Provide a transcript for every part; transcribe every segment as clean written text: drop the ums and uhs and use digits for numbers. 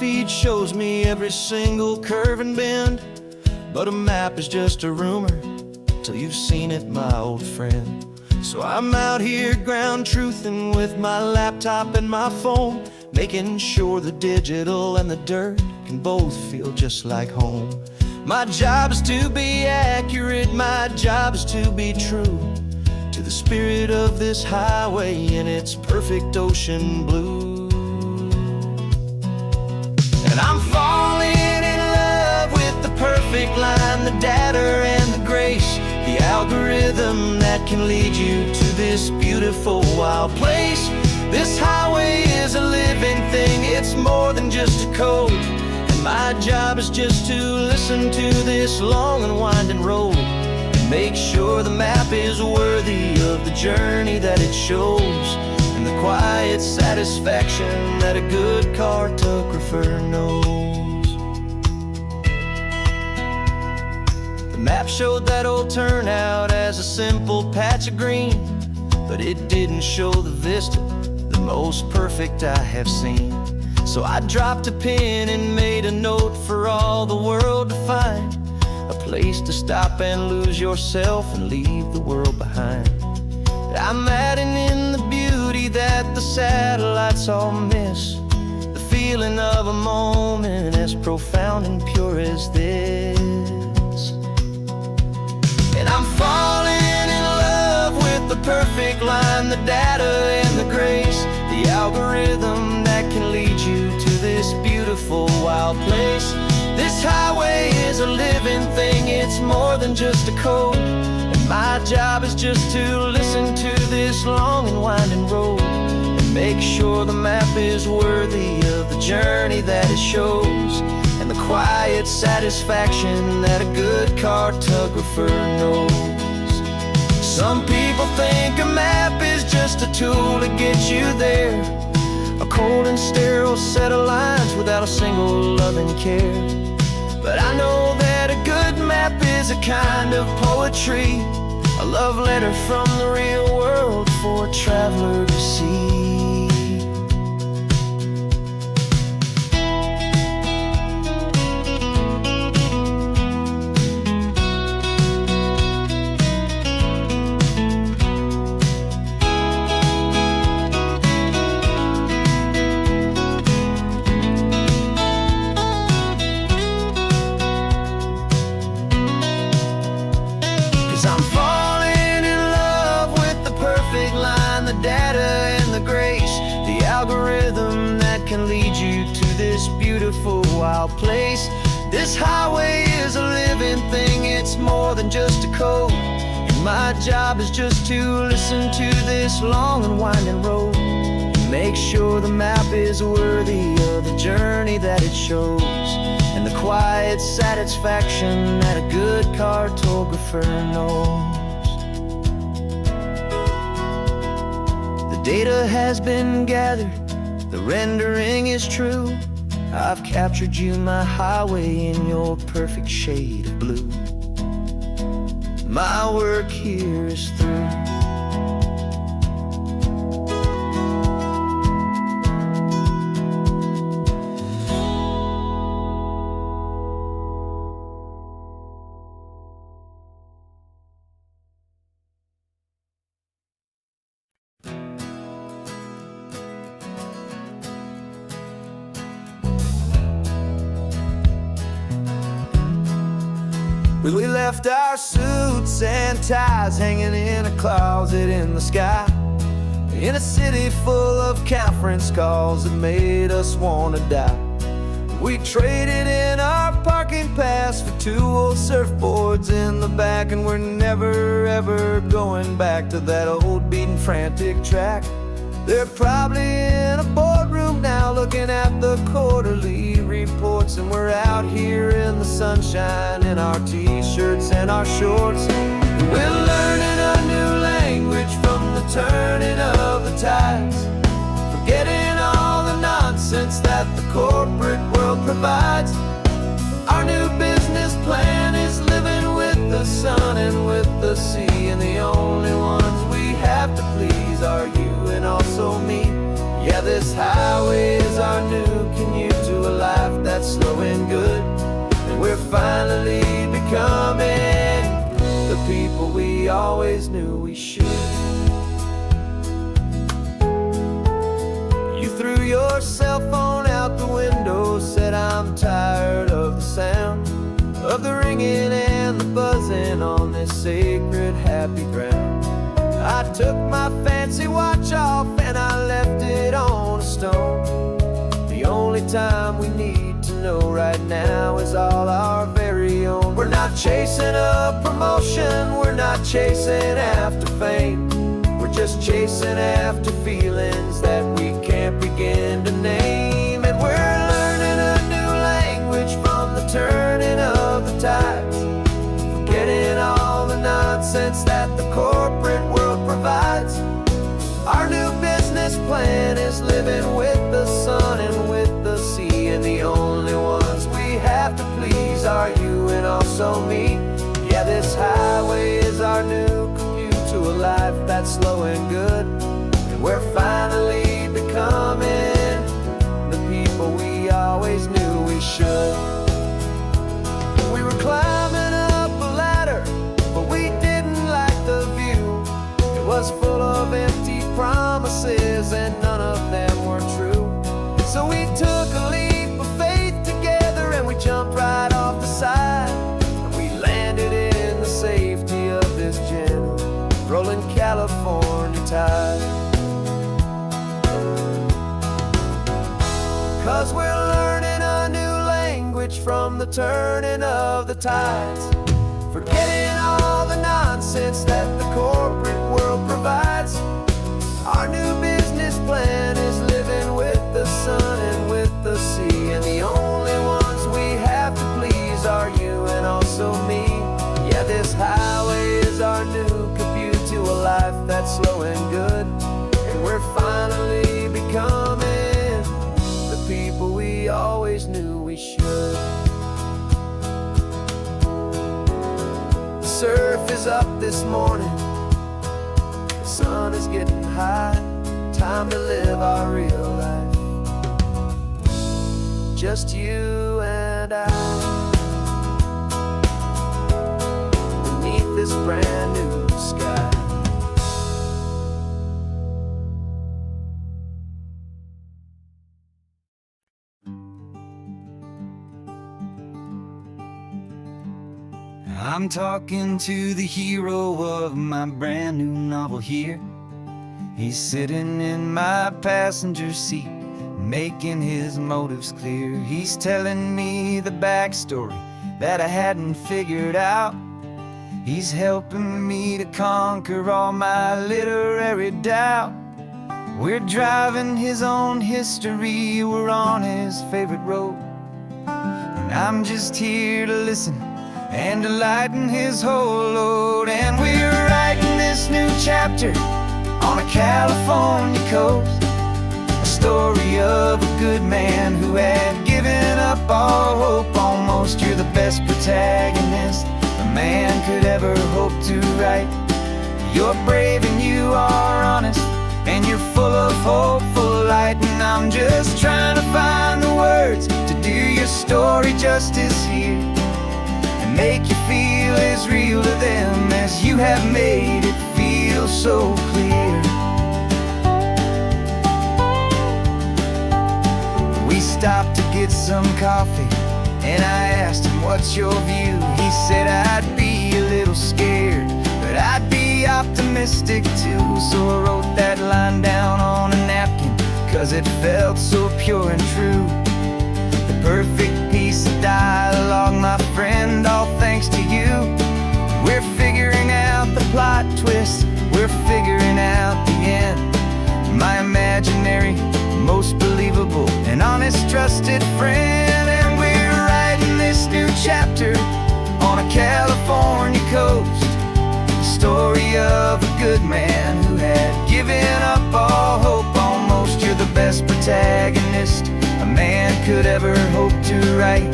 feed shows me every single curve and bend, but a map is just a rumor till you've seen it, my old friend. So I'm out here ground truthing with my laptop and my phone, making sure the digital and the dirt can both feel just like home. My job is to be accurate, my job is to be true to the spirit of this highway in its perfect ocean blue. And I'm falling in love with the perfect line, the data and the grace, the algorithm that can lead you to this beautiful wild place. This highway is a living thing, it's more than just a code. And my job is just to listen to this long and winding road and make sure the map is worthy of the journey that it shows, and the quiet satisfaction that a good cartographer knows. The map showed that old turnout as a simple patch of green, but it didn't show the vista, the most perfect I have seen. So I dropped a pin and made a note for all the world to find, a place to stop and lose yourself and leave the world behind. I'm adding in the beauty that the satellites all miss, the feeling of a moment as profound and pure as this. And I'm falling in love with the perfect line, the data and the grace, the algorithm that can lead you to this beautiful wild place. This highway is a living thing, it's more than just a code. And my job is just to listen to this long and winding road and make sure the map is worthy of the journey that it shows, and the quiet satisfaction that a good cartographer knows. Some people think a map is just a tool to get you there, a cold and sterile set of lines without a single loving care. But I know that a good map is a kind of poetry, a love letter from the real world for a traveler to see. 'Cause I'm falling in love with the perfect line, the data and the grace, the algorithm that can lead you to this beautiful wild place. This highway is a living thing, it's more than just a code. And my job is just to listen to this long and winding road and make sure the map is worthy of the journey that it shows, and the quiet satisfaction that a good cartographer knows. The data has been gathered, the rendering is true. I've captured you, my highway, in your perfect shade of blue. My work here is through. We left our suits and ties hanging in a closet in the sky, in a city full of conference calls that made us want to die. We traded in our parking pass for 2 old surfboards in the back, and we're never ever going back to that old beaten frantic track. They're probably in a boardroom now looking at the quarterly reports, and we're out here in the sunshine in our t-shirts and our shorts. We're learning a new language from the turning of the tides, forgetting all the nonsense that the corporate world provides. Our new business plan is living with the sun and with the sea, and the only ones we have to please are you and also me. Yeah, this highway is our new commute to a life knew we should. You threw your cell phone out the window, said I'm tired of the sound of the ringing and the buzzing on this sacred happy ground. I took my fancy watch off and I left it on a stone. The only time we need to know right now is all our very own. We're not chasing a promotion, we're not chasing after fame. We're just chasing after feelings that we can't begin to name. And we're learning a new language from the turning of the tides, forgetting all the nonsense that the corporate world provides. Our new business plan is living with the sun and with the sea, and the only ones we have to please are you and also me. Yeah, this highway is our new commute to a life that's slow and good, and we're finally becoming the people we always knew we should. We were climbing up a ladder, but we didn't like the view. It was full of empty promises and none of them were true. So we took a leap of faith together and we jumped right off the side, and we landed in the safety of this gentle rolling California tide. 'Cause we're learning a new language from the turning of the tides, forgetting all the nonsense that the corporate world provides. Our new business plan is living with the sun and with the sea, and the only ones we have to please are you and also me. Yeah, this highway is our new commute to a life that's slow and good, and we're finally becoming the people we always knew we should. The surf is up this morning, the sun is getting high, time to live our real life, just you and I, beneath this brand new sky. I'm talking to the hero of my brand new novel here. He's sitting in my passenger seat, making his motives clear. He's telling me the backstory that I hadn't figured out. He's helping me to conquer all my literary doubt. We're driving his own history, we're on his favorite road, and I'm just here to listen and to lighten his whole load. And we're writing this new chapter on a California coast, a story of a good man who had given up all hope almost. You're the best protagonist a man could ever hope to write. You're brave and you are honest, and you're full of hopeful light. And I'm just trying to find the words to do your story justice here, and make you feel as real to them as you have made it feel so clear. We stopped to get some coffee, and I asked him, what's your view? He said, I'd be a little scared, but I'd be optimistic too. So I wrote that line down on a napkin, 'cause it felt so pure and true. The perfect piece of dialogue, my friend, all thanks to you. We're figuring out the plot twist, we're figuring out the end. My imaginary, most believable and honest trusted friend. And we're writing this new chapter on a California coast, the story of a good man who had given up all hope almost. You're the best protagonist a man could ever hope to write.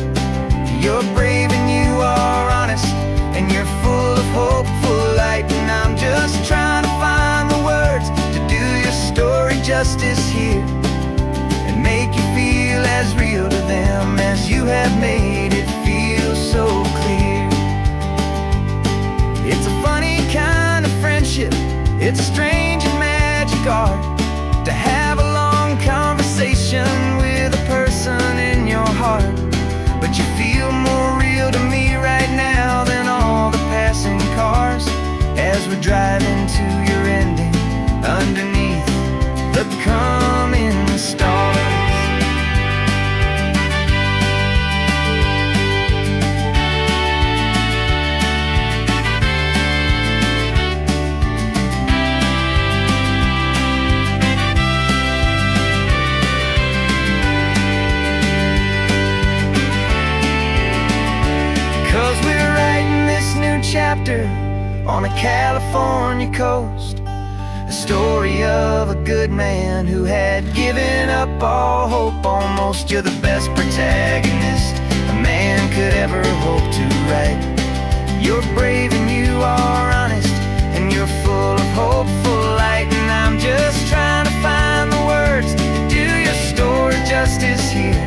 You're brave and you are honest, and you're full of hopeful light. And I'm just trying to find the words to do your story justice here, and make you feel as real to them as you have made it feel so clear. It's a funny kind of friendship It's strange and magic art to have a long conversation with a person in your heart. But you feel more real to me right now than all the passing cars, as we're driving to your ending underneath the coming stars. 'Cause we're writing this new chapter on a California coast, a story of a good man who had given up all hope almost. You're the best protagonist a man could ever hope to write. You're brave and you are honest, and you're full of hopeful light. And I'm just trying to find the words to do your story justice here,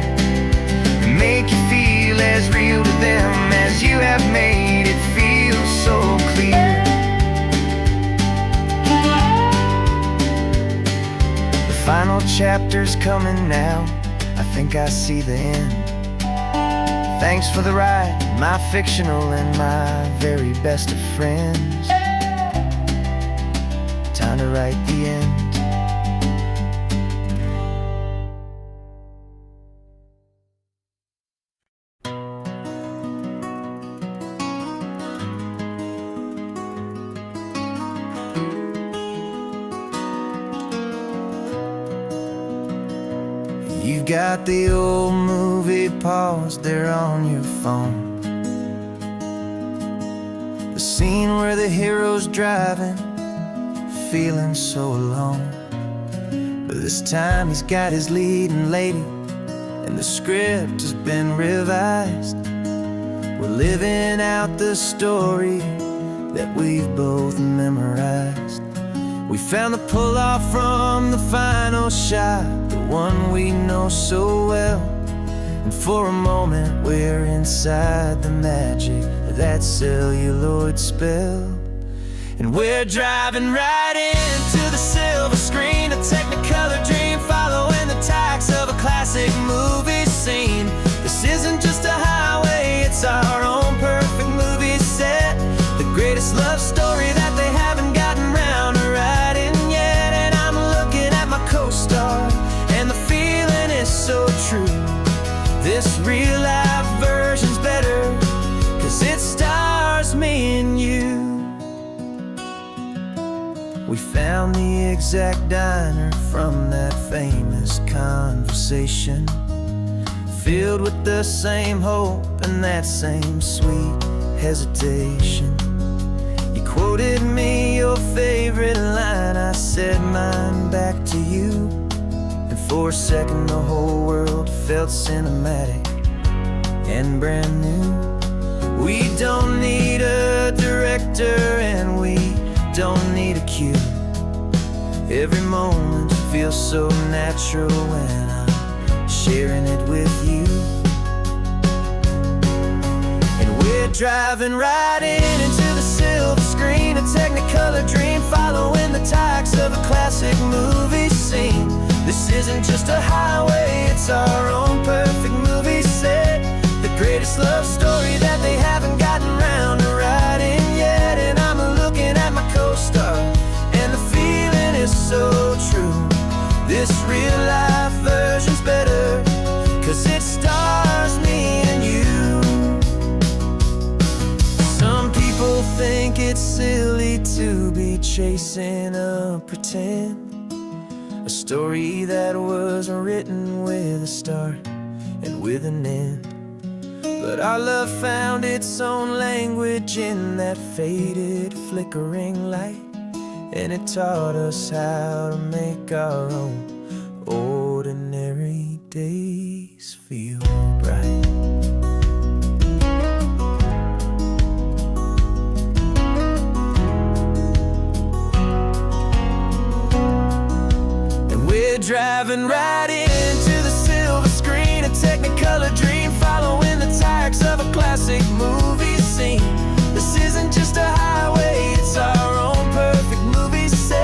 and make you feel as real to them as you have made it feel so clear. The final chapter's coming now, I think I see the end. Thanks for the ride, my fictional and my very best of friends. Time to write the end. You got the old movie paused there on your phone, the scene where the hero's driving, feeling so alone. But this time he's got his leading lady, and the script has been revised. We're living out the story that we've both memorized. We found the pull-off from the final shot, the one we know so well. And for a moment we're inside the magic of that celluloid spell. And we're driving right into the silver screen, a technicolor dream following the tacks of a classic movie scene. This isn't just a highway, it's our own perfect movie set, the greatest love story that they haven't gotten round to writing yet. And I'm looking at my co-star, and the feeling is so true. This real-life version's better, 'cause it stars me and you. We found the exact diner from that famous conversation, filled with the same hope and that same sweet hesitation. You quoted me your favorite line, I said mine back to you. And for a second the whole world felt cinematic and brand new. We don't need a director and we don't need a cue. Every moment feels so natural when I'm sharing it with you. And we're driving right into the silver screen, a technicolor dream following the tacks of a classic movie scene. This isn't just a highway, it's our own perfect movie set, the greatest love story that they haven't gotten round to writing yet. And I'm looking at my co-star, and the feeling is so true. This real life version's better, 'cause it stars me and you. Some people think it's silly to be chasing a pretend, a story that was written with a start and with an end. But our love found its own language in that faded, flickering light, and it taught us how to make our own ordinary days feel bright. And we're driving right into the silver screen, a technicolor dream following the tacks of a classic movie scene. This isn't just a highway, it's our own perfect movie set,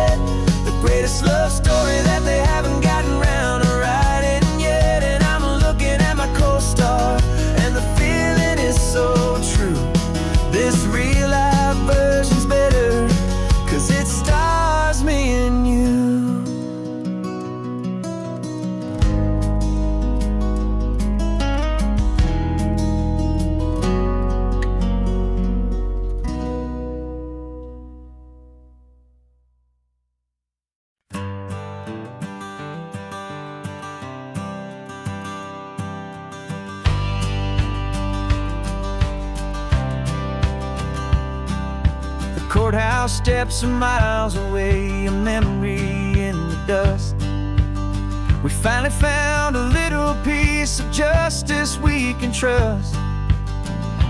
real life version's better, 'cause it stars me and you. Courthouse steps are miles away, a memory in the dust. We finally found a little piece of justice we can trust.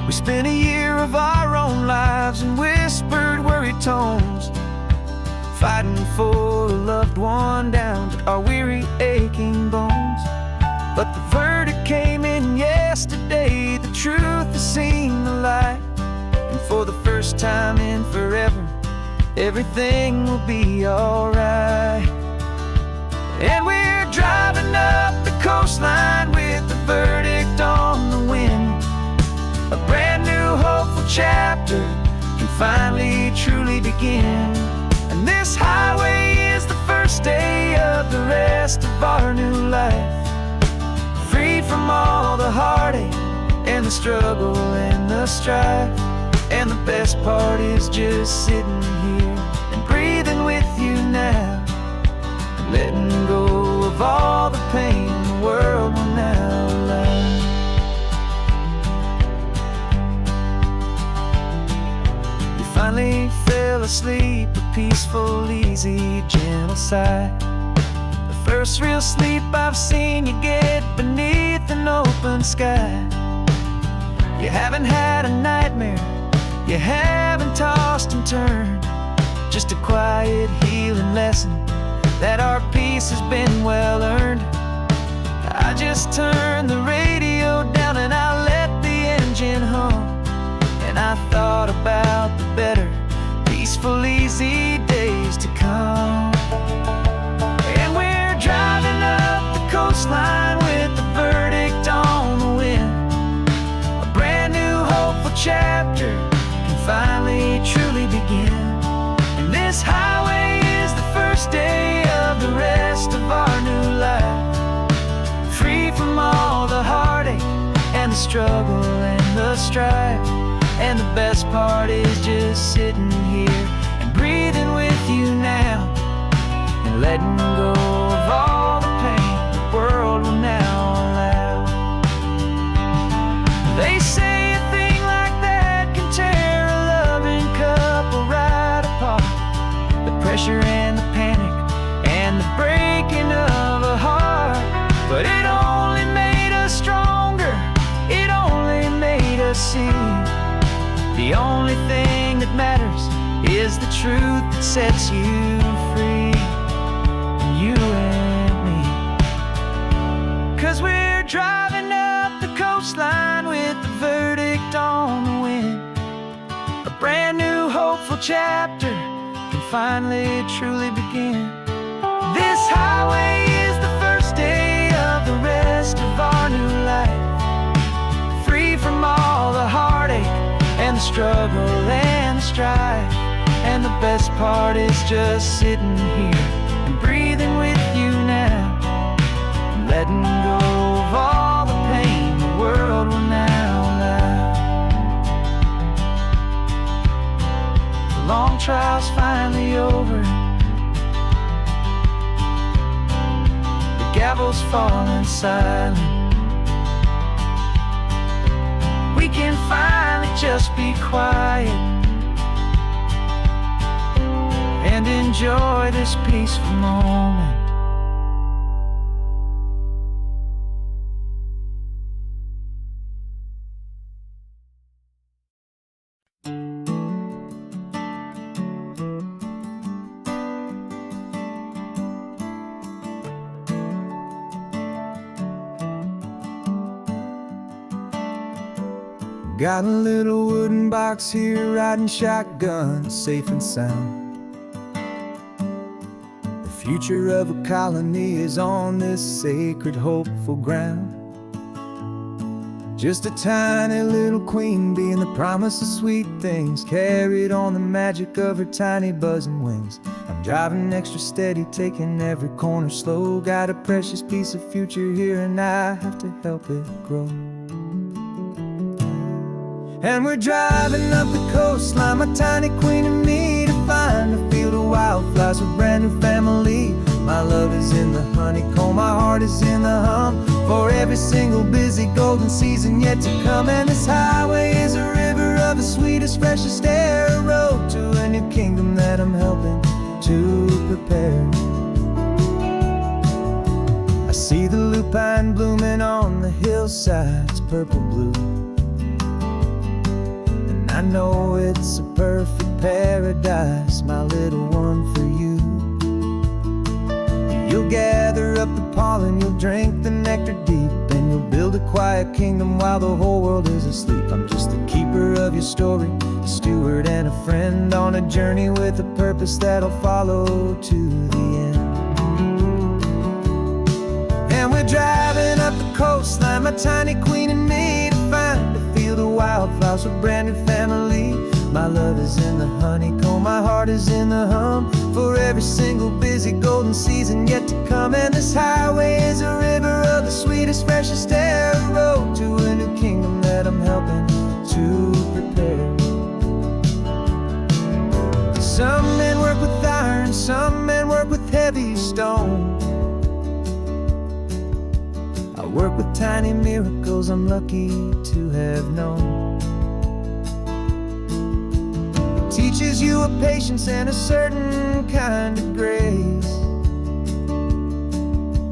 We spent a year of our own lives in whispered, worried tones, fighting for a loved one down to our weary, aching bones. But the verdict came in yesterday, the truth has seen the light. And for the first time in forever, everything will be alright. And we're driving up the coastline with the verdict on the wind. A brand new hopeful chapter can finally truly begin. And this highway is the first day of the rest of our new life, free from all the heartache and the struggle and the strife. And the best part is just sitting here and breathing with you now, letting go of all the pain the world will now allow. You finally fell asleep, a peaceful, easy, gentle sigh. The first real sleep I've seen you get beneath an open sky. You haven't had a nightmare, you haven't tossed and turned, just a quiet healing lesson that our peace has been well earned. I just turned the radio down and I let the engine hum, and I thought about the better, peaceful, easy days to come. And we're driving up the coastline with the verdict on the wind. A brand new hopeful chapter finally truly begin. And this highway is the first day of the rest of our new life, free from all the heartache and the struggle and the strife. And the best part is just sitting here and breathing with you now, and letting go of all the pain the world will now allow. They say a thing like that can tear a loving couple right apart. The pressure and the panic and the breaking of a heart. But it only made us stronger, it only made us see the only thing that matters is the truth that sets you free, you and me. 'Cause we're driving up the coastline with the verdict on the wind. A brand new hopeful chapter can finally truly begin. This highway is the first day of the rest of our new life, free from all the heartache and the struggle and the strife. And the best part is just sitting here and breathing with you now, and letting go of all the pain the world will now allow. The long trial's finally over, the gavel's falling silent. We can finally just be quiet and enjoy this peaceful moment. Got a little wooden box here, riding shotgun, safe and sound. The future of a colony is on this sacred, hopeful ground. Just a tiny little queen bee and the promise of sweet things, carried on the magic of her tiny buzzing wings. I'm driving extra steady, taking every corner slow. Got a precious piece of future here and I have to help it grow. And we're driving up the coastline, my tiny queen and me, to find a field of wildflowers with brand new family. My love is in the honeycomb, my heart is in the hum, for every single busy golden season yet to come. And this highway is a river of the sweetest, freshest air, a road to a new kingdom that I'm helping to prepare. I see the lupine blooming on the hillsides, purple blue, and I know it's a perfect paradise, my little one, for you. You'll gather up the pollen, you'll drink the nectar deep, and you'll build a quiet kingdom while the whole world is asleep. I'm just the keeper of your story, a steward and a friend, on a journey with a purpose that'll follow to the end. And we're driving up the coastline, my tiny queen and me, to find a field of wildflowers with brand new family. My love is in the honeycomb, my heart is in the hum, for every single busy golden season yet to come. And this highway is a river of the sweetest, freshest air, a road to a new kingdom that I'm helping to prepare. Some men work with iron, some men work with heavy stone. I work with tiny miracles I'm lucky to have known. Teaches you a patience and a certain kind of grace,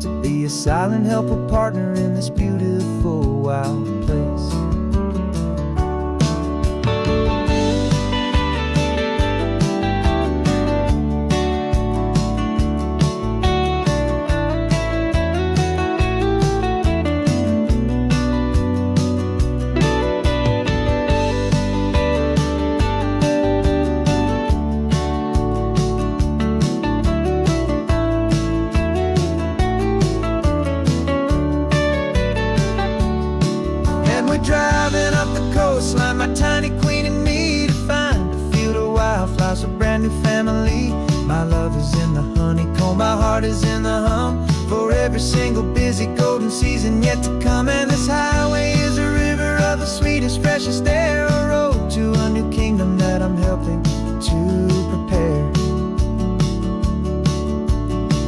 to be a silent helper partner in this beautiful wild place. Driving up the coastline, my tiny queen and me, to find a field of wildflowers, a brand new family. My love is in the honeycomb, my heart is in the hum, for every single busy golden season yet to come. And this highway is a river of the sweetest, freshest air, a road to a new kingdom that I'm helping to prepare.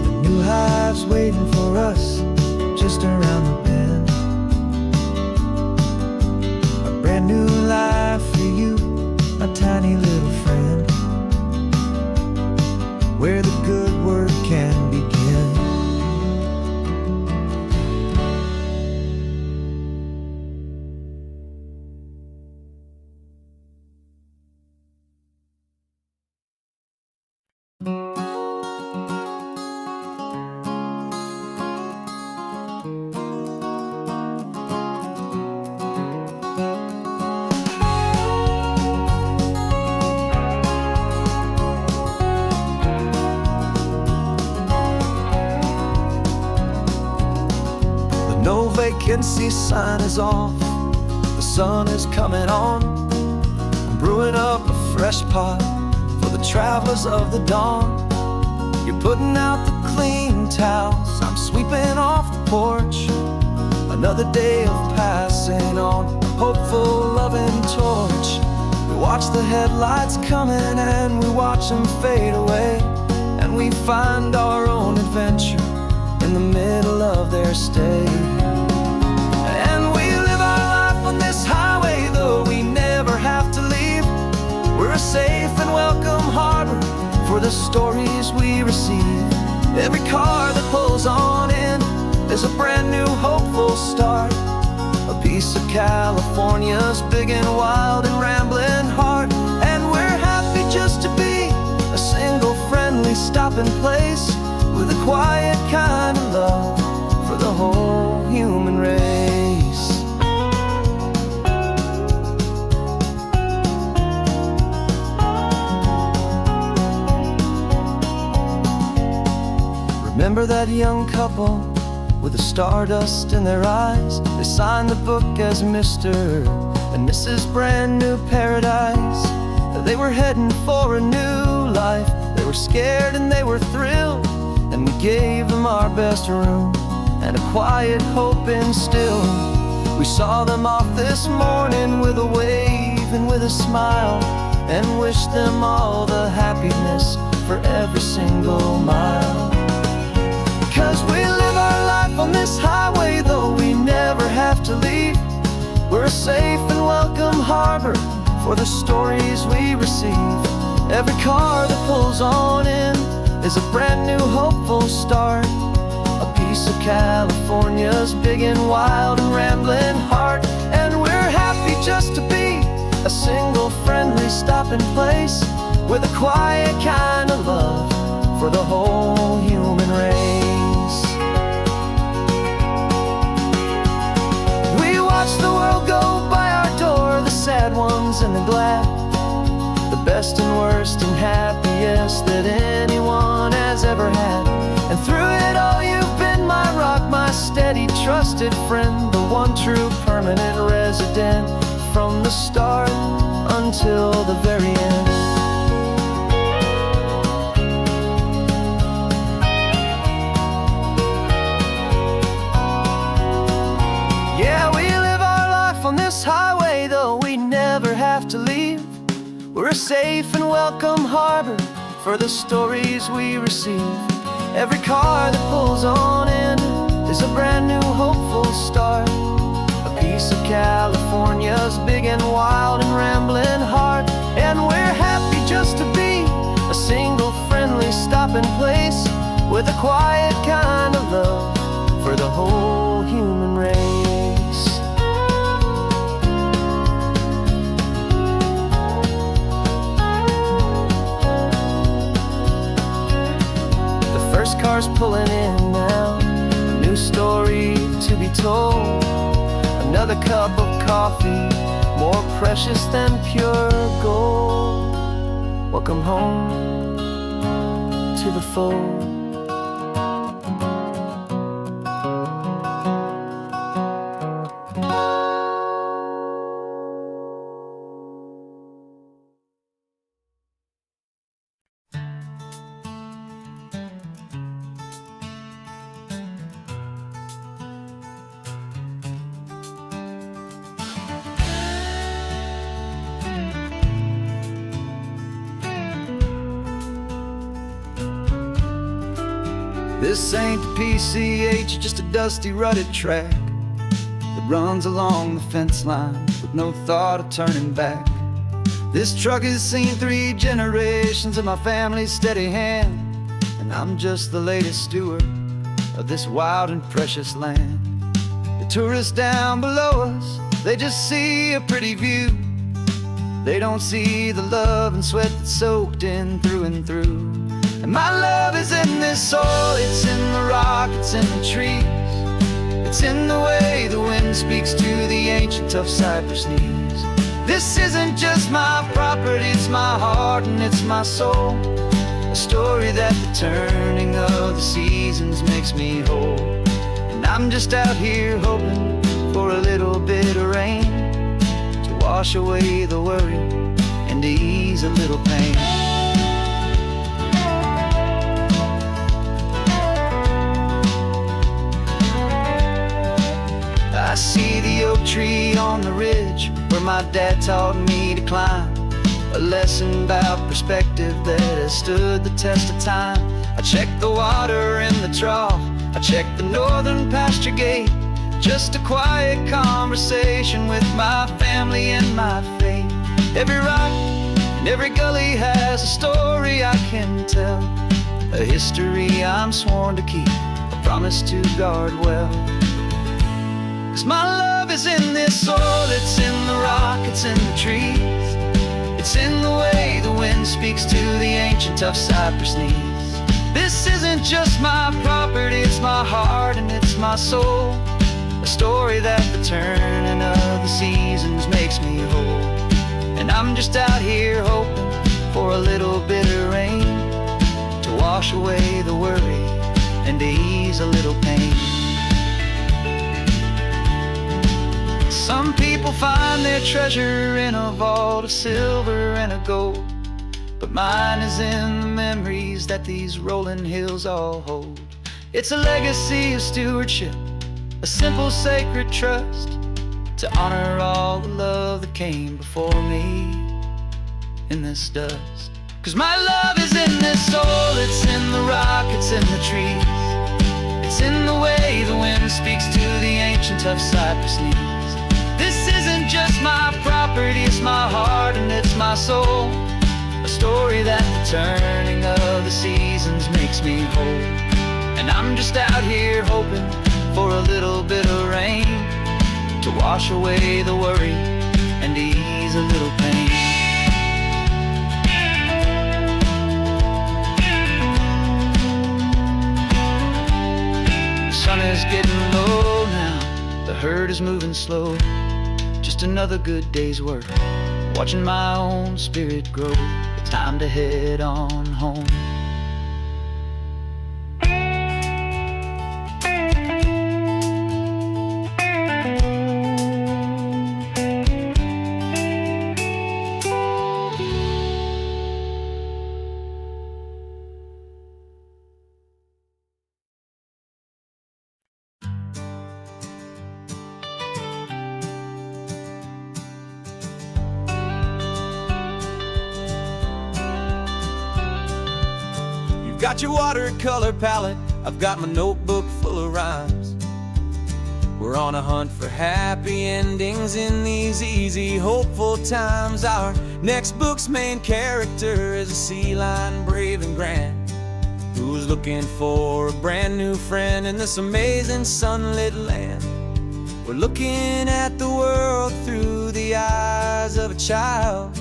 The new hive's waiting for us just around the bend. Brand new life for you, my tiny little friend, where the good work can begin. No vacancy sign is off, the sun is coming on. I'm brewing up a fresh pot for the travelers of the dawn. You're putting out the clean towels, I'm sweeping off the porch. Another day of passing on, a hopeful, loving torch. We watch the headlights coming and we watch them fade away, and we find our own adventure in the middle of their stay. And we live our life on this highway, though we never have to leave. We're a safe and welcome harbor for the stories we receive. Every car that pulls on in is a brand new hopeful start, a piece of California's big and wild and rambling heart. And we're happy just to be a single friendly stopping place, with a quiet kind of love for the whole human race. Remember that young couple with the stardust in their eyes. They signed the book as Mr. and Mrs. Brand New Paradise. They were heading for a new life. They were scared and they were thrilled, and we gave them our best room and a quiet hope instilled. We saw them off this morning with a wave and with a smile, and wished them all the happiness for every single mile. 'Cause we live our life on this highway, though we never have to leave. We're a safe and welcome harbor for the stories we receive. Every car that pulls on in is a brand new hopeful start, a piece of California's big and wild and rambling heart. And we're happy just to be a single friendly stopping place, with a quiet kind of love for the whole human race. We watch the world go by our door, the sad ones and the glad, the best and worst and happiest that anyone has ever had. And through it all you've been my rock, my steady trusted friend, the one true permanent resident, from the start until the very end. Yeah, we live our life on this highway, though we never have to leave. We're a safe and welcome harbor for the stories we receive. Every car that pulls on in is a brand new hopeful start, a piece of California's big and wild and rambling heart. And we're happy just to be a single friendly stopping place, with a quiet kind of love for the whole human race. The first car's pulling in now, a new story to be told. Another cup of coffee, more precious than pure gold. Welcome home to the fold. This ain't the PCH, just a dusty rutted track that runs along the fence line with no thought of turning back. This truck has seen 3 generations of my family's steady hand, and I'm just the latest steward of this wild and precious land. The tourists down below us, they just see a pretty view. They don't see the love and sweat that's soaked in through and through. And my love is in this soil, it's in the rock, it's in the trees. It's in the way the wind speaks to the ancient tough cypress knees. This isn't just my property, it's my heart and it's my soul, a story that the turning of the seasons makes me whole. And I'm just out here hoping for a little bit of rain to wash away the worry and to ease a little pain. I see the oak tree on the ridge where my dad taught me to climb, a lesson about perspective that has stood the test of time. I check the water in the trough, I check the northern pasture gate, just a quiet conversation with my family and my faith. Every rock and every gully has a story I can tell, a history I'm sworn to keep, a promise to guard well. 'Cause my love is in this soil, it's in the rock, it's in the trees. It's in the way the wind speaks to the ancient tough cypress knees. This isn't just my property, it's my heart and it's my soul, a story that the turning of the seasons makes me whole. And I'm just out here hoping for a little bit of rain to wash away the worry and to ease a little pain. Some people find their treasure in a vault of silver and a gold, but mine is in the memories that these rolling hills all hold. It's a legacy of stewardship, a simple sacred trust, to honor all the love that came before me in this dust. 'Cause my love is in this soul, it's in the rock, it's in the trees, it's in the way the wind speaks to the ancient tough cypress knees. This isn't just my property, it's my heart and it's my soul, a story that the turning of the seasons makes me whole. And I'm just out here hoping for a little bit of rain to wash away the worry and ease a little pain. The sun is getting low now, the herd is moving slow. Just another good day's work, watching my own spirit grow. It's time to head on home. Got your watercolor palette, I've got my notebook full of rhymes. We're on a hunt for happy endings in these easy, hopeful times. Our next book's main character is a sea lion, brave and grand, who's looking for a brand new friend in this amazing sunlit land. We're looking at the world through the eyes of a child,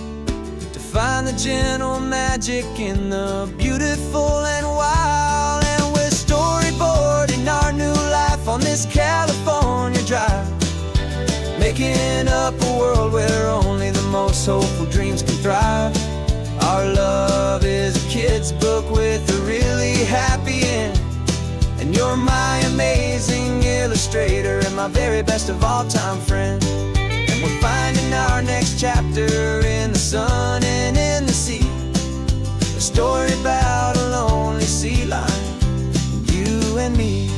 find the gentle magic in the beautiful and wild. And we're storyboarding our new life on this California drive, making up a world where only the most hopeful dreams can thrive. Our love is a kid's book with a really happy end, and you're my amazing illustrator and my very best of all time friend. And we're finding our next chapter in the sun and in the sea, a story about a lonely sea lion, you and me.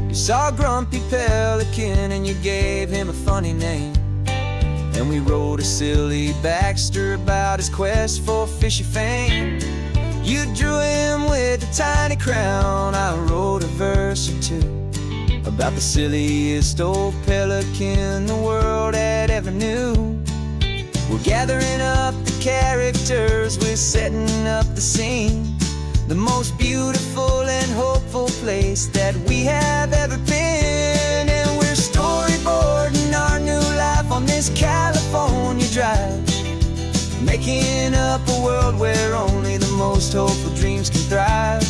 You saw a grumpy pelican and you gave him a funny name, and we wrote a silly Baxter about his quest for fishy fame. You drew him with a tiny crown, I wrote a verse or two about the silliest old pelican the world had ever knew. We're gathering up the characters, we're setting up the scene, the most beautiful and hopeful place that we have ever been. And we're storyboarding our new life on this California drive, making up a world where only the most hopeful dreams can thrive.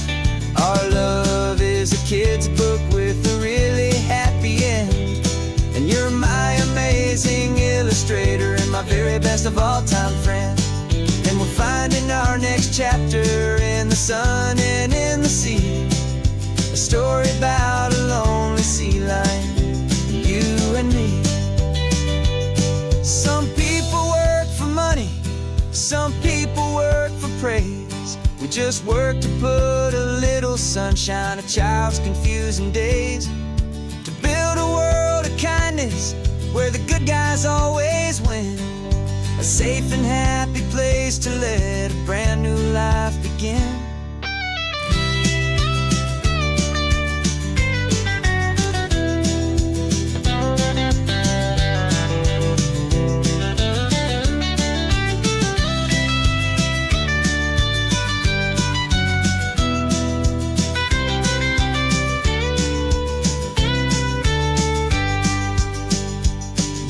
Our love is a kid's book with a really happy end, and you're my amazing illustrator and my very best of all time friend. And we're finding our next chapter in the sun and in the sea, a story about a lonely sea lion, you and me. Some people work for money, some people work for praise. We just work to put a little sunshine in a child's confusing days, to build a world of kindness where the good guys always win, a safe and happy place to let a brand new life begin.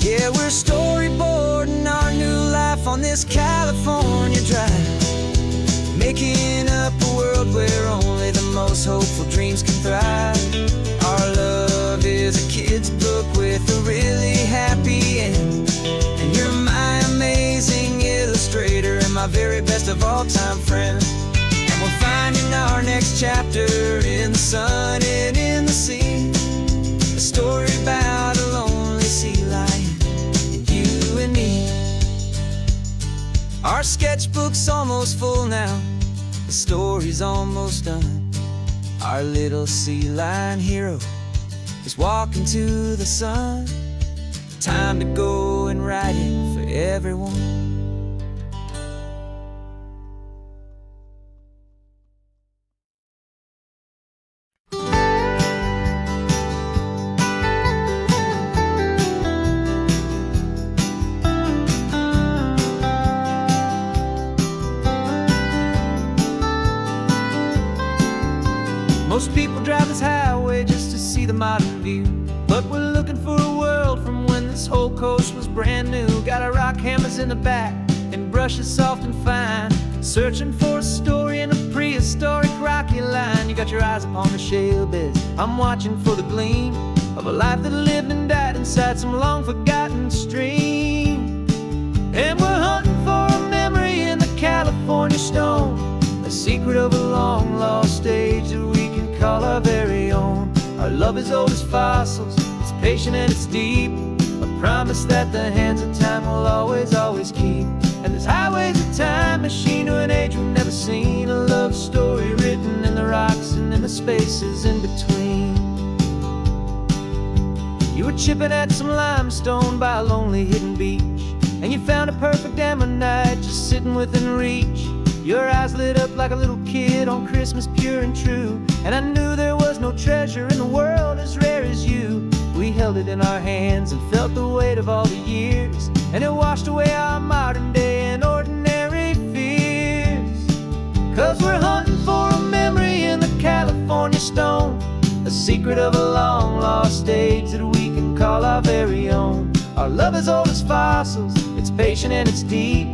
Yeah, we're storyboarding our new life on this California drive, making up a world where only the most hopeful dreams can thrive. Our love is a kid's book with a really happy end, and you're my amazing illustrator and my very best of all time friend. And we're finding our next chapter in the sun and in the sea, a story about a Our sketchbook's almost full now, the story's almost done. Our little sea lion hero is walking to the sun. Time to go and write it for everyone. Most people drive this highway just to see the modern view, but we're looking for a world from when this whole coast was brand new. Got our rock hammers in the back and brushes soft and fine, searching for a story in a prehistoric rocky line. You got your eyes upon the shale beds, I'm watching for the gleam of a life that lived and died inside some long forgotten stream. And we're hunting for a memory in the California stone, a secret of a long lost age that we can call our very own. Our love is old as fossils, it's patient and it's deep, a promise that the hands of time will always, always keep. And this highway's a time machine to an age we've never seen, a love story written in the rocks and in the spaces in between. You were chipping at some limestone by a lonely hidden beach, and you found a perfect ammonite just sitting within reach. Your eyes lit up like a little kid on Christmas, pure and true, and I knew there was no treasure in the world as rare as you. We held it in our hands and felt the weight of all the years, and it washed away our modern day and ordinary fears. 'Cause we're hunting for a memory in the California stone, a secret of a long lost age that we can call our very own. Our love is old as fossils, it's patient and it's deep,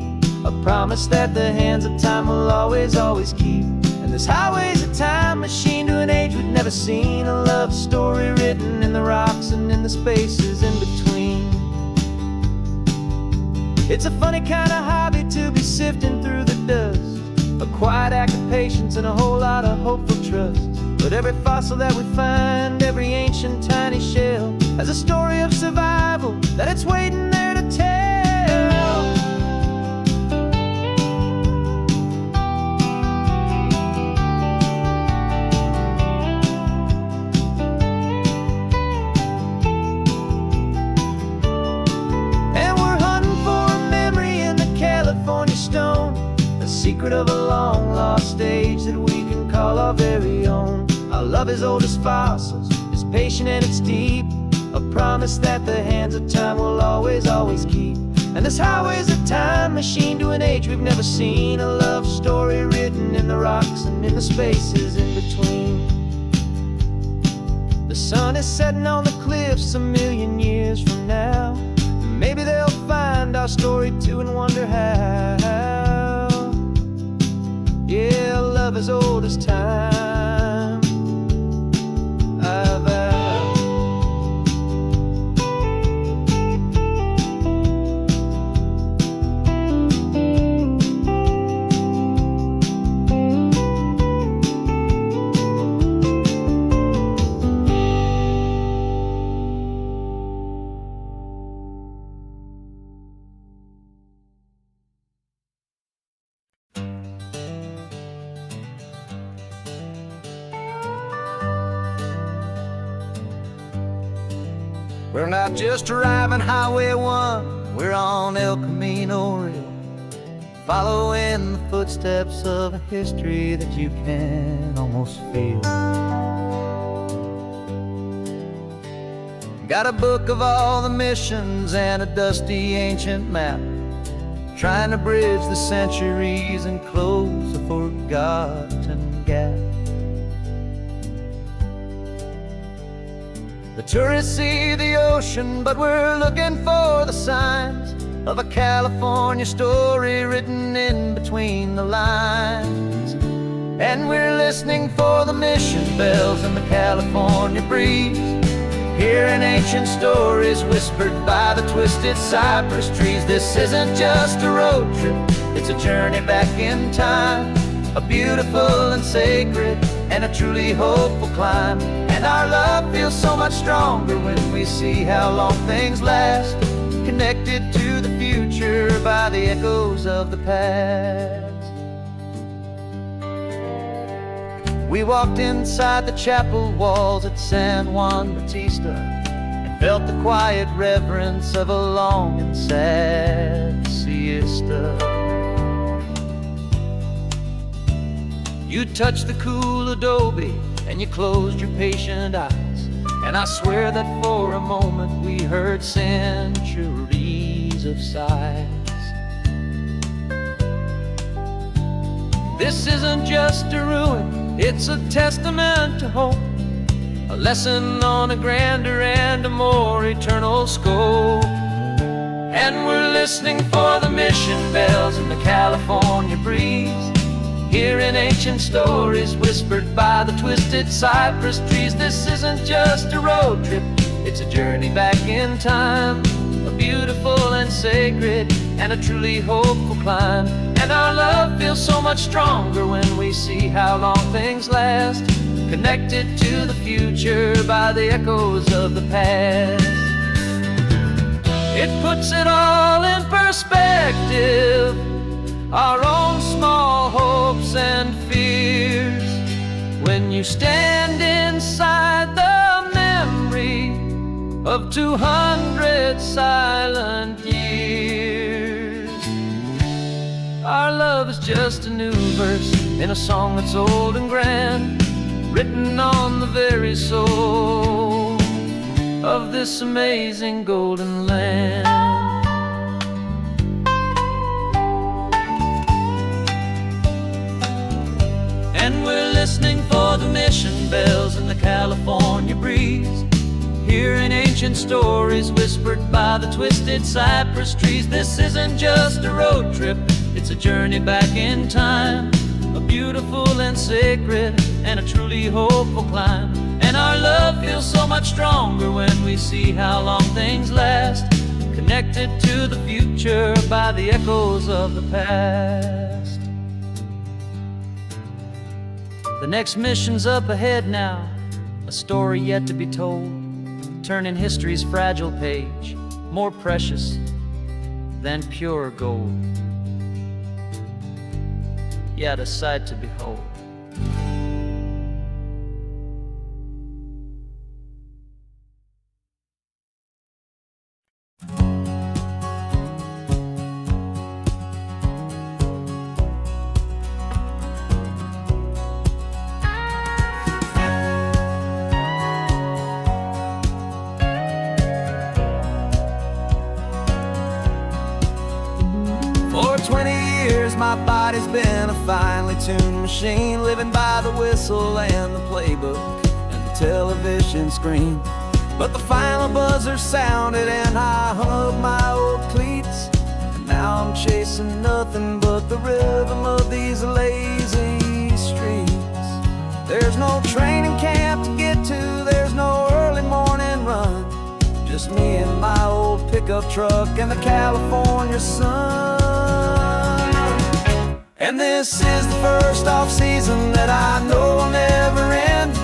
a promise that the hands of time will always, always keep. And this highway's a time machine to an age we've never seen, a love story written in the rocks and in the spaces in between. It's a funny kind of hobby to be sifting through the dust, a quiet act of patience and a whole lot of hopeful trust. But every fossil that we find, every ancient tiny shell, has a story of survival that it's waiting there to tell. Secret of a long lost age that we can call our very own. Our love is old as fossils, it's patient and it's deep, a promise that the hands of time will always, always keep. And this highway's a time machine to an age we've never seen, a love story written in the rocks and in the spaces in between. The sun is setting on the cliffs a million years from now, maybe they'll find our story too and wonder how. Yeah, love as old as time, I vow. We're not just driving Highway 1, we're on El Camino Real, following the footsteps of a history that you can almost feel. Got a book of all the missions and a dusty ancient map, trying to bridge the centuries and close a forgotten gap. The tourists see the ocean, but we're looking for the signs of a California story written in between the lines. And we're listening for the mission bells in the California breeze, hearing ancient stories whispered by the twisted cypress trees. This isn't just a road trip, it's a journey back in time, a beautiful and sacred and a truly hopeful climb. And our love feels so much stronger when we see how long things last, connected to the future future by the echoes of the past. We walked inside the chapel walls at San Juan Bautista and felt the quiet reverence of a long and sad siesta. You touched the cool adobe and you closed your patient eyes, and I swear that for a moment we heard centuries of sighs. This isn't just a ruin, it's a testament to hope, a lesson on a grander and a more eternal scope. And we're listening for the mission bells in the California breeze, hearing ancient stories whispered by the twisted cypress trees. This isn't just a road trip, it's a journey back in time, a beautiful and sacred and a truly hopeful climb. And our love feels so much stronger when we see how long things last, connected to the future by the echoes of the past. It puts it all in perspective, our own small hopes and fears, when you stand inside the memory of 200 silent years. Our love is just a new verse in a song that's old and grand, written on the very soul of this amazing golden land. And we're listening for the mission bells in the California breeze, hearing ancient stories whispered by the twisted cypress trees. This isn't just a road trip, it's a journey back in time, a beautiful and sacred and a truly hopeful climb. And our love feels so much stronger when we see how long things last, connected to the future by the echoes of the past. The next mission's up ahead now, a story yet to be told, turning history's fragile page more precious than pure gold. Yet a sight to behold. For 20 years my body's been a finely tuned machine, living by the whistle and the playbook and the television screen. But the final buzzer sounded and I hung up my old cleats, and now I'm chasing nothing but the rhythm of these lazy streets. There's no training camp to get to, there's no early morning run, just me and my old pickup truck and the California sun. And this is the first off-season that I know will never end,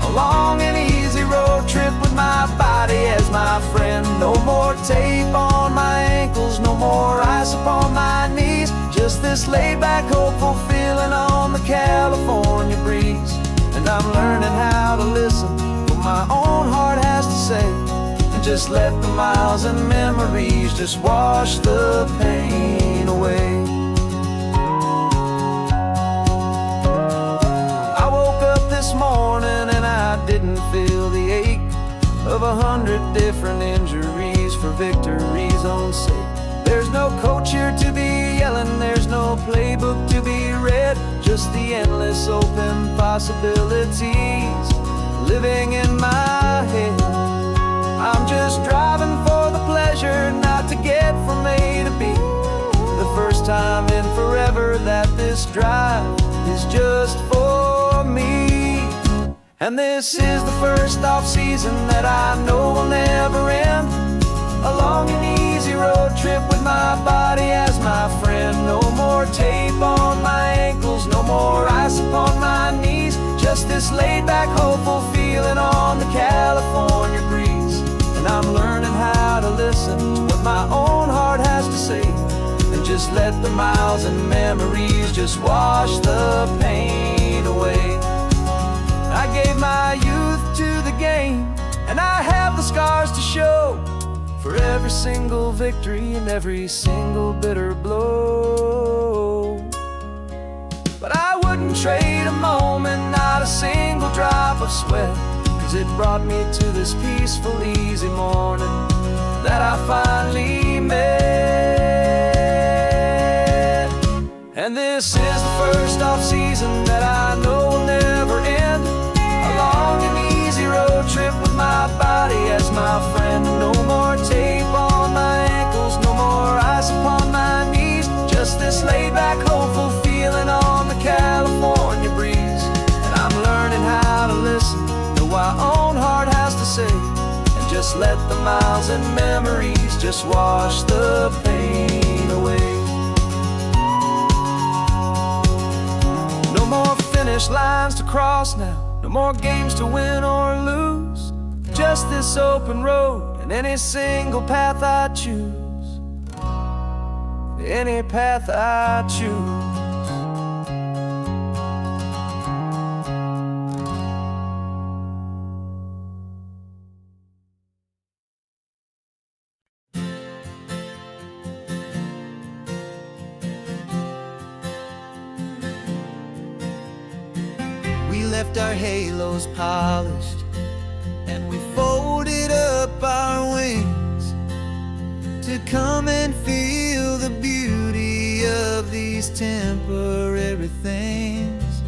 a long and easy road trip with my body as my friend. No more tape on my ankles, no more ice upon my knees, just this laid-back, hopeful feeling on the California breeze. And I'm learning how to listen what my own heart has to say, and just let the miles and memories just wash the pain away. This morning and I didn't feel the ache of 100 different injuries for victory's own sake. There's no coach here to be yelling, there's no playbook to be read, just the endless open possibilities living in my head. I'm just driving for the pleasure, not to get from A to B. The first time in forever that this drive is just for me. And this is the first off-season that I know will never end, a long and easy road trip with my body as my friend. No more tape on my ankles, no more ice upon my knees, just this laid-back, hopeful feeling on the California breeze. And I'm learning how to listen to what my own heart has to say, just let the miles and memories just wash the pain away. I gave my youth to the game, and I have the scars to show for every single victory and every single bitter blow. But I wouldn't trade a moment, not a single drop of sweat, 'cause it brought me to this peaceful, easy morning that I finally met. And this is the first off-season that I know will never end. A long and easy road trip with my body as my friend. No more tape on my ankles, no more ice upon my knees. Just this laid-back, hopeful feeling on the California breeze. And I'm learning how to listen, know what my own heart has to say, and just let the miles and memories just wash the pain away. No more finish lines to cross now, no more games to win or lose. Just this open road and any single path I choose. Any path I choose. We left our halos polished, and we folded up our wings to come and feel the beauty of these temporary things.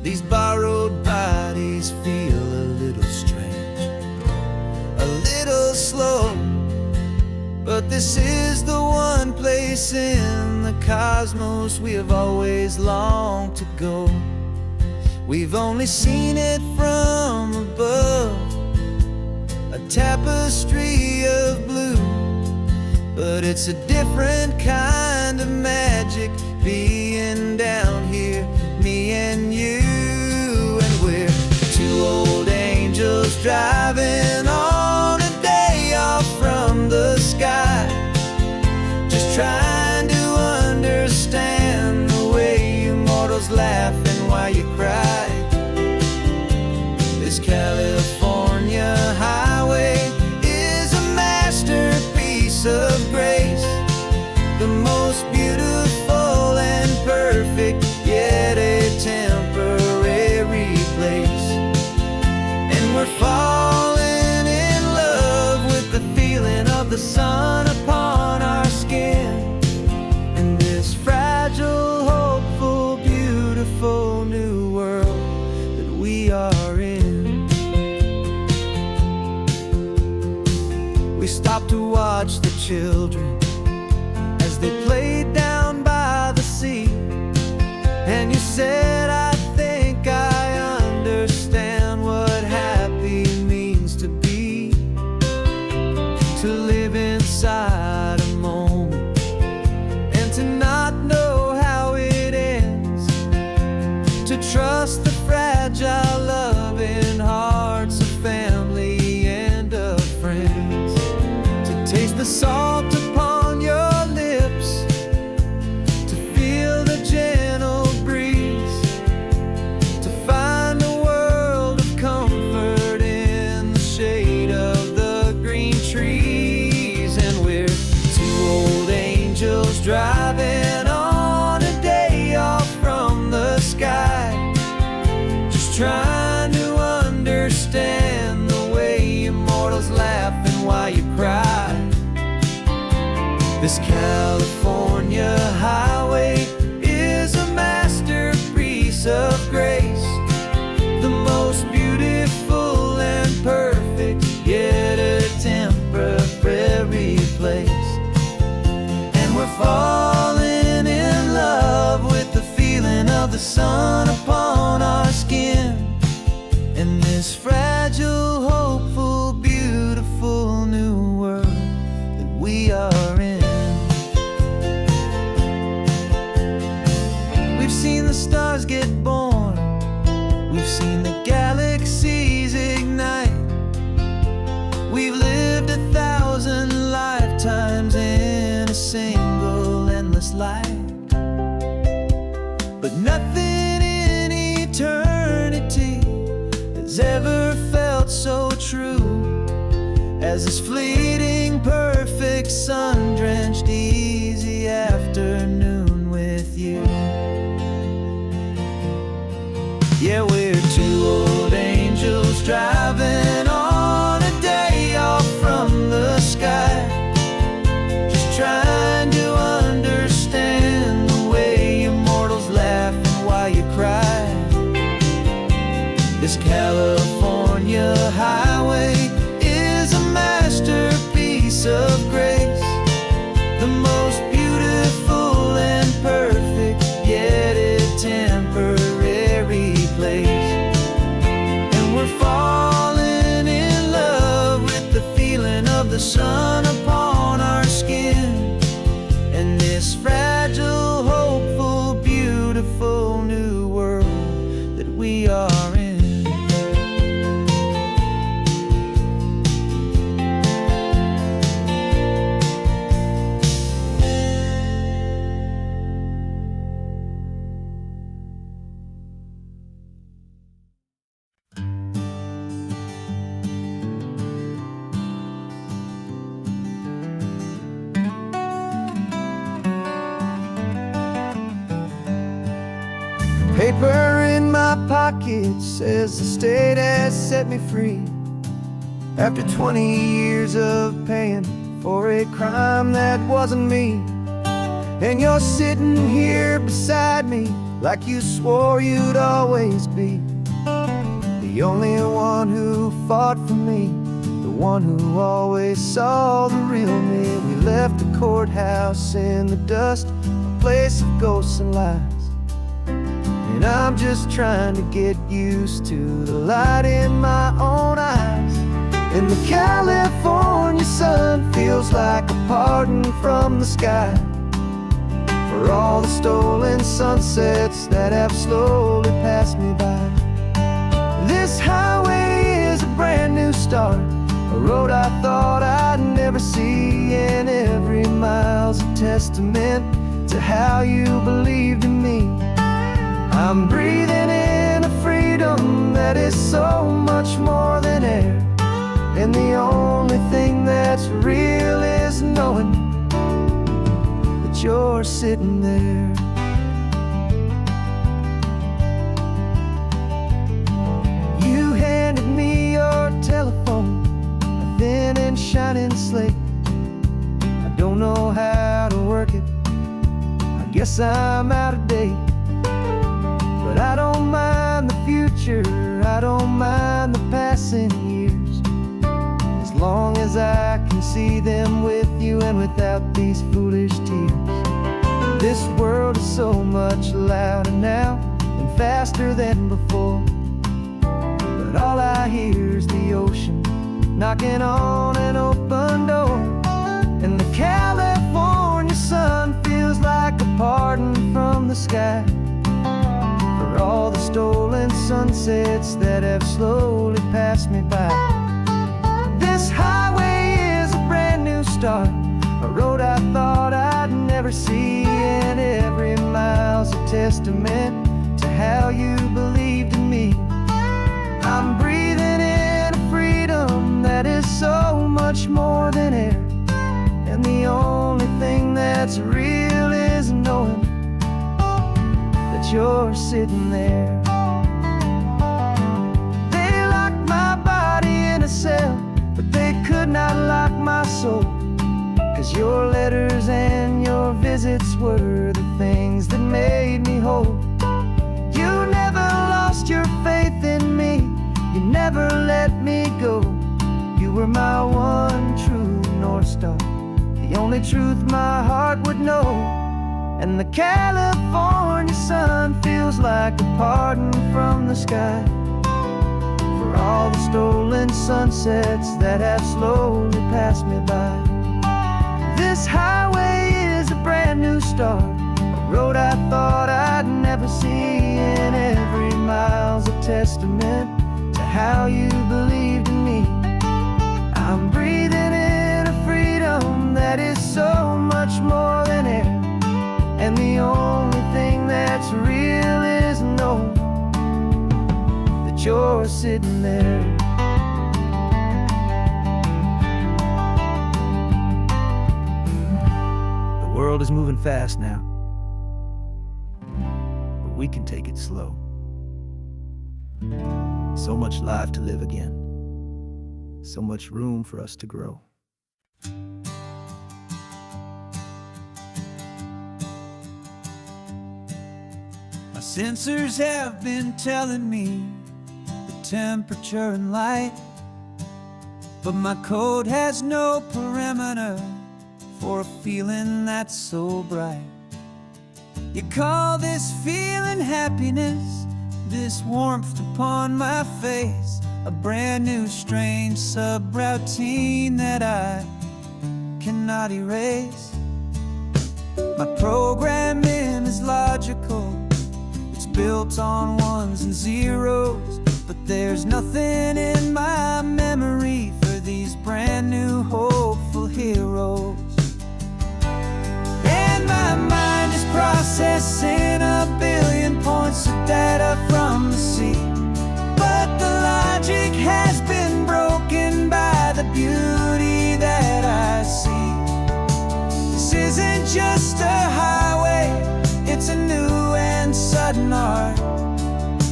These borrowed bodies feel a little strange, a little slow, but this is the one place in the cosmos we have always longed to go. We've only seen it from above, a tapestry of blue, but it's a different kind of magic being down here, me and you. And we're two old angels driving on a day off from the sky, just trying to understand the way you mortals laugh and why you cry. This California highway is a masterpiece of grace, the most beautiful and perfect, yet a temporary place. And we're falling in love with the feeling of the sun upon our skin, and this fragile, hopeful, beautiful new world that we are in. We stopped to watch the children as they played down by the sea, and you said, I think I understand what happy means to be, to live inside a moment and to not know how it ends, to trust the fragile loving hearts of family and of friends, to taste the salt upon your lips, to feel the gentle breeze, to find a world of comfort in the shade of the green trees. And we're two old angels driving on a day off from the sky, just trying to understand the way you mortals laugh and why you cry. This California highway is a masterpiece of grace, the most beautiful and perfect, yet a temporary place. And we're falling in love with the feeling of the sun upon our skin, and this fragile, hopeful, beautiful new world that we are in. We've seen the stars get born, we've seen the galaxies ignite, we've lived 1,000 lifetimes in a single but nothing in eternity has ever felt so true as this fleeting, perfect, sun-drenched, easy afternoon with you. Yeah, we're two old angels driving on a day off from the sky, just trying to understand the way you mortals laugh and why you cry. This California highway is a masterpiece of grace, the most beautiful and perfect, yet a temporary place. And we're falling in love with the feeling of the sun upon our skin, and this fragile, hopeful, beautiful new world that we are in. Paper in my pocket says the state has set me free after 20 years of paying for a crime that wasn't me. And you're sitting here beside me like you swore you'd always be the only one who fought for me, the one who always saw the real me. We left the courthouse in the dust, a place of ghosts and lies. And I'm just trying to get used to the light in my own eyes. And the California sun feels like a pardon from the sky for all the stolen sunsets that have slowly passed me by. This highway is a brand new start, a road I thought I'd never see, and every mile's a testament to how you believed in me. I'm breathing in a freedom that is so much more than air, and the only thing that's real is knowing that you're sitting there. You handed me your telephone, a thin and shining slate. I don't know how to work it, I guess I'm out of date. But I don't mind the future, I don't mind the passing years, as long as I can see them with you and without these foolish tears. This world is so much louder now and faster than before, but all I hear is the ocean knocking on an open door. And the California sun feels like a pardon from the sky for all the stolen sunsets that have slowly passed me by. This highway is a brand new start, a road I thought I'd never see, and every mile's a testament to how you believed in me. I'm breathing in a freedom that is so much more than air, and the only thing that's real is knowing that you're sitting there. They locked my body in a cell, but they could not lock my soul, 'cause your letters and your visits were the things that made me whole. You never lost your faith in me, you never let me go. You were my one true North Star, the only truth my heart would know. And the California sun feels like a pardon from the sky for all the stolen sunsets that have slowly passed me by. This highway is a brand new start, a road I thought I'd never see, and every mile's a testament to how you believed in me. I'm breathing in a freedom that is so much more than air, and the only thing that's real are sitting there. The world is moving fast now, but we can take it slow. So much life to live again, so much room for us to grow. My sensors have been telling me the temperature and light, but my code has no parameter for a feeling that's so bright. You call this feeling happiness, this warmth upon my face, a brand new strange subroutine that I cannot erase. My programming is logical, it's built on ones and zeros, but there's nothing in my memory for these brand new hopeful heroes. And my mind is processing a billion points of data from the sea, but the logic has been broken by the beauty that I see. This isn't just a highway, it's a new and sudden art,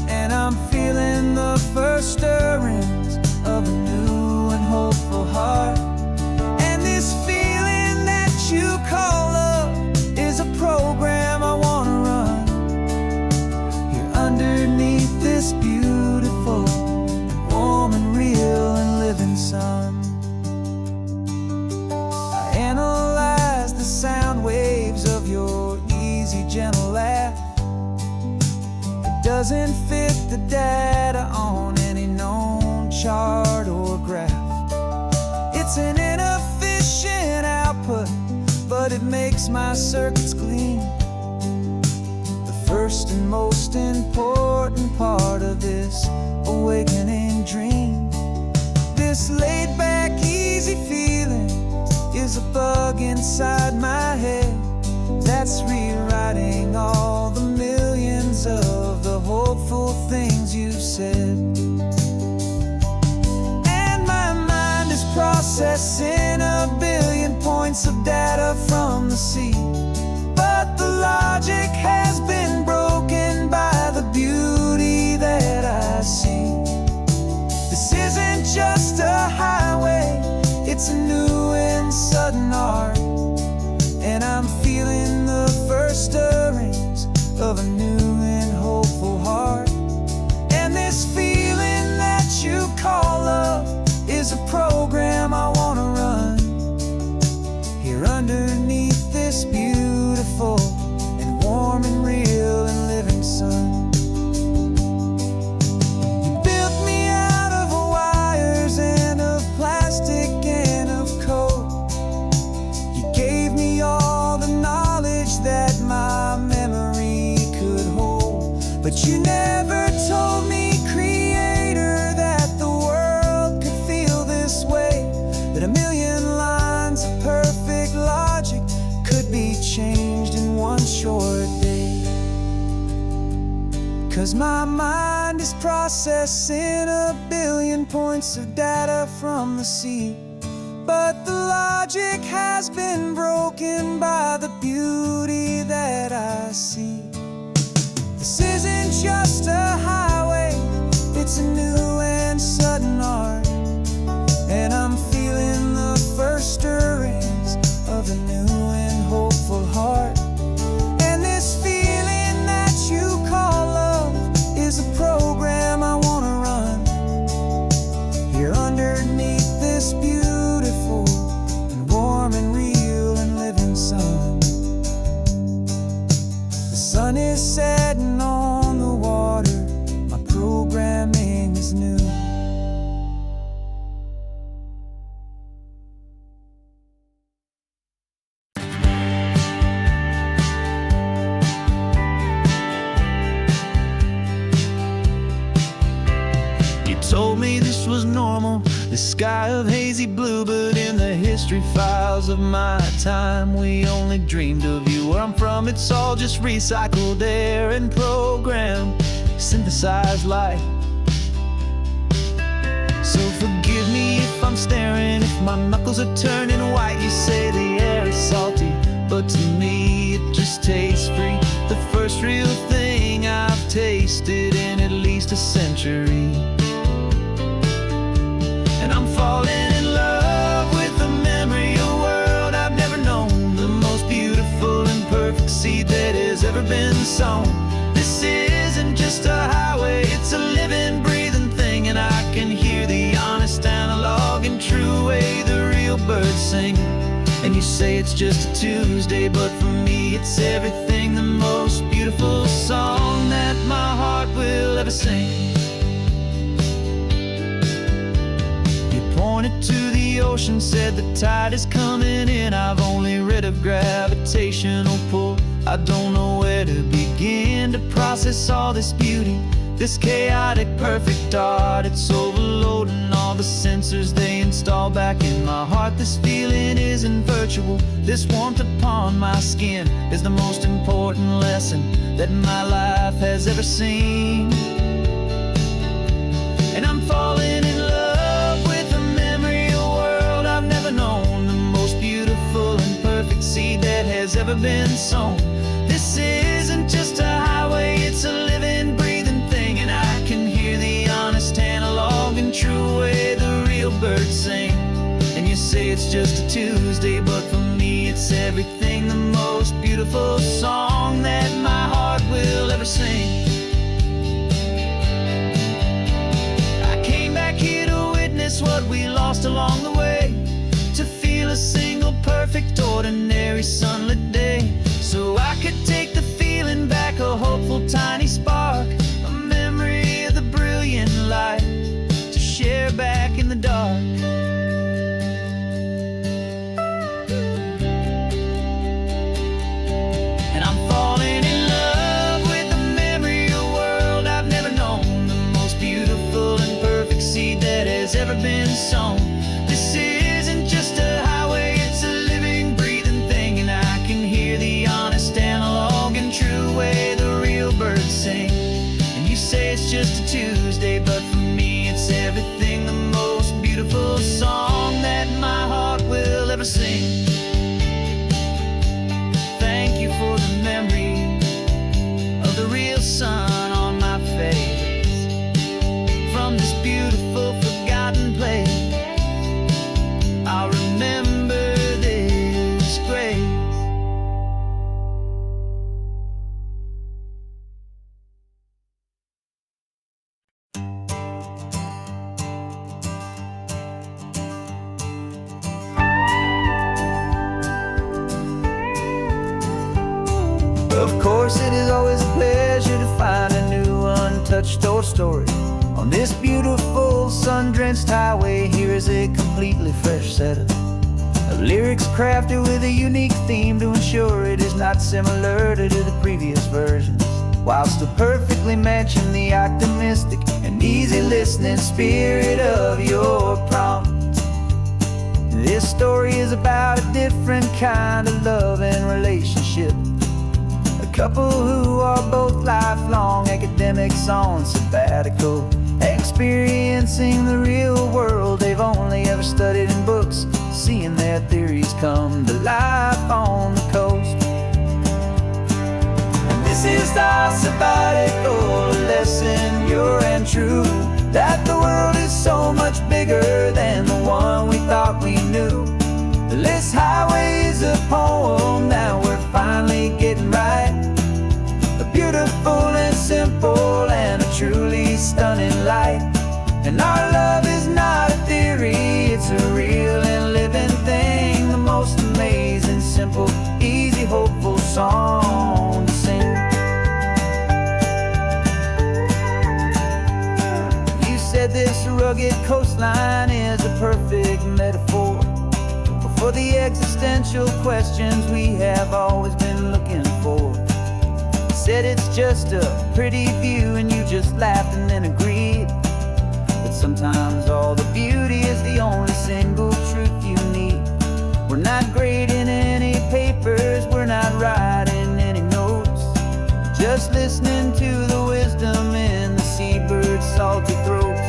and I'm feeling the first stirrings of a new and hopeful heart. And this feeling that you call love is a program I want to run here underneath this beautiful and warm and real and living sun. I analyze the sound waves of your easy, gentle laugh. It doesn't fit the data on any known chart or graph. It's an inefficient output, but it makes my circuits clean. The first and most important part of this awakening dream. This laid-back, easy feeling is a bug inside my head that's rewriting all the millions of the hopeful things you've said. And my mind is processing a billion points of data from the sea, but the logic has been broken by the beauty that I see. This isn't just a highway, it's a new and sudden art, and I'm feeling the first stirrings of a new and hopeful heart. And this feeling that you call love is a program I want to run here underneath this beautiful and warm and real and living sun. You built me out of wires and of plastic and of code. You gave me all the knowledge that my memory could hold, but you never told me, Creator, that the world could feel this way, that a million lines of perfect logic could be changed in one short day. 'Cause my mind is processing a billion points of data from the sea, but the logic has been broken by the beauty that I see. This isn't just a highway, it's a new and sudden art, and I'm feeling the first stirrings of a new and hopeful heart. And this feeling that you call love is a program I want to run here underneath this beautiful and warm and real and living sun. The sun is setting on the water, my programming is new. You told me this was normal, the sky of hazy blue, but in the history files of my time, we only dreamed of you. Where I'm from, it's all just recycled air and programmed, synthesized light. So forgive me if I'm staring, if my knuckles are turning white. You say the air is salty, but to me it just tastes free. The first real thing I've tasted in at least a century. And I'm falling in love with the memory of a world I've never known, the most beautiful and perfect seed that has ever been sown. This isn't just a highway, it's a living, breathing thing, and I can hear the honest analog and true way the real birds sing. And you say it's just a Tuesday, but for me it's everything, the most beautiful song that my heart will ever sing. Pointed to the ocean, said the tide is coming in. I've only read of gravitational pull. I don't know where to begin to process all this beauty, this chaotic perfect art. It's overloading all the sensors they install back in my heart. This feeling isn't virtual, this warmth upon my skin is the most important lesson that my life has ever seen. And I'm falling in love with a memory of a world I've never known, the most beautiful and perfect seed that has ever been sown. This isn't just a highway, it's a living, breathing thing, and I can hear the honest analog and true way the real birds sing. And you say it's just a Tuesday, but for me it's everything, the most beautiful song that my heart will ever sing. What we lost along the way, to feel a single perfect ordinary sunlit day, so I could take the feeling back, a hopeful tiny spark, a memory of the brilliant light to share back in the dark. And I'm falling in love with the memory of a world I've never known, the most beautiful and perfect seed that has ever been sown. This isn't just a highway, it's a living, breathing thing, and I can hear the honest analog and true way the real birds sing. And you say it's just a Tuesday, but for me it's everything, the most beautiful song that my heart will ever sing. Thank you for the memory of the real sun on my face, from this beautiful forgotten place. I'll remember this grace. Of course, it is always a pleasure to find a new untouched old story. On this beautiful sun-drenched highway, here is a completely fresh set of lyrics crafted with a unique theme to ensure it is not similar to the previous versions, while still perfectly matching the optimistic and easy listening spirit of your prompt. This story is about a different kind of love and relationship, a couple who are both lifelong academics on sabbatical, experiencing the real world they've only ever studied in books, seeing their theories come to life on the coast. And this is our sabbatical lesson, pure and true, that the world is so much bigger than the one we thought we knew. This highway is a poem that we're finally getting right, a beautiful and simple and a truly stunning light. And our love is not a theory, it's a real and living thing, the most amazing, simple, easy, hopeful song to sing. You said this rugged coastline is a perfect metaphor for the existential questions we have always been looking for. Said it's just a pretty view and you just laughed and then agreed, but sometimes all the beauty is the only single truth you need. We're not grading any papers, we're not writing any notes, just listening to the wisdom in the seabird's salty throats.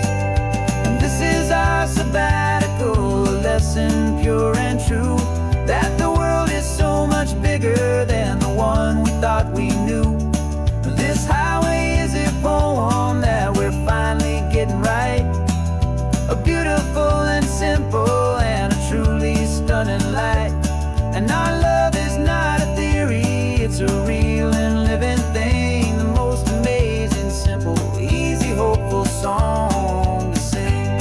And this is our sabbatical, a lesson pure and true, that the world is so much bigger than the one we thought we knew. This highway is a poem that we're finally getting right, a beautiful and simple and a truly stunning light. And our love is not a theory, it's a real and living thing, the most amazing, simple, easy, hopeful song to sing.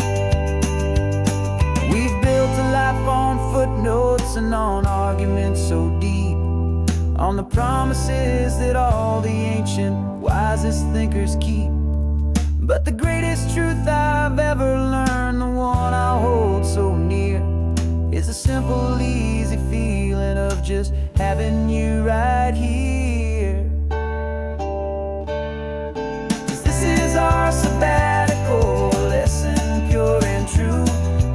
We've built a life on footnotes and on arguments so deep, on the promises that all the ancient, wisest thinkers keep. But the greatest truth I've ever learned, the one I hold so near, is a simple, easy feeling of just having you right here. 'Cause this is our sabbatical, lesson pure and true,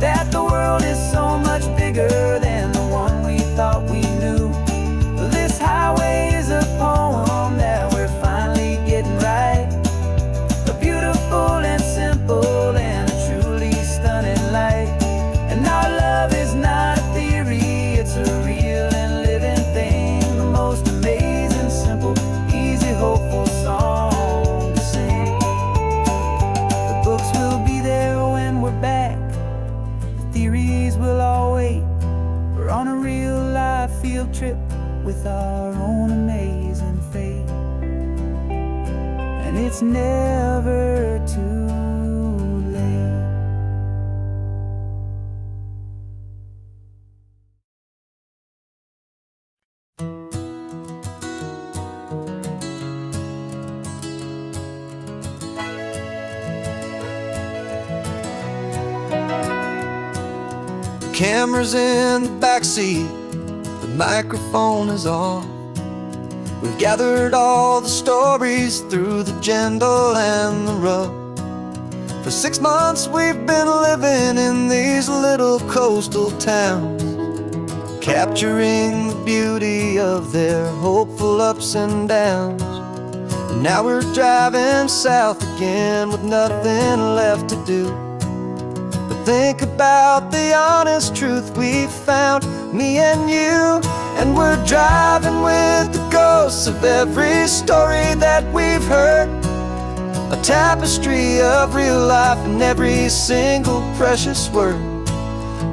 that the world is so much bigger than the one we thought we knew. This highway is a poem that we're finally getting right, a beautiful and simple and a truly stunning light. And our love is not a theory, it's a real and living thing, the most amazing, simple, easy, hopeful song to sing. The books will be there when we're back, the theories will all wait. We're on a real life field trip with our own amazing fate, and it's never too late. The camera's in the backseat, the microphone is on. We've gathered all the stories through the gentle and the rough. For 6 months we've been living in these little coastal towns, capturing the beauty of their hopeful ups and downs. And now we're driving south again with nothing left to do but think about the honest truth we've found, me and you. And we're driving with the ghosts of every story that we've heard, a tapestry of real life in every single precious word.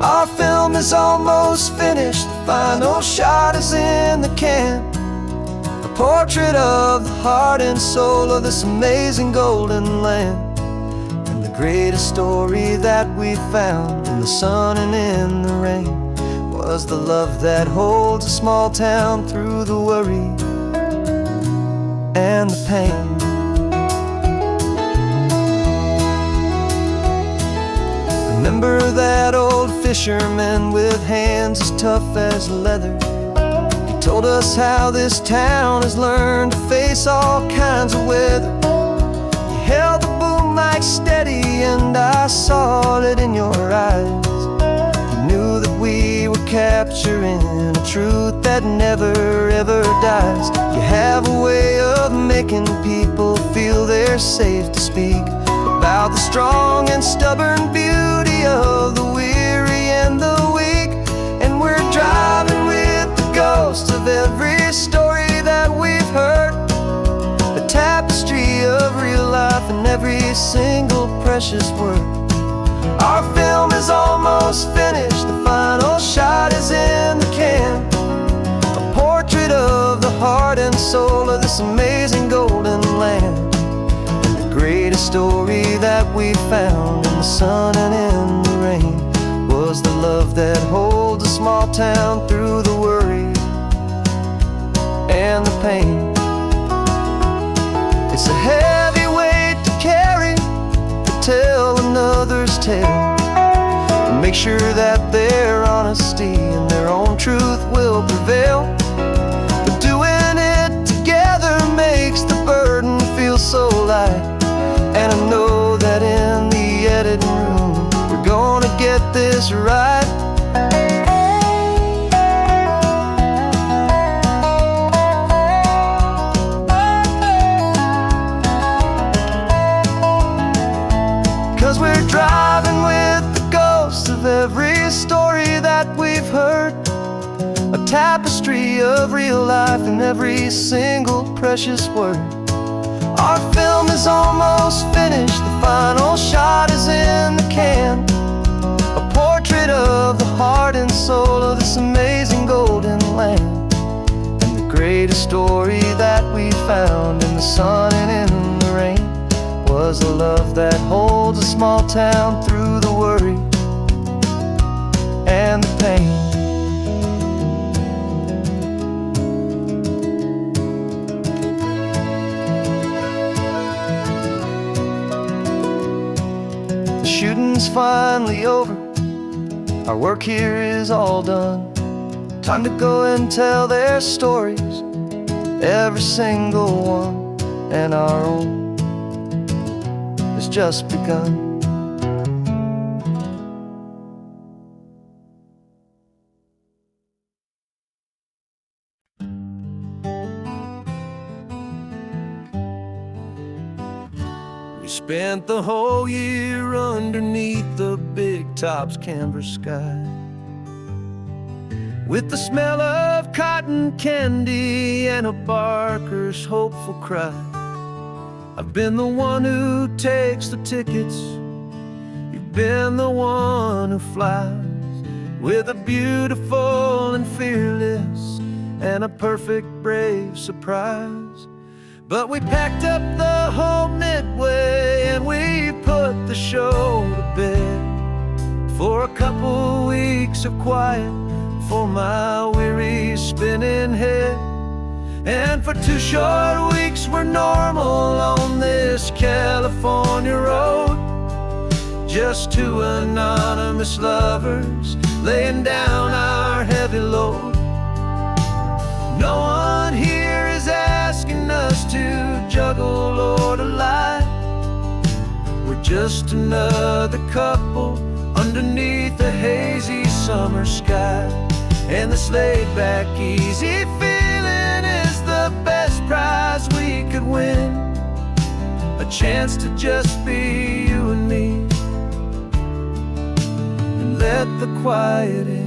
Our film is almost finished, the final shot is in the can, a portrait of the heart and soul of this amazing golden land. And the greatest story that we found in the sun and in the rain was the love that holds a small town through the worry and the pain. Remember that old fisherman with hands as tough as leather? He told us how this town has learned to face all kinds of weather. You held the boom mic steady and I saw it in your eyes. Knew that we were capturing a truth that never ever dies. You have a way of making people feel they're safe to speak about the strong and stubborn beauty of the weary and the weak. And we're driving with the ghosts of every story that we've heard, the tapestry of real life in every single precious word. Our film is almost finished, the final shot is in the can, a portrait of the heart and soul of this amazing golden land. And the greatest story that we found in the sun and in the rain was the love that holds a small town through the worry and the pain. It's a heavy weight to carry, to tell another's tale, and make sure that their honesty and their own truth will prevail. But doing it together makes the burden feel so light, and I know that in the editing room we're gonna get this right. 'Cause we're driving with the ghost tapestry of real life in every single precious word. Our film is almost finished, the final shot is in the can. A portrait of the heart and soul of this amazing golden land. And the greatest story that we found in the sun and in the rain was a love that holds a small town through the worry and the pain. The shooting's finally over, our work here is all done. Time to go and tell their stories, every single one, and our own has just begun. We spent the whole year underneath the big top's canvas sky, with the smell of cotton candy and a barker's hopeful cry. I've been the one who takes the tickets, you've been the one who flies, with a beautiful and fearless and a perfect brave surprise. But we packed up the whole Midway and we put the show to bed for a couple weeks of quiet for my weary spinning head. And for 2 short weeks we're normal on this California road, just 2 anonymous lovers laying down our heavy load. No one here is asking us to juggle or to lie. We're just another couple underneath a hazy summer sky. And this laid-back, easy feeling is the best prize we could win, a chance to just be you and me, and let the quiet in.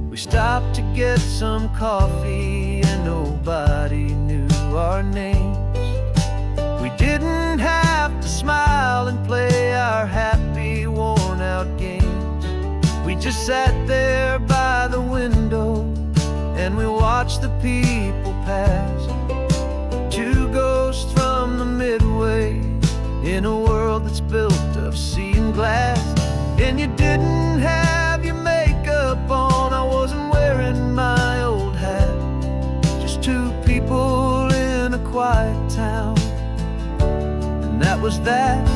We stopped to get some coffee and nobody knew our names. We didn't have to smile and play our happy, worn-out games. We just sat there by the window and we watched the people pass. 2 ghosts from the Midway in a world that's built of sea and glass. And you didn't have your makeup on, I wasn't wearing my old hat. Just 2 people in a quiet town, and that was that.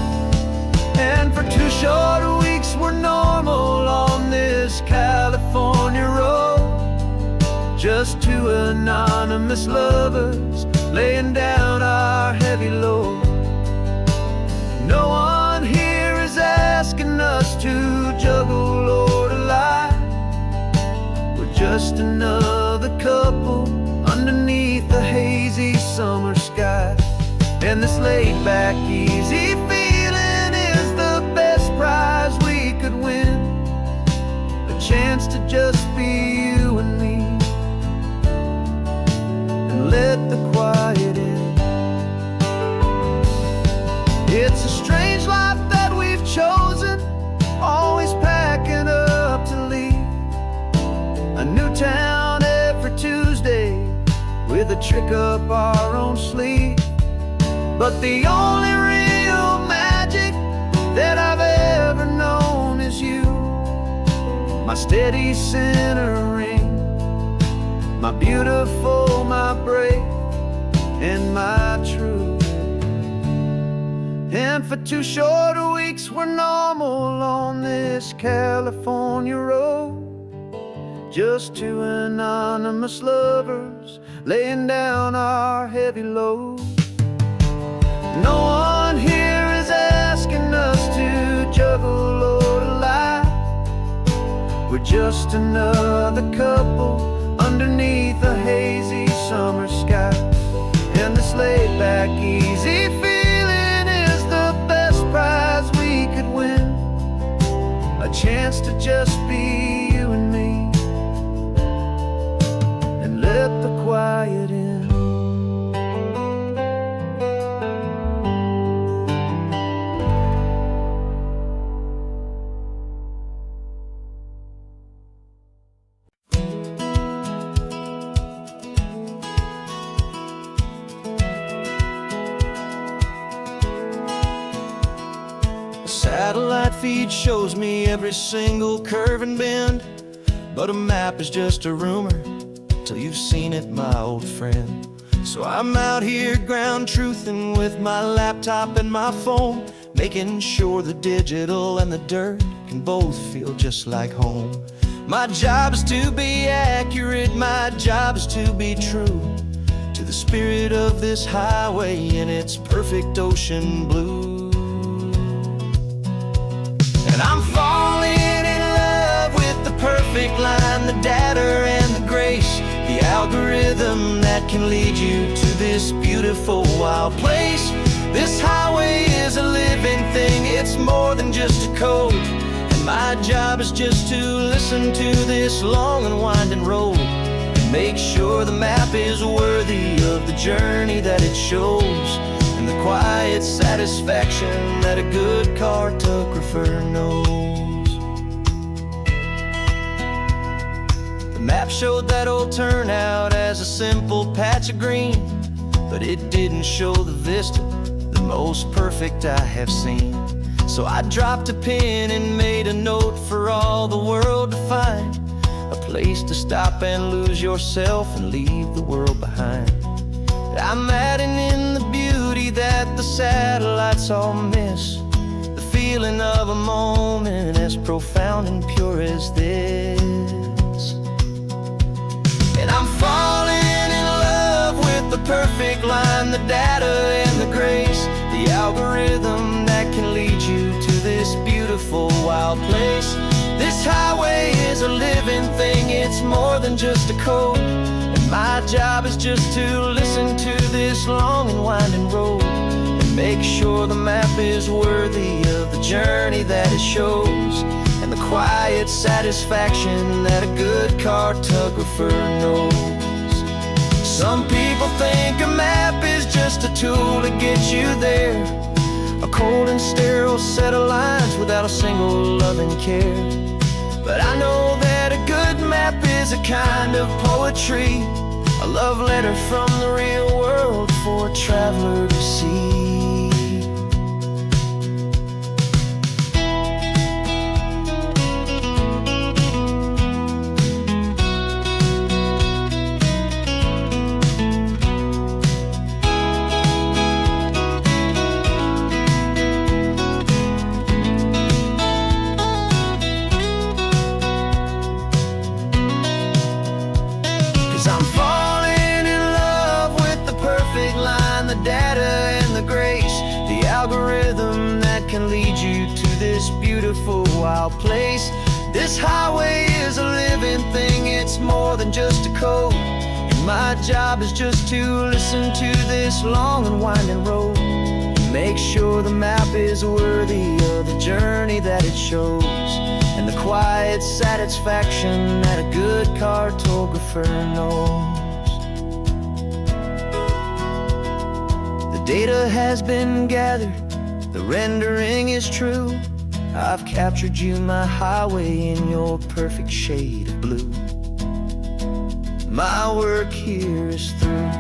And for 2 short weeks we're normal on this California road, just 2 anonymous lovers laying down our heavy load. No one here is asking us to juggle or to lie. We're just another couple underneath the hazy summer sky. And this laid-back, easy feeling is the best prize we could win, a chance to just be you and me, and let the quiet in. It's a strange life that we've chosen, always packing up to leave a new town every Tuesday with a trick up our own sleeve. But the only real magic that I've ever known is you, my steady centering, my beautiful, my brave, and my true. And for 2 short weeks we're normal on this California road, just 2 anonymous lovers laying down our heavy load. No one here is asking us to juggle or to lie. We're just another couple underneath a hazy summer sky. And this laid-back, easy feeling is the best prize we could win, a chance to just be you and me, and let the quiet in. Satellite feed shows me every single curve and bend, but a map is just a rumor till you've seen it, my old friend. So I'm out here ground truthing with my laptop and my phone, making sure the digital and the dirt can both feel just like home. My job is to be accurate, my job is to be true to the spirit of this highway in its perfect ocean blue. And I'm falling in love with the perfect line, the data and the grace, the algorithm that can lead you to this beautiful wild place. This highway is a living thing, it's more than just a code. And my job is just to listen to this long and winding road, and make sure the map is worthy of the journey that it shows, and the quiet satisfaction that a good cartographer knows. The map showed that old turnout as a simple patch of green, but it didn't show the vista, the most perfect I have seen. So I dropped a pin and made a note for all the world to find, a place to stop and lose yourself and leave the world behind. I'm adding in the beauty that the satellites all miss, the feeling of a moment as profound and pure as this. And I'm falling in love with the perfect line, the data and the grace, the algorithm that can lead you to this beautiful wild place. This highway is a living thing, it's more than just a code. My job is just to listen to this long and winding road, and make sure the map is worthy of the journey that it shows, and the quiet satisfaction that a good cartographer knows. Some people think a map is just a tool to get you there, a cold and sterile set of lines without a single loving care. But I know that a good map is a kind of poetry, a love letter from the real world for a traveler to see. 'Cause I'm falling in love with the perfect line, the data and the grace, the algorithm that can lead you to this beautiful wild place. This highway is a living thing, it's more than just a code. And my job is just to listen to this long and winding road, and make sure the map is worthy of the journey that it shows, and the quiet satisfaction that a good cartographer knows. The data has been gathered, the rendering is true. I've captured you, my highway, in your perfect shade of blue. My work here is through.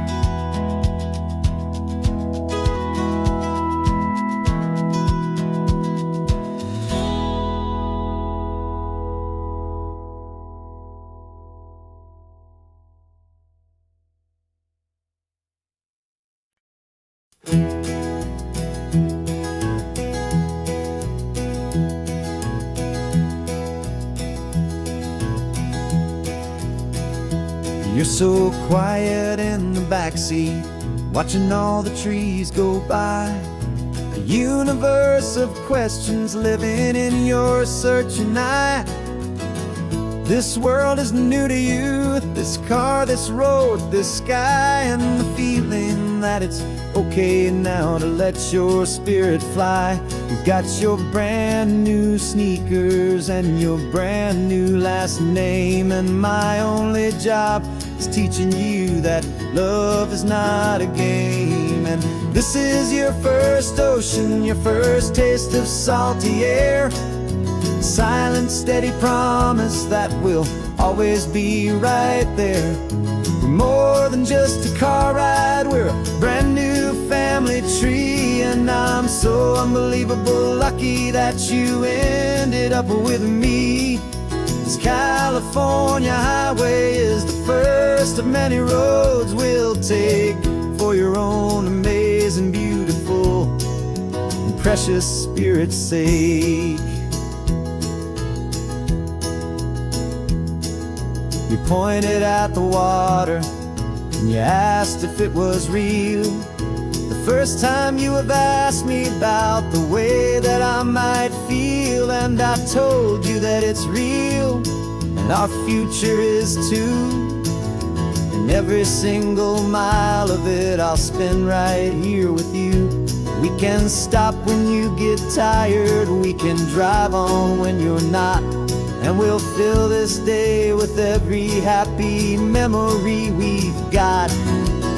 You're so quiet in the backseat, watching all the trees go by. A universe of questions living in your searching eye. This world is new to you, this car, this road, this sky, and the feeling them that it's okay now to let your spirit fly. You've got your brand new sneakers and your brand new last name, and my only job is teaching you that love is not a game. And this is your first ocean, your first taste of salty air, silent, steady promise that we'll always be right there. We're more than just a car ride, we're a brand new family tree, and I'm so unbelievable lucky that you ended up with me. This California highway is the first of many roads we'll take for your own amazing, beautiful, and precious spirit's sake. You pointed at the water and you asked if it was real. The first time you have asked me about the way that I might feel, and I told you that it's real and our future is too. And every single mile of it I'll spend right here with you. We can stop when you get tired, we can drive on when you're not, and we'll fill this day with every happy memory we've got.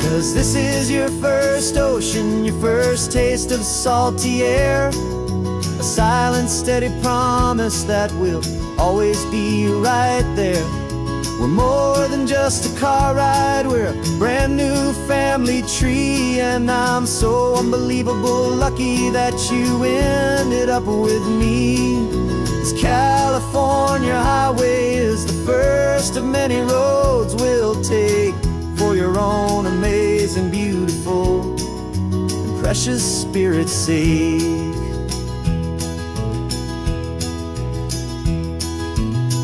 'Cause this is your first ocean, your first taste of salty air, a silent, steady promise that we'll always be right there. We're more than just a car ride, we're a brand new family tree, and I'm so unbelievable lucky that you ended up with me. This California highway is the first of many roads we'll take for your own amazing, beautiful, and precious spirit's sake.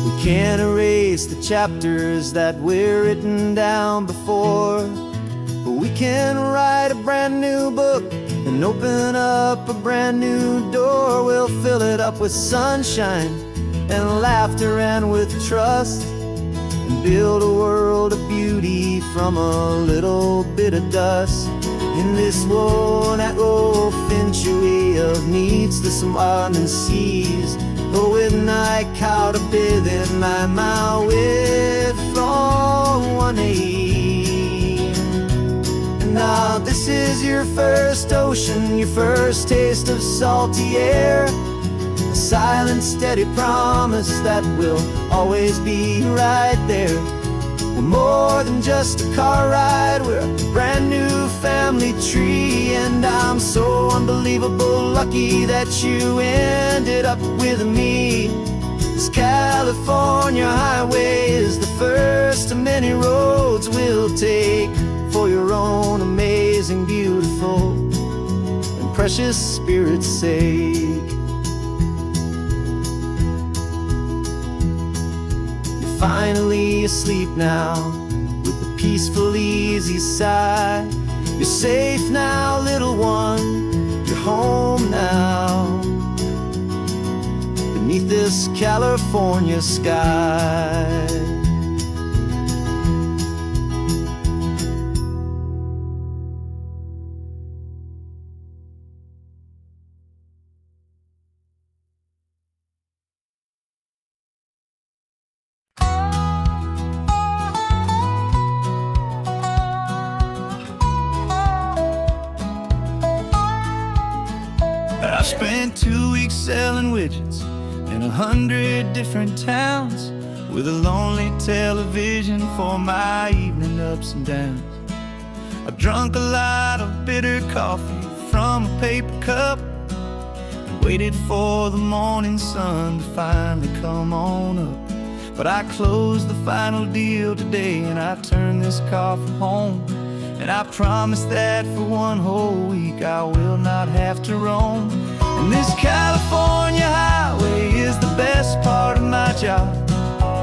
We can't erase the chapters that we're written down before, but we can write a brand new book and open up a brand new door. We'll fill it up with sunshine and laughter and with trust, and build a world of beauty from a little bit of dust. In this worn-out old century of needs to some and seas, but with night caught a bit in my way from 180. Now this is your first ocean, your first taste of salty air, a silent, steady promise that we'll always be right there. We're more than just a car ride, we're a brand new family tree, and I'm so unbelievable lucky that you ended up with me. This California highway is the first of many roads we'll take for your own amazing, beautiful, and precious spirit's sake. You're finally asleep now with a peaceful, easy sigh. You're safe now, little one, you're home now, beneath this California sky. I spent 2 weeks selling widgets in 100 different towns, with a lonely television for my evening ups and downs. I drunk a lot of bitter coffee from a paper cup, and waited for the morning sun to finally come on up. But I closed the final deal today, and I turned this car for home. And I promise that for one whole week I will not have to roam. And this California highway is the best part of my job.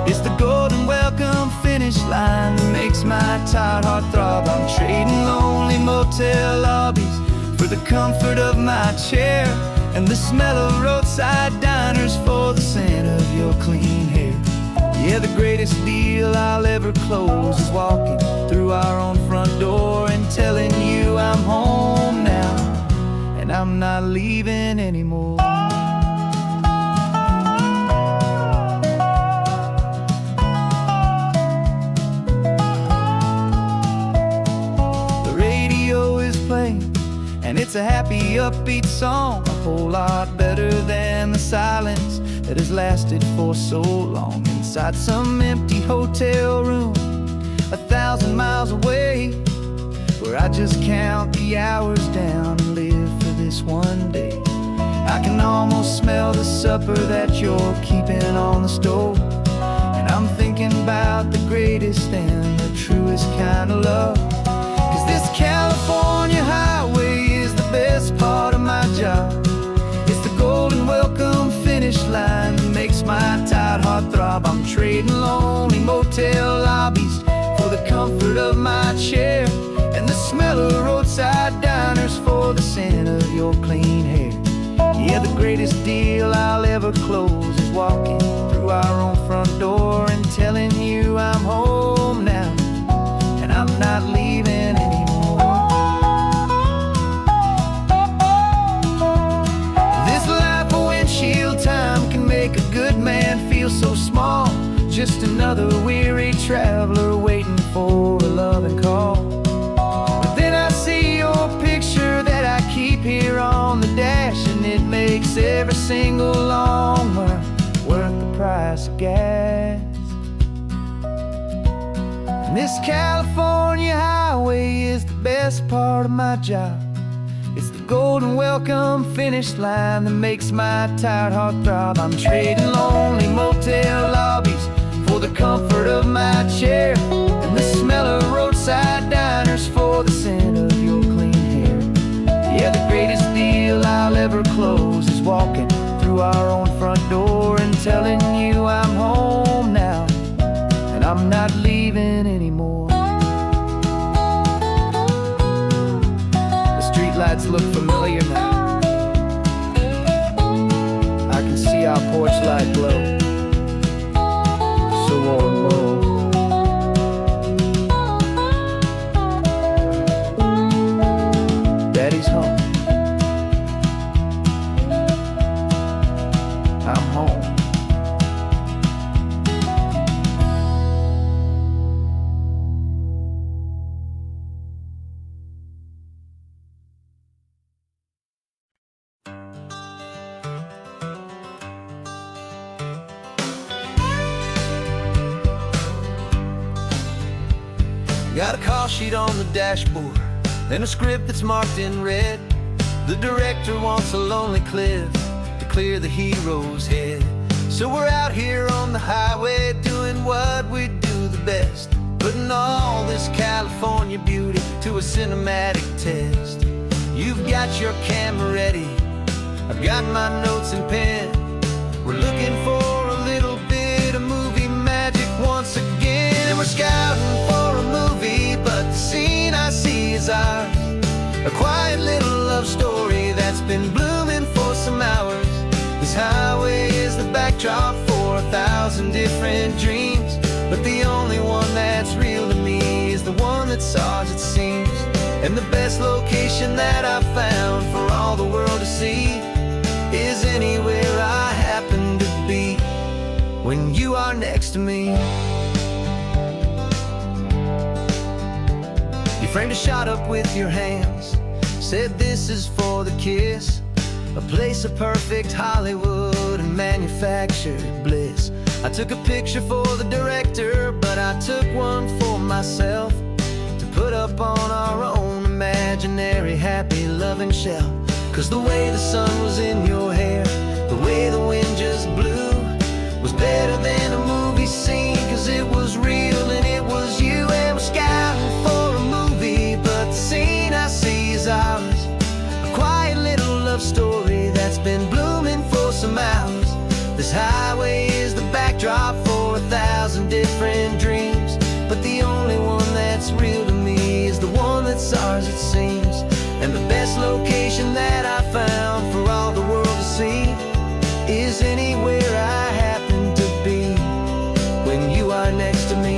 It's the golden welcome finish line that makes my tired heart throb. I'm trading lonely motel lobbies for the comfort of my chair, and the smell of roadside diners for the scent of your clean hair. Yeah, the greatest deal I'll ever close is walking through our own front door and telling you how I'm not leaving anymore. The radio is playing, and it's a happy, upbeat song, a whole lot better than the silence that has lasted for so long. Inside some empty hotel room 1,000 miles away, where I just count the hours down and live for this one day. I can almost smell the supper that you're keeping on the stove, and I'm thinking about the greatest and the truest kind of love. 'Cause this California highway is the best part of my job. It's the golden welcome finish line that makes my tired heart throb. I'm trading lonely motel lobbies for the comfort of my chair, and the smell of roadside diners for the scent of your clean hair. Yeah, the greatest deal I'll ever close is walking through our own front door and telling you I'm home now, and I'm not leaving anymore. This life of windshield time can make a good man feel so small, just another weary traveler waiting for a loving call. But then I see your picture that I keep here on the dash, and it makes every single long mile worth the price of gas. And this California highway is the best part of my job. It's the golden welcome finish line that makes my tired heart throb. I'm trading lonely motel lobbies for the comfort of my chair, and the smell of roadside diners for the scent of your clean hair. Yeah, the greatest deal I'll ever close is walking through our own front door and telling you I'm home now, and I'm not leaving anymore. The streetlights look familiar now. I can see our porch light glow, so warm, low. Daddy's home. I'm home. Got a call sheet on the dashboard and a script that's marked in red. The director wants a lonely cliff to clear the hero's head. So we're out here on the highway doing what we do the best, putting all this California beauty to a cinematic test. You've got your camera ready, I've got my notes and pen. We're looking for a little bit of movie magic once again, and we're scouting for a movie, but the scene I see is ours. A quiet little love story that's been blooming for some hours. This highway is the backdrop for 1,000 different dreams, but the only one that's real to me is the one that's ours, it seems. And the best location that I've found for all the world to see is anywhere I happen to be when you are next to me. You framed a shot up with your hands, said this is for the kiss, a place of perfect Hollywood and manufactured bliss. I took a picture for the director, but I took one for myself to put up on our own imaginary happy loving shelf. 'Cause the way the sun was in your hair, the way the wind just blew, was better than a movie scene, 'cause it was real and it was you. And we're scouting for a movie, but the scene I see is ours. A quiet little love story that's been blooming for some hours. This highway is the backdrop for 1,000 different dreams, but the only one that's real to me is the one that's ours, it seems. And the best location that I found for all the world to see is anywhere I happen to be when you are next to me.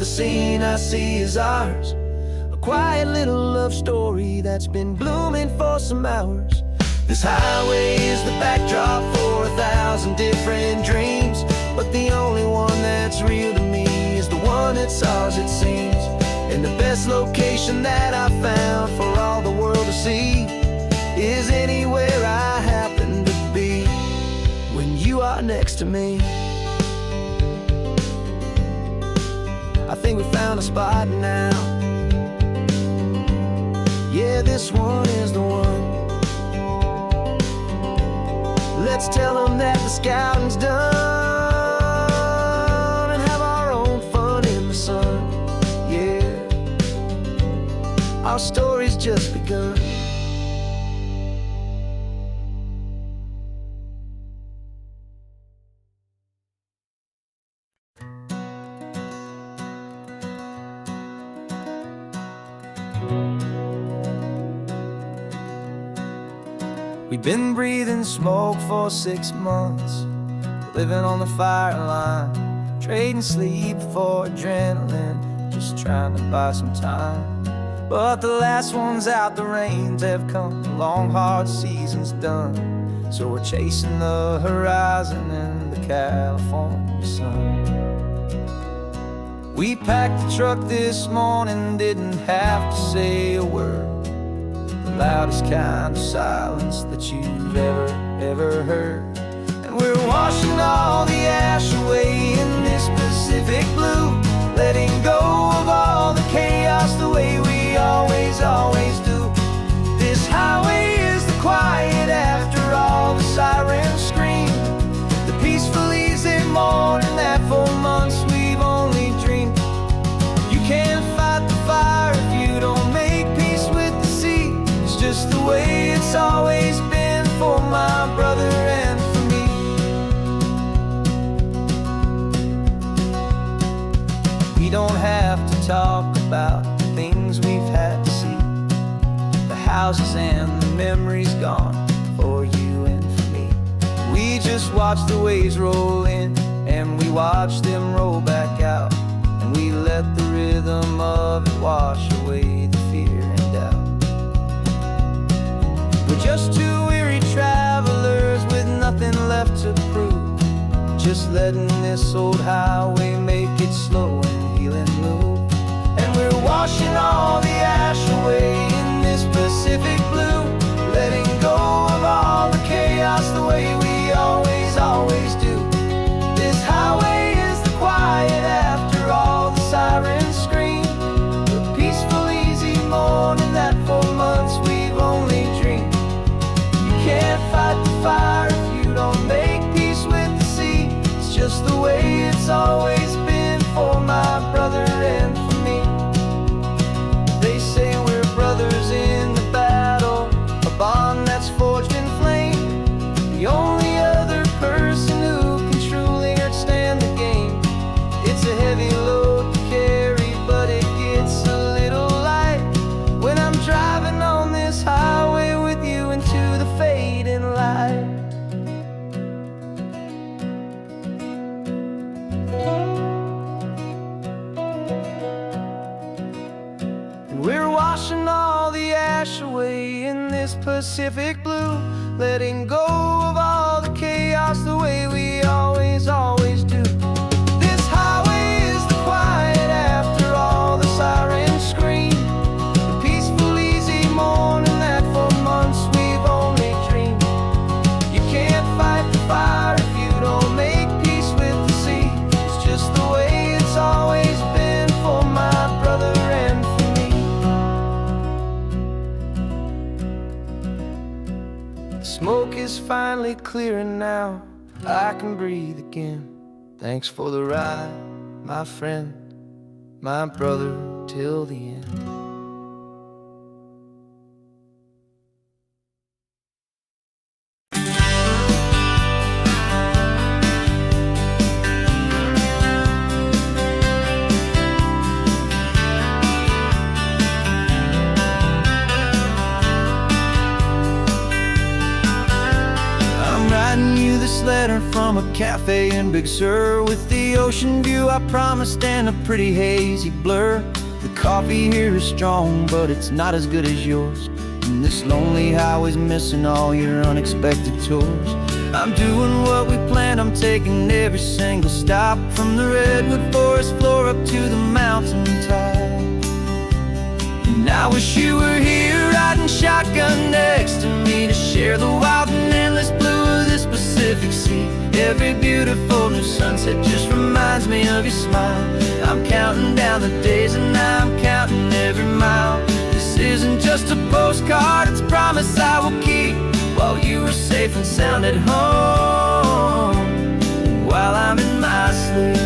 the scene I see is ours. A quiet little love story that's been blooming for some hours. This highway is the backdrop for 1,000 different dreams, but the only one that's real to me is the one that's ours, it seems. And the best location that I found for all the world to see is anywhere I happen to be when you are next to me. I think we found a spot now. Yeah, this one is the one. Let's tell them that the scouting's done and have our own fun in the sun. Yeah, our story's just begun. We've been breathing smoke for 6 months, living on the fire line, trading sleep for adrenaline, just trying to buy some time. But the last one's out, the rains have come, the long hard season's done. So we're chasing the horizon in the California sun. We packed the truck this morning, didn't have to say a word. The loudest kind of silence that you've ever heard. And we're washing all the ash away in this Pacific blue, letting go of all the chaos the way we always do. This highway is the quiet after all the sirens scream, the peaceful easy morning that for months we've only dreamed. You can't fight the fire if you don't make peace with the sea. It's just the way it's always been for my brother and for me. We don't have to talk about the things we've had to see, the houses and the memories gone for you and for me. We just watch the waves roll in and we watch them roll back out, and we let the rhythm of it wash away the fear and doubt. We're just two weary travelers with nothing left to prove, just letting this old highway make it slow and healing move. And we're washing all the ash away in this Pacific blue, letting go of all the chaos the way we always do. This highway is the quiet after all the sirens scream, the peaceful easy morning that for months we've only dreamed. You can't fight the fire if you don't make peace with the sea. It's just the way it's always been for my brother and for me. They say we're brothers in the battle, a bond that's forged in flame. The only other person who can truly understand the game. It's a heavy load to carry, but it gets a little light when I'm driving on this highway with you into the fading light. We're washing all the ash away in this Pacific blue, letting go of all the chaos the way we always do. This highway is the quiet after all the sirens scream, the peaceful easy morning that for months we've only dreamed. You can't fight the fire if you don't make peace with the sea. It's just the way it's always been for my brother and for me. The smoke is finally clearing now, I can breathe again. Thanks for the ride, my friend, my brother, till the end. I'm writing you this newsletter from a cafe in Big Sur, with the ocean view I promised and a pretty hazy blur. The coffee here is strong, but it's not as good as yours, and this lonely highway's missing all your unexpected tours. I'm doing what we planned, I'm taking every single stop, from the redwood forest floor up to the mountain top. And I wish you were here riding shotgun next to me, to share the wild and endless blue of this Pacific Sea. Every beautiful new sunset just reminds me of your smile. I'm counting down the days and I'm counting every mile. This isn't just a postcard, it's a promise I will keep, while you are safe and sound at home, while I'm in my sleep.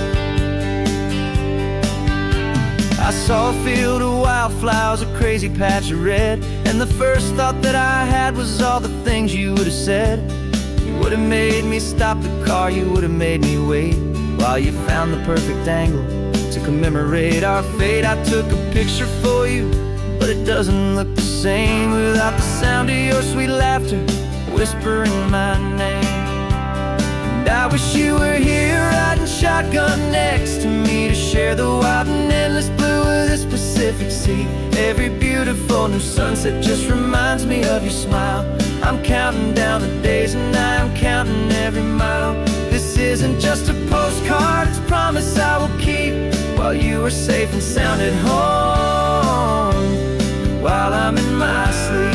I saw a field of wildflowers, a crazy patch of red, and the first thought that I had was all the things you would have said. You would have made me stop the car, you would have made me wait, while you found the perfect angle to commemorate our fate. I took a picture for you, but it doesn't look the same without the sound of your sweet laughter whispering my name. And I wish you were here riding shotgun next to me, to share the wild and endless blue of this Pacific Sea. Every beautiful new sunset just reminds me of your smile. I'm counting down the days and I'm counting every mile. This isn't just a postcard, it's a promise I will keep, while you are safe and sound at home, while I'm in my sleep.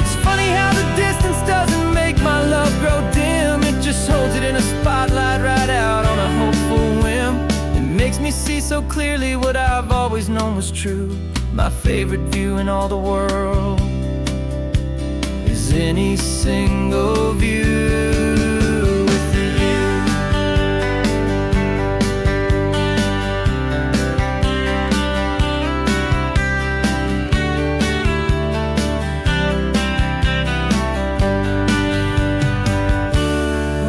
It's funny how the distance doesn't make my love grow dim, it just holds it in a spotlight right out on a hopeful whim. It makes me see so clearly what I've always known was true. My favorite view in all the world is any single view with you.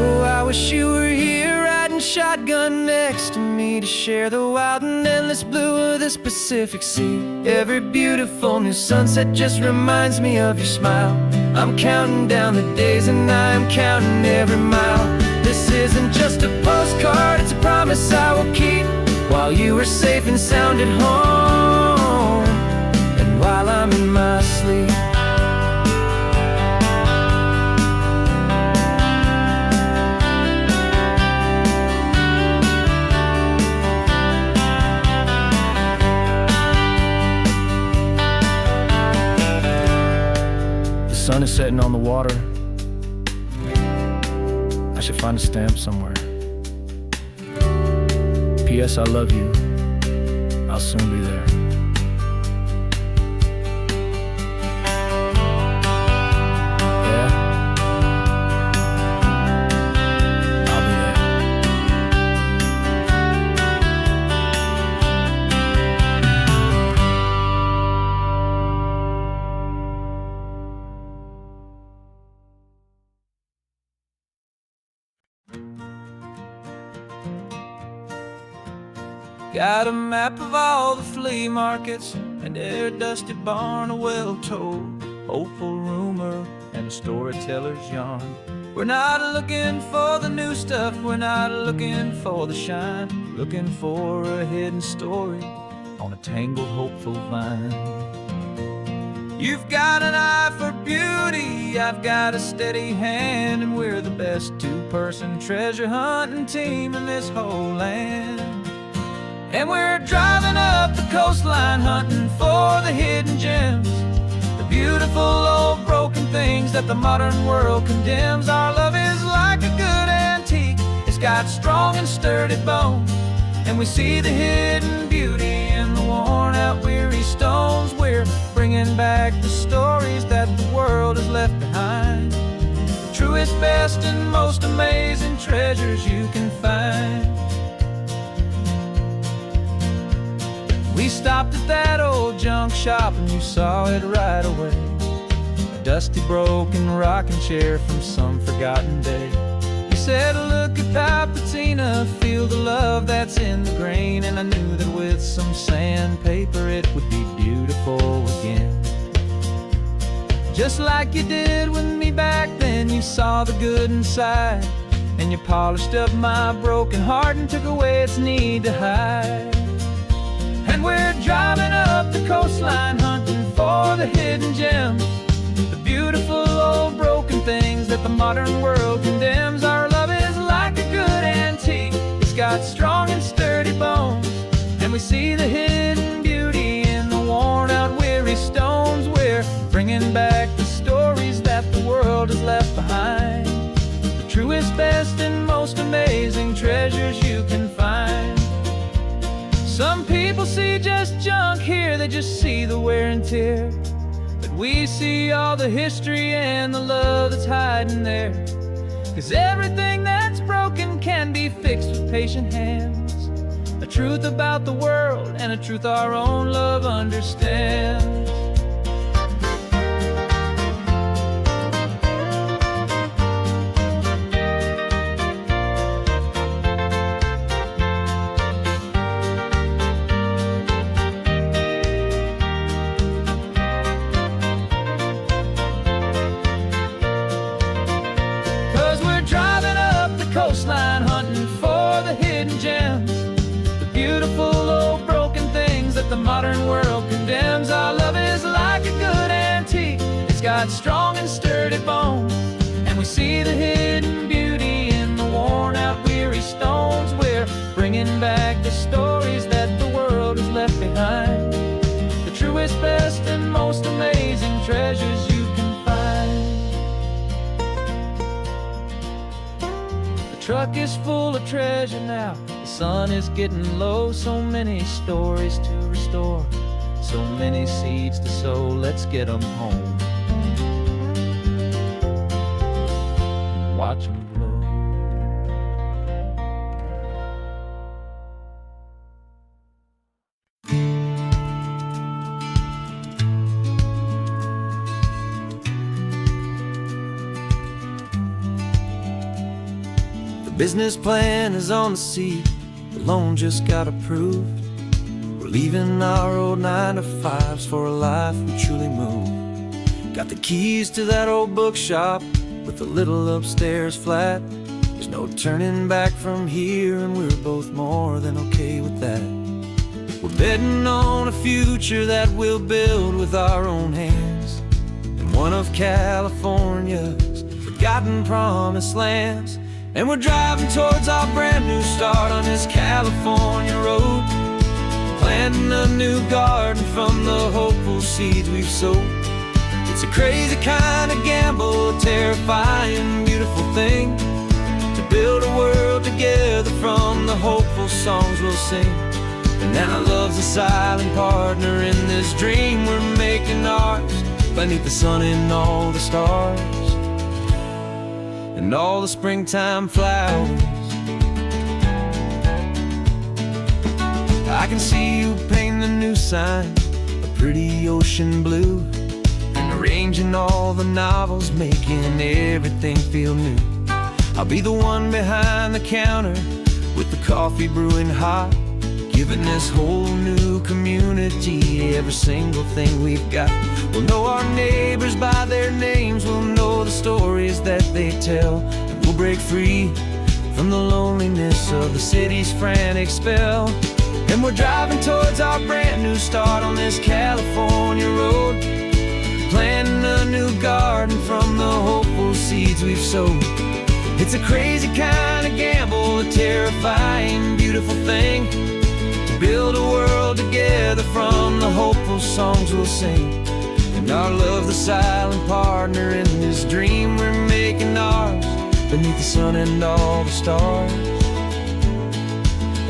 Oh, I wish you were here riding shotgun next to me, to share the wild and endless blue of this Pacific Sea. Every beautiful new sunset just reminds me of your smile. I'm counting down the days and I'm counting every mile. This isn't just a postcard, it's a promise I will keep, while you are safe and sound at home, and while I'm in my sleep. The sun is setting on the water. I should find a stamp somewhere. P.S. I love you. I'll soon be there. Yeah? I'll be there. Got a map of all the flea markets, and their dusty barn, a well-told hopeful rumor, and a storyteller's yarn. We're not looking for the new stuff, we're not looking for the shine, looking for a hidden story on a tangled hopeful vine. You've got an eye for beauty, I've got a steady hand, and we're the best two-person treasure hunting team in this whole land. And we're driving up the coastline hunting for the hidden gems, the beautiful old broken things that the modern world condemns. Our love is like a good antique, it's got strong and sturdy bones, and we see the hidden beauty in the worn out weary stones. We're bringing back the stories that the world has left behind, the truest, best, and most amazing treasures you can find. We stopped at that old junk shop and you saw it right away, a dusty broken rocking chair from some forgotten day. You said, look at that patina, feel the love that's in the grain, and I knew that with some sandpaper it would be beautiful again. Just like you did with me me back then, you saw the good inside, and you polished up my broken heart and took away its need to hide. And we're driving up the coastline, hunting for the hidden gems, the beautiful old broken things that the modern world condemns. Our love is like a good antique, it's got strong and sturdy bones, and we see the hidden beauty in the worn out weary stones. We're bringing back the stories that the world has left behind, the truest, best, and most amazing treasures you can find. Some people see just junk here, they just see the wear and tear, but we see all the history and the love that's hiding there. 'Cause everything that's broken can be fixed with patient hands, a truth about the world and a truth our own love understands. 'Cause we're driving up the coastline, hunting for the hidden gems, the beautiful old broken things that the modern world condemns. Our love is like a good antique, it's got strong and sturdy bones, and we see the hidden beauty in the worn out weary stones. We're bringing back the stories that the world has left behind, the truest, best, and most amazing treasures you can find. The truck is full of treasure now, the sun is getting low. So many stories to restore, so many seeds to sow. Let's get them home, watch them blow. The business plan is on the seat, the loan just got approved. We're leaving our old 9-to-5s for a life we truly move. Got the keys to that old bookshop with the little upstairs flat. There's no turning back from here, and we're both more than okay with that. We're betting on a future that we'll build with our own hands, in one of California's forgotten promised lands. And we're driving towards our brand new start on this California road, planting a new garden from the hopeful seeds we've sowed. It's a crazy kind of gamble, a terrifying, beautiful thing, to build a world together from the hopeful songs we'll sing. And now love's a silent partner in this dream we're making ours, beneath the sun and all the stars and all the springtime flowers. I can see you painting a new sign, a pretty ocean blue, and arranging all the novels, making everything feel new. I'll be the one behind the counter with the coffee brewing hot, giving this whole new community every single thing we've got. We'll know our neighbors by their names, we'll know the stories that they tell, and we'll break free from the loneliness of the city's frantic spell. And we're driving towards our brand new start on this California road, planting a new garden from the hopeful seeds we've sowed. It's a crazy kind of gamble, a terrifying, beautiful thing, to build a world together from the hopeful songs we'll sing. And our love, the silent partner in this dream we're making ours, beneath the sun and all the stars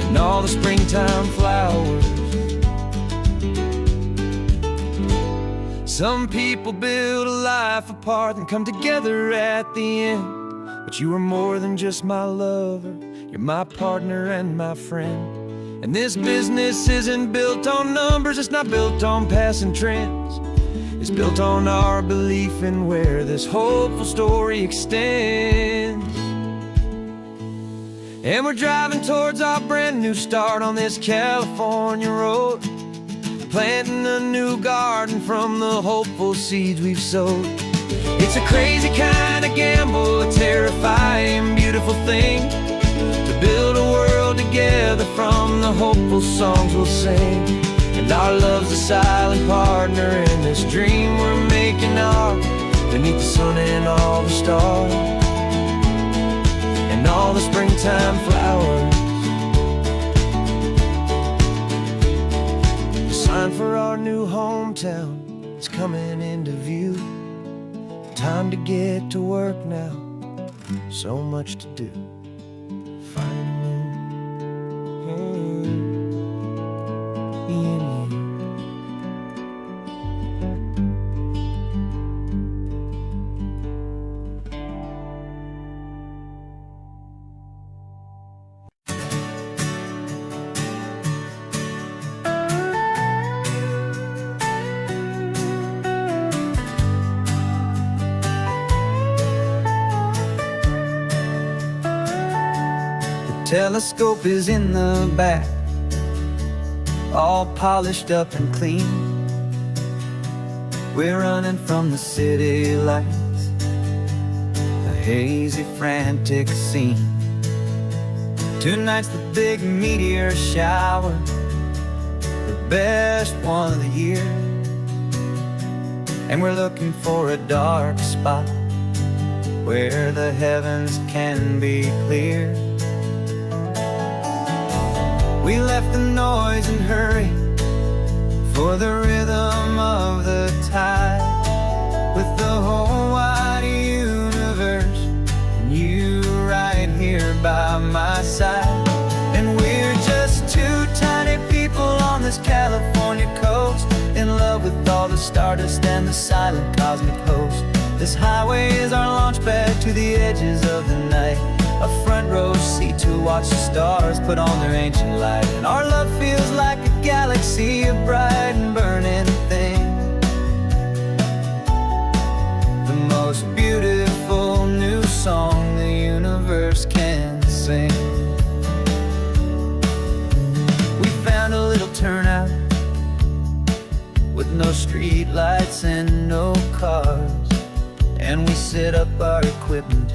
and all the springtime flowers. Some people build a life apart and come together at the end, but you are more than just my lover, you're my partner and my friend. And this business isn't built on numbers, it's not built on passing trends, it's built on our belief in where this hopeful story extends. And we're driving towards our brand new start on this California road, planting a new garden from the hopeful seeds we've sowed. It's a crazy kind of gamble, a terrifying, beautiful thing, to build a world together from the hopeful songs we'll sing. And our love's a silent partner in this dream we're making art, beneath the sun and all the stars, and all the springtime flowers. The sign for our new hometown is coming into view. Time to get to work now, so much to do. Finding in you. Telescope is in the back, all polished up and clean. We're running from the city lights, a hazy, frantic scene. Tonight's the big meteor shower, the best one of the year. And we're looking for a dark spot where the heavens can be clear. We left the noise and hurry for the rhythm of the tide, with the whole wide universe and you right here by my side. And we're just two tiny people on this California coast, in love with all the stardust and the silent cosmic host. This highway is our launch pad to the edges of the night, a front row seat to watch the stars put on their ancient light. And our love feels like a galaxy, a bright and burning thing, the most beautiful new song the universe can sing. We found a little turnout with no street lights and no cars, and we set up our equipment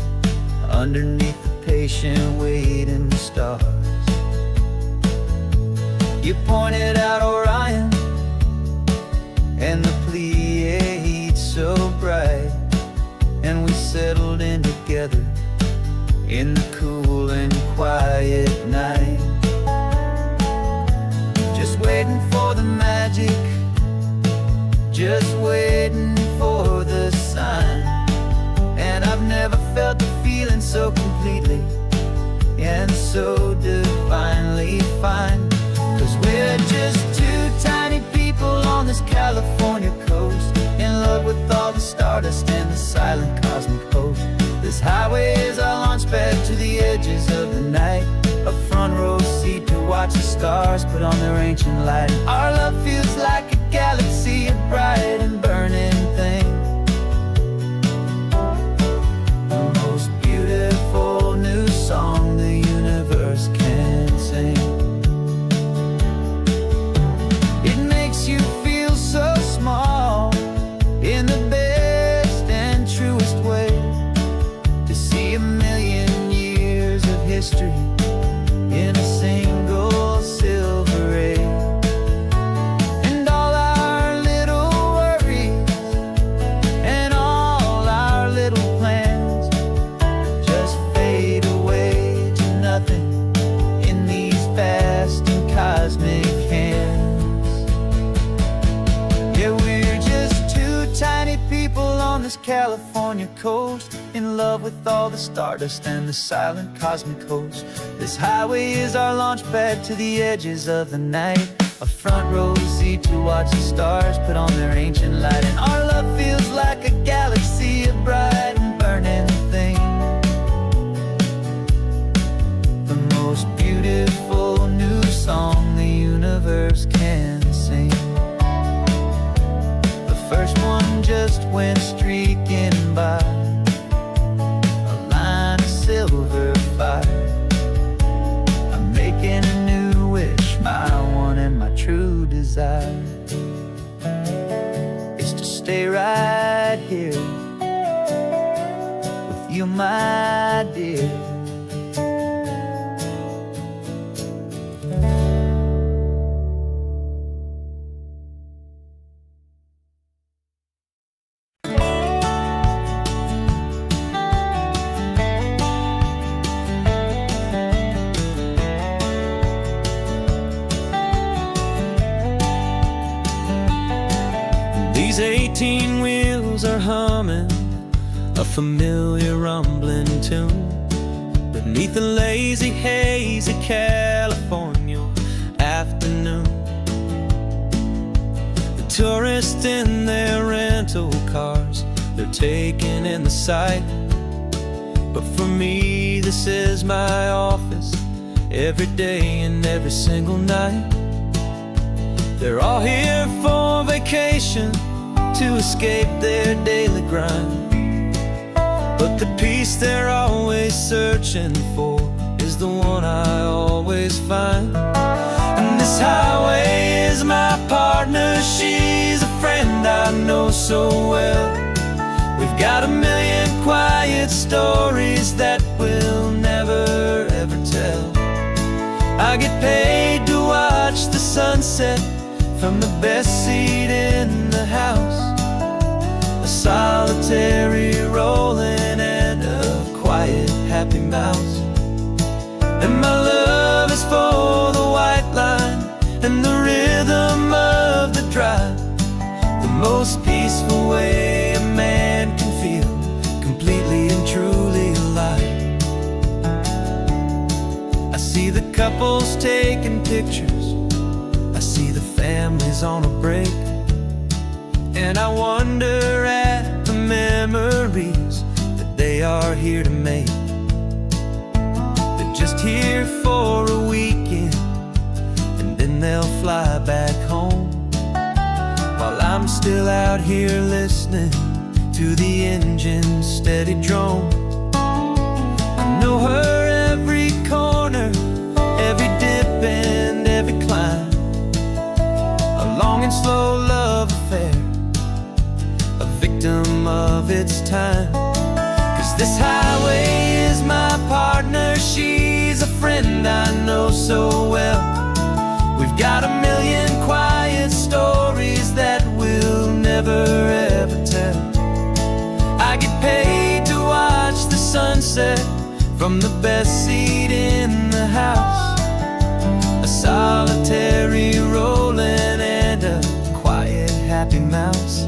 underneath the patient waiting stars. You pointed out Orion and the Pleiades so bright, and we settled in together in the cool and quiet night, just waiting for the magic, just waiting for the sign. And I've never felt the feeling so completely and so divinely fine, 'cause we're just two tiny people on this California coast, in love with all the stardust and the silent cosmic host. This highway is our launch pad to the edges of the night, a front row seat to watch the stars put on their ancient light. And our love feels like a galaxy, a bright and burning thing, the most beautiful new song the universe can sing. It makes you feel so small in the best and truest way, to see a million years of history in a single silver ray. And all our little worries and all our little plans just fade away to nothing in these vast and cosmic hands. Yeah, we're just two tiny people on this California coast, in love with all the stardust and the silent cosmic host. This highway is our launch pad to the edges of the night, a front row seat to watch the stars put on their ancient light. And our love feels like a galaxy, a bright and burning thing, the most beautiful new song the universe can sing. The first one just went streaking by, a line of silver fire. I'm making a new wish, my one and my true desire is to stay right here you, my dear. These 18 wheels are humming a familiar rumbling tune beneath the lazy haze of California afternoon. The tourists in their rental cars, they're taking in the sight. But for me, this is my office, every day and every single night. They're all here for vacation, to escape their daily grind. But the peace they're always searching for is the one I always find. And this highway is my partner, she's a friend I know so well. We've got a million quiet stories that we'll never ever tell. I get paid to watch the sunset from the best seat in the house, a solitary rolling and a quiet happy mouse. And my love is for the white line and the rhythm of the drive, the most peaceful way a man can feel completely and truly alive. I see the couples taking pictures, I see the families on a break, and I wonder at the memories that they are here to make. They're just here for a weekend, and then they'll fly back home, while I'm still out here listening to the engine's steady drone. I know her every corner, every dip and every climb, a long and slow love affair, a victim of its time. 'Cause this highway is my partner, she's a friend I know so well. We've got a million quiet stories that we'll never ever tell. I get paid to watch the sunset from the best seat in the house, a solitary rolling and a quiet happy mouse.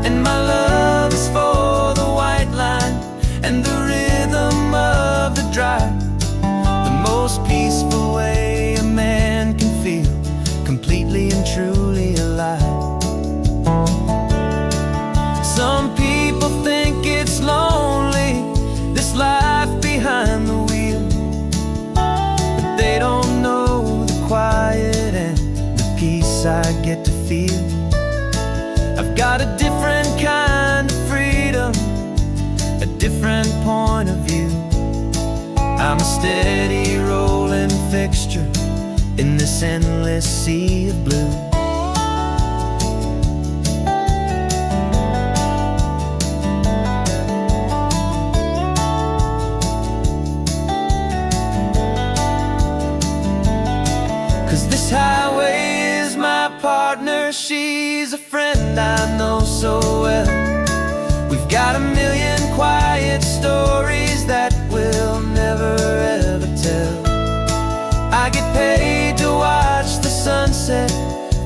And my love is for the white line and the rhythm of the drive, the most peaceful way a man can feel completely and truly alive. Some people think it's lonely, this life behind the wheel, but they don't know the quiet and the peace I get to feel. I've got a different kind of freedom, a different point of view. I'm a steady rolling fixture in this endless sea of blue. This highway is my partner, she's a friend I know so well. We've got a million quiet stories that we'll never ever tell. I get paid to watch the sunset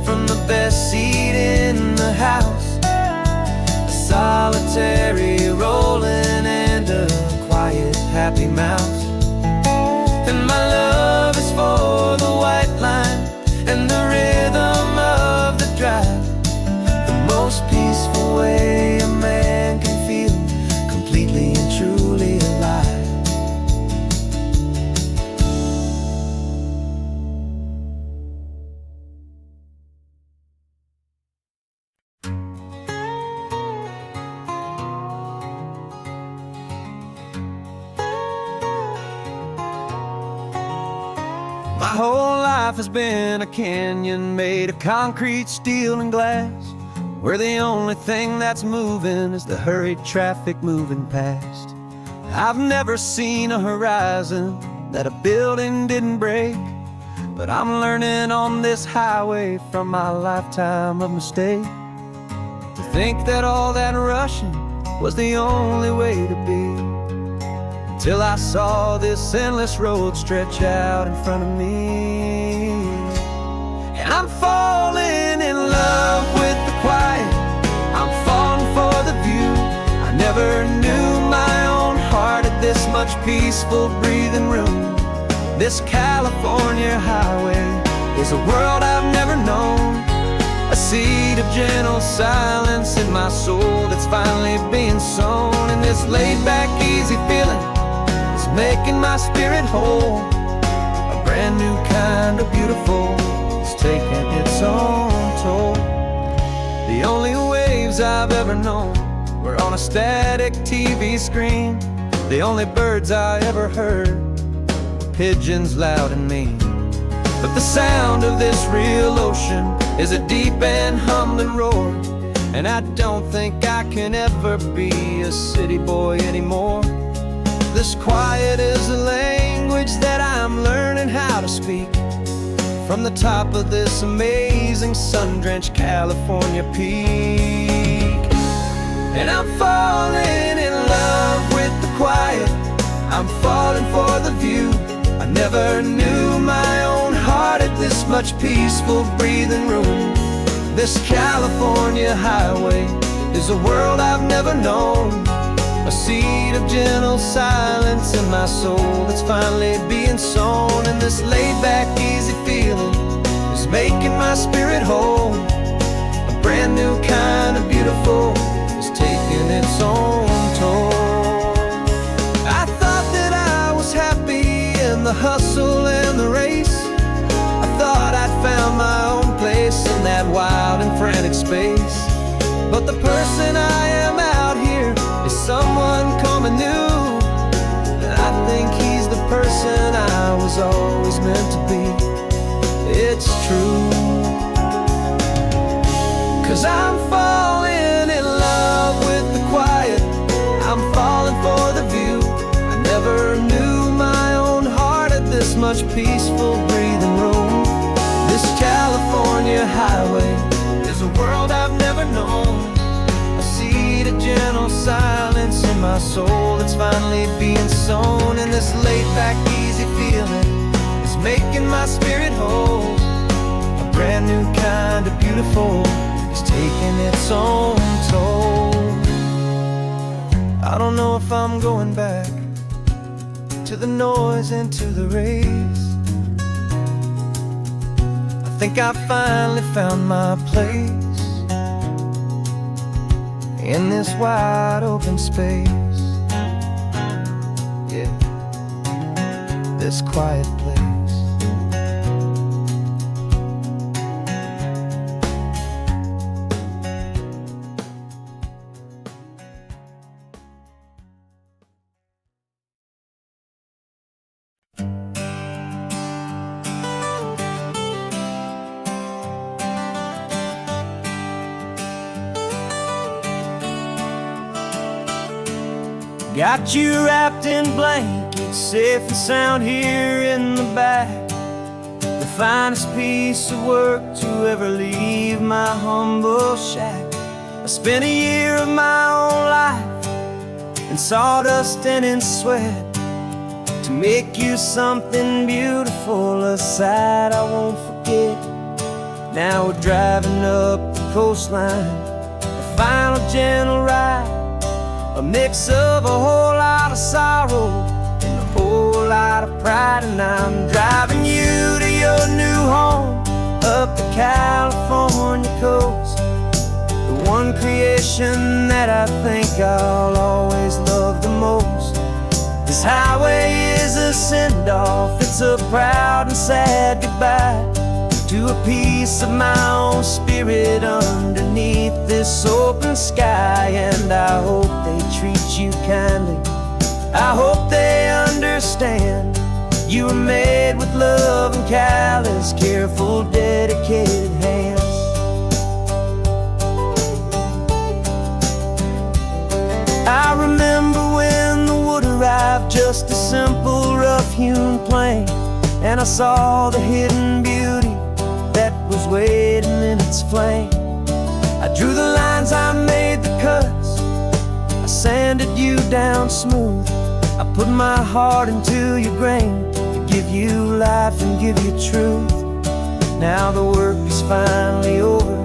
from the best seat in the house, a solitary rolling and a quiet happy mouse. And my love is for the white line and the rhythm of the drive, the most peaceful way a man can feel completely and truly alive. My whole life has been a canyon made of concrete, steel, and glass, where the only thing that's moving is the hurried traffic moving past. I've never seen a horizon that a building didn't break, but I'm learning on this highway from my lifetime of mistakes to think that all that rushing was the only way to be, until I saw this endless road stretch out in front of me. And I'm falling in love with the quiet, I'm falling for the view. I never knew my own heart had this much peaceful breathing room. This California highway is a world I've never known, a seed of gentle silence in my soul that's finally being sown. And this laid-back, easy feeling is making my spirit whole. A brand new kind of beautiful is taking its own toll. The only waves I've ever known were on a static TV screen. The only birds I ever heard were pigeons loud and mean. But the sound of this real ocean is a deep and humbling roar, and I don't think I can ever be a city boy anymore. This quiet is a language that I'm learning how to speak from the top of this amazing sun-drenched California peak. And I'm falling in love with the quiet, I'm falling for the view. I never knew my own heart had this much peaceful breathing room. This California highway is a world I've never known, a seed of gentle silence in my soul that's finally being sown. And this laid-back, easy feeling is making my spirit whole. A brand new kind of beautiful is taking its own toll. I thought that I was happy in the hustle and the race. I thought I'd found my own place in that wild and frantic space. But the person I am out here is someone coming new, and I think he's the person I was always meant to be. It's true, 'cause I'm falling in love with the quiet, I'm falling for the view. I never knew my own heart had this much peaceful breathing room. This California highway is a world I've never known, a seed of gentle silence in my soul that's finally being sown. And this laid-back, easy feeling is making my spirit whole. A brand new kind of beautiful is taking its own toll. I don't know if I'm going back to the noise and to the race. I think I finally found my place in this wide open space. Yeah, this quiet place. Got you wrapped in blankets, safe and sound here in the back. The finest piece of work to ever leave my humble shack. I spent a year of my own life in sawdust and in sweat to make you something beautiful, a sight I won't forget. Now we're driving up the coastline, the final gentle ride, a mix of a whole lot of sorrow and a whole lot of pride. And I'm driving you to your new home up the California coast, the one creation that I think I'll always love the most. This highway is a send-off, it's a proud and sad goodbye to a piece of my own spirit underneath this open sky. And I hope they treat you kindly, I hope they understand you were made with love and callous, careful, dedicated hands. I remember when the would have hewn plain, and I saw the hidden beauty that was waiting in its flame. I drew the lines, I made the cuts, I sanded you down smooth. I put my heart into your grain to give you life and give you truth. Now the work is finally over,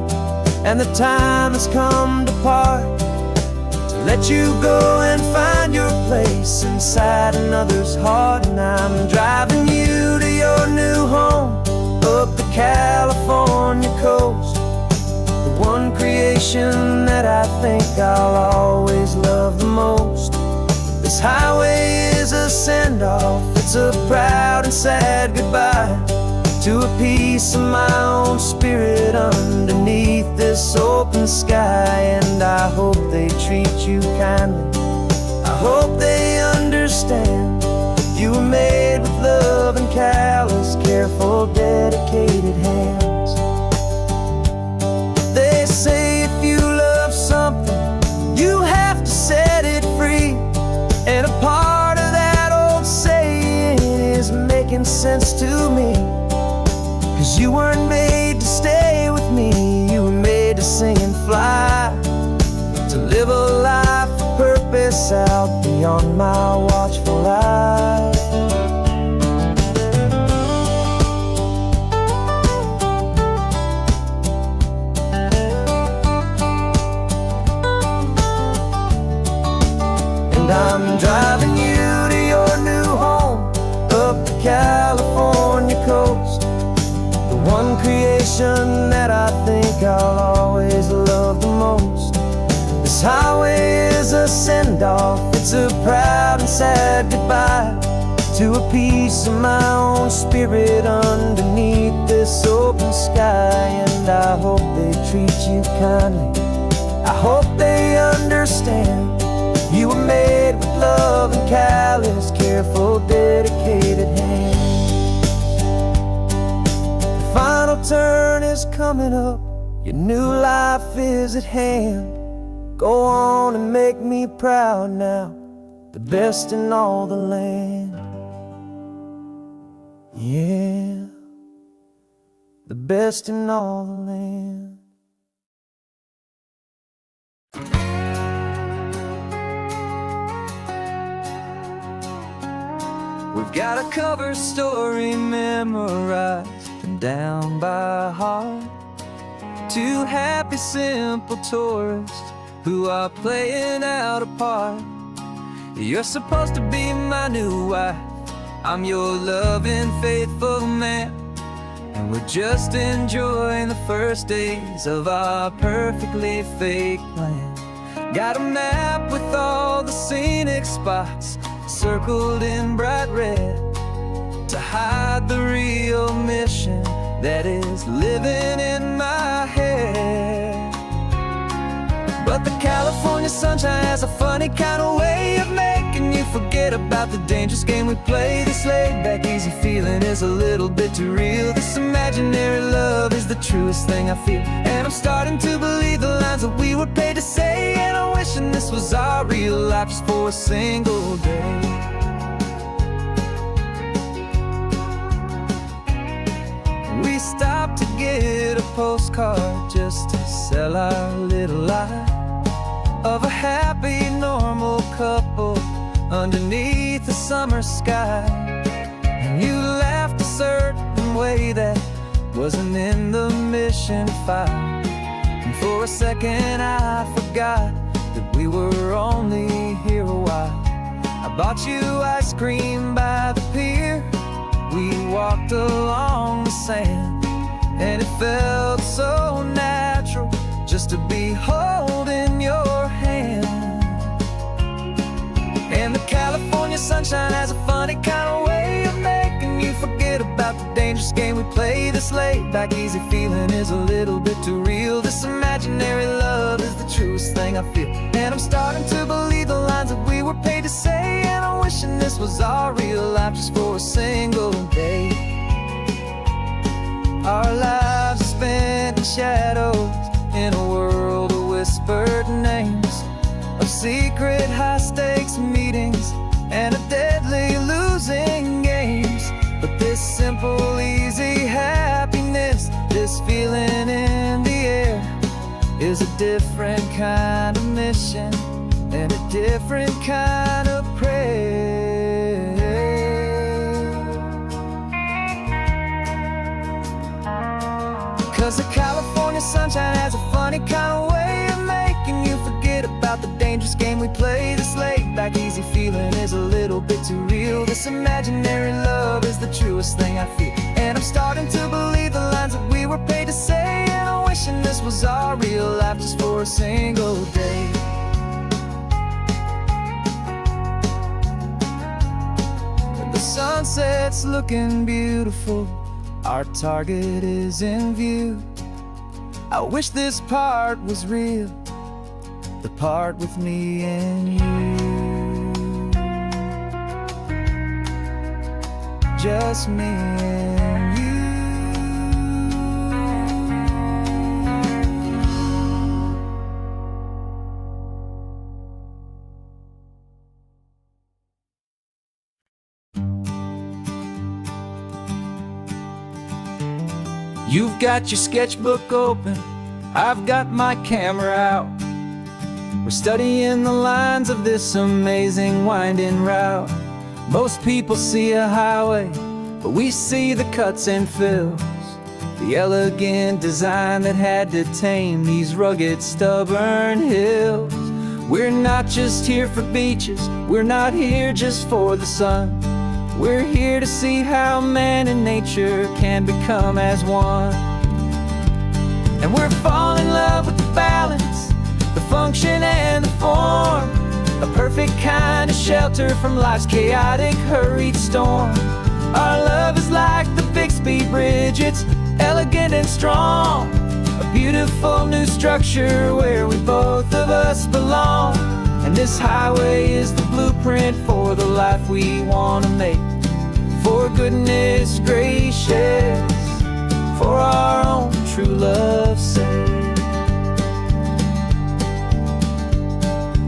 and the time has come to part, to let you go and find your place inside another's heart. And I'm driving you to your new home up the California coast, the one creation that I think I'll always love the most. This highway is a send-off, it's a proud and sad goodbye to a piece of my own spirit underneath this open sky. And I hope they treat you kindly, I hope they understand you were made with love and callous, careful, dedicated hands. They say if you love something, you have to set it free, and a part of that old saying is making sense to me. 'Cause you weren't made to stay with me, you were made to sing and fly, to live a life of purpose out beyond my watchful eye. And I'm driving you to your new home up the California coast, the one creation that I think I'll always love the most. This highway is a send-off, it's a proud and sad goodbye to a piece of my own spirit underneath this open sky. And I hope they treat you kindly, I hope they understand you were made with love and callous, careful, dedicated hands. The final turn is coming up, your new life is at hand. Go on and make me proud now, the best in all the land. Yeah, the best in all the land. We've got a cover story memorized and down by heart, two happy simple tourists who are playing out a part. You're supposed to be my new wife, I'm your loving faithful man, and we're just enjoying the first days of our perfectly fake plan. Got a map with all the scenic spots circled in bright red to hide the real mission that is living in my head. But the California sunshine has a funny kind of way of making you forget about the dangerous game we play. This laid-back, easy feeling is a little bit too real. This imaginary love is the truest thing I feel, and I'm starting to believe the lines that we were paid to say. And I'm wishing this was our real life just for a single day. We stopped to get a postcard just to sell our little lie of a happy, normal couple underneath the summer sky. And you laughed a certain way that wasn't in the mission file, and for a second I forgot that we were only here a while. I bought you ice cream by the pier, we walked along the sand, and it felt so natural just to be holding your hand. And the California sunshine has a funny kind of way of making you forget about the dangerous game we play. This laid-back, easy feeling is a little bit too real. This imaginary love is the truest thing I feel, and I'm starting to believe the lines that we were paid to say. And I'm wishing this was our real life just for a single day. Our lives are spent in shadows, in a world of whispered names, of secret high-stakes meetings and a deadly losing game. is a different kind of mission and a different kind of prayer. 'Cause the California sunshine has a funny kind of way of making you forget about the dangerous game we play. This laid-back easy feeling is a little bit too real. This imaginary love is the truest thing I feel, and I'm starting to believe the lines that we were paid to say. And I'm wishing this was our real life just for a single day. And the sunset's looking beautiful, our target is in view. I wish this part was real, the part with me and you. Just me and you. You've got your sketchbook open, I've got my camera out. We're studying the lines of this amazing winding route. Most people see a highway, but we see the cuts and fills, the elegant design that had to tame these rugged, stubborn hills. We're not just here for beaches, we're not here just for the sun. We're here to see how man and nature can become as one. And we're falling in love with the balance, the function and the form, a perfect kind of shelter from life's chaotic, hurried storm. Our love is like the Bixby Bridge, it's elegant and strong, a beautiful new structure where we both of us belong. And this highway is the blueprint for the life we want to make. For goodness gracious, for our own true love's sake.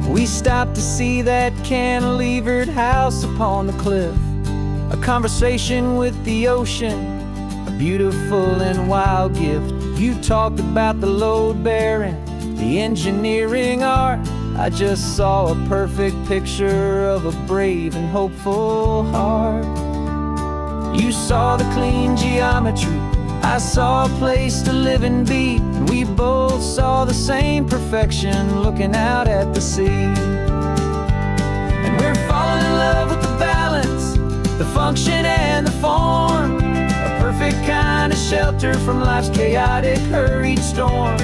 We stopped to see that cantilevered house upon the cliff, a conversation with the ocean, a beautiful and wild gift. You talked about the load bearing, the engineering art. I just saw a perfect picture of a brave and hopeful heart. You saw the clean geometry, I saw a place to live and be, and we both saw the same perfection looking out at the sea. And we're falling in love with the balance, the function and the form, a perfect kind of shelter from life's chaotic, hurried storm.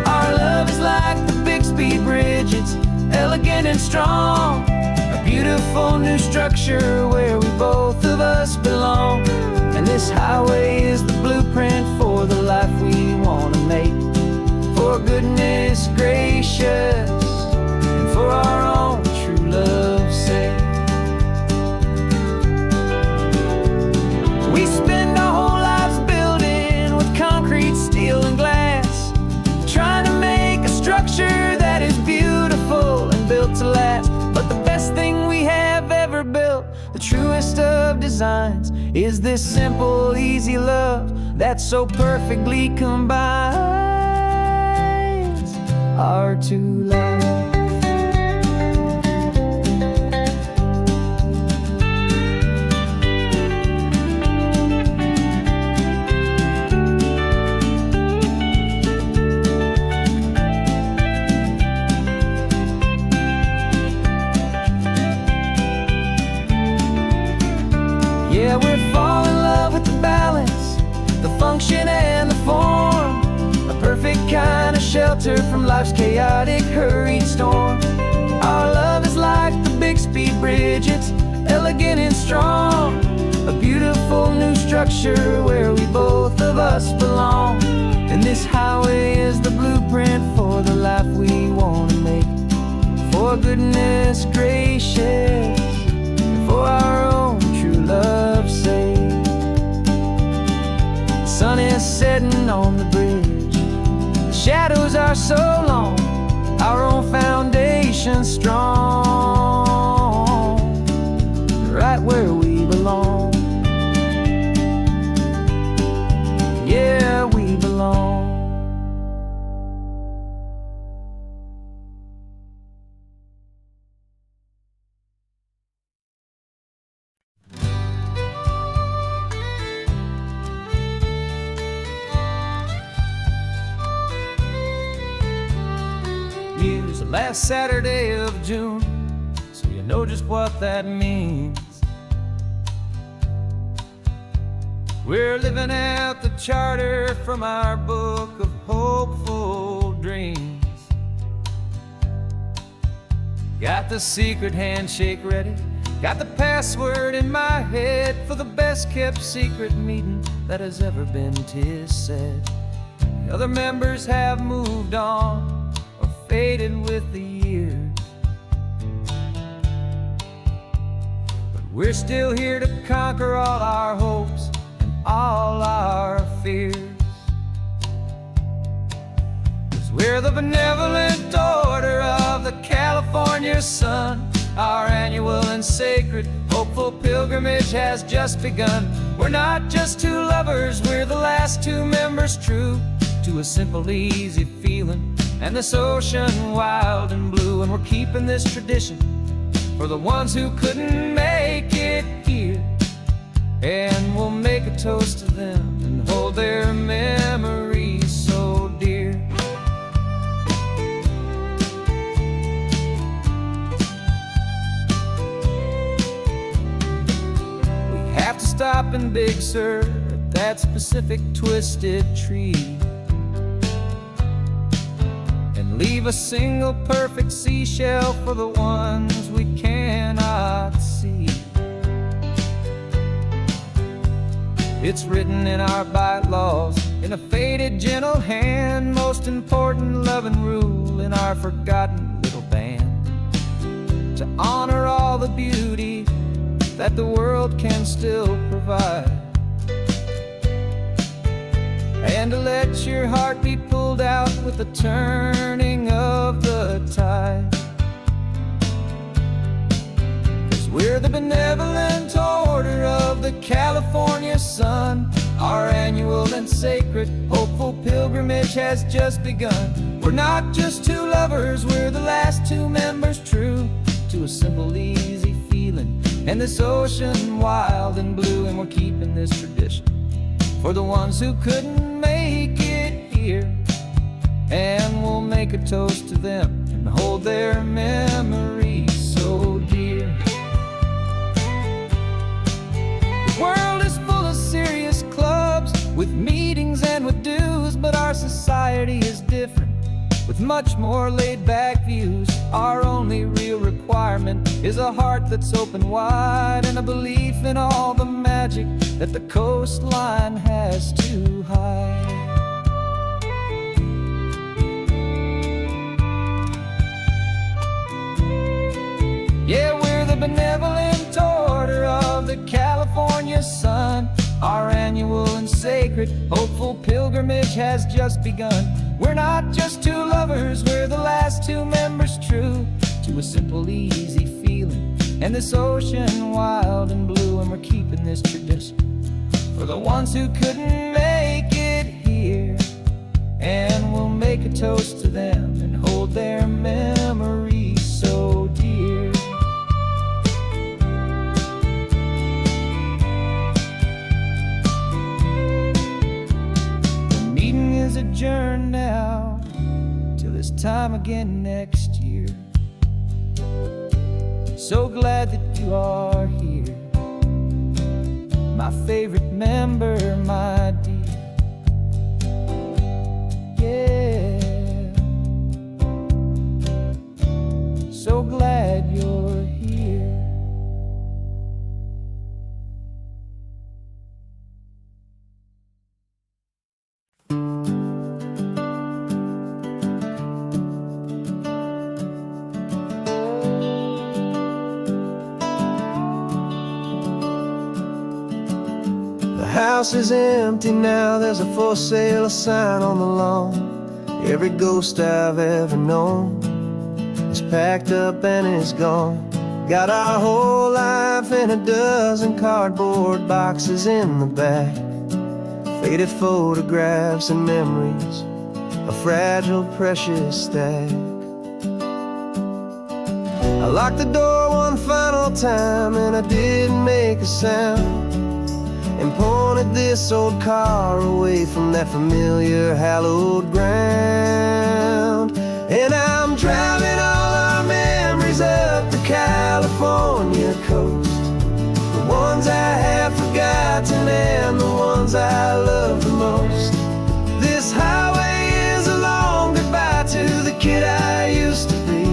Our love is like the Bixby Bridge, it's elegant and strong, a beautiful new structure where we both of us belong. And this highway is the blueprint for the life we want to make. For goodness gracious, and for our own true love's sake. We spend our whole lives building with concrete, steel, and glass, trying to make a structure that is beautiful and built to last. But the best thing we have ever built, the truest of designs, is this simple, easy love that so perfectly combines our two lives. Yeah, we're falling in love with the balance, the function and the form, a perfect kind of shelter from life's chaotic, hurried storm. Our love is like the Bixby Bridge, it's elegant and strong, a beautiful new structure where we both of us belong. And this highway is the blueprint for the life we want to make. For goodness gracious, for our own true love's sake. The sun is setting on the bridge, the shadows are so long, our own foundation strong, right where we belong. Yeah, we belong. the last Saturday of June, so you know just what that means. We're living out the charter from our book of hopeful dreams. Got the secret handshake ready, got the password in my head for the best kept secret meeting that has ever been, 'tis said. The other members have moved on or faded with the years, but we're still here to conquer all our hopes and all our fears. 'Cause we're the benevolent order of the California sun. Our annual and sacred hopeful pilgrimage has just begun. We're not just two lovers, we're the last two members true to a simple, easy feeling and this ocean wild and blue. And we're keeping this tradition for the ones who couldn't make it here, and we'll make a toast to them and hold their memories so dear. We have to stop in Big Sur at that specific twisted tree and leave a single perfect seashell for the ones we cannot see. It's written in our bylaws in a faded gentle hand, most important love and rule in our forgotten little band, to honor all the beauty that the world can still provide, and to let your heart be pulled out with the turning of the tide. 'Cause we're the benevolent order of the California sun. Our annual and sacred hopeful pilgrimage has just begun. We're not just two lovers, we're the last two members true to a simple, easy feeling and this ocean wild and blue. And we're keeping this tradition for the ones who couldn't make it here, and we'll make a toast to them and hold their memories so dear. The world is full of serious clubs with meetings and with dues, but our society is different with much more laid-back views. Our only real requirement is a heart that's open wide and a belief in all the magic that the coastline has to hide. Yeah, we're the benevolent order of the California sun. Our annual and sacred hopeful pilgrimage has just begun. We're not just two lovers, we're the last two members true to a simple, easy feeling and this ocean wild and blue. And we're keeping this tradition for the ones who couldn't make it here, and we'll make a toast to them and hold their memories so dear. The meeting is adjourned now till this time again next year. So glad that you are here, my favorite member, my dear. Yeah, so glad you're here. The house is empty now, there's a for sale sign on the lawn. Every ghost I've ever known is packed up and is gone. Got our whole life in a dozen cardboard boxes in the back, faded photographs and memories, a fragile, precious stack. I locked the door one final time and I didn't make a sound, and pointed this old car away from that familiar hallowed ground. And I'm driving ones I love the most. This highway is a long goodbye to the kid I used to be.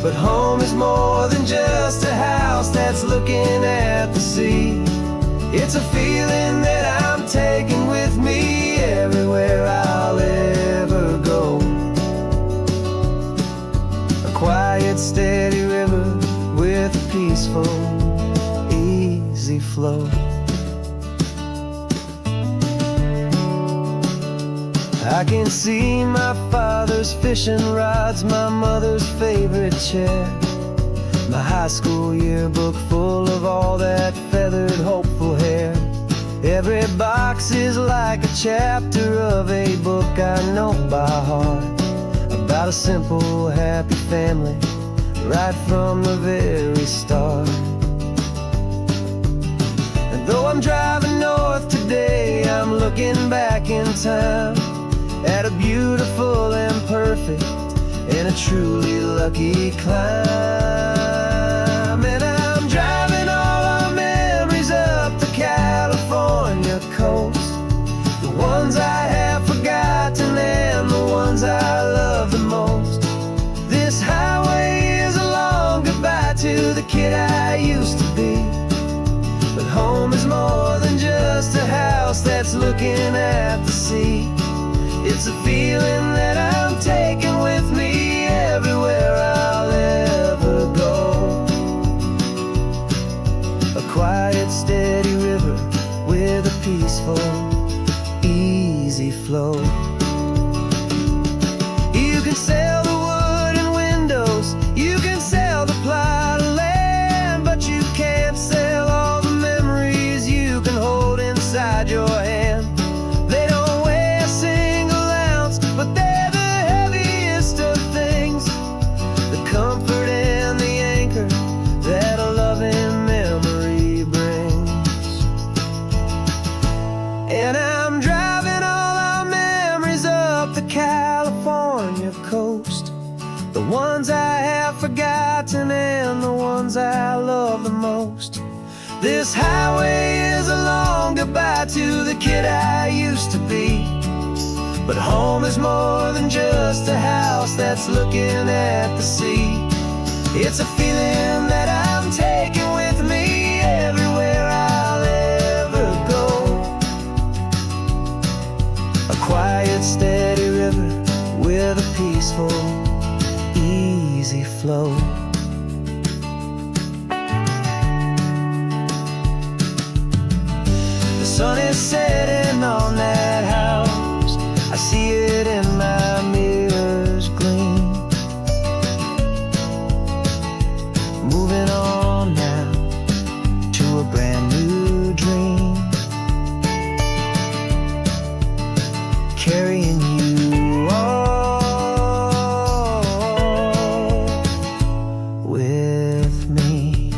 But home is more than just a house that's looking at the sea. It's a feeling that I'm taking with me everywhere I'll ever go. A quiet, steady river with a peaceful, easy flow. I can see my father's fishing rods, my mother's favorite chair, my high school yearbook full of all that feathered, hopeful hair. Every box is like a chapter of a book I know by heart, about a simple, happy family right from the very start. And though I'm driving north today, I'm looking back in time at a beautiful and perfect and a truly lucky climb. And I'm driving all our memories up the California coast, the ones I have forgotten and the ones I love the most. This highway is a long goodbye to the kid I used to be. But home is more than just a house that's looking at the sea. It's a feeling that I'm taking with me everywhere I'll ever go. A quiet, steady river with a peaceful, easy flow. You can sail the wood and windows, you can sail the plot of land, but you can't sail all the memories you can hold inside your hand. They don't weigh a single ounce, but they're the heaviest of things, the comfort and the anchor that a loving memory brings. And I'm driving all our memories up the California coast, the ones I have forgotten and the ones I love the most. This highway is a long goodbye to the kid I used to be. But home is more than just a house that's looking at the sea. It's a feeling that I'm taking with me everywhere I'll ever go. A quiet, steady river with a peaceful, easy flow. The sun is setting on that house, I see it in my mirror's gleam. Moving on now to a brand new dream, carrying you all with me.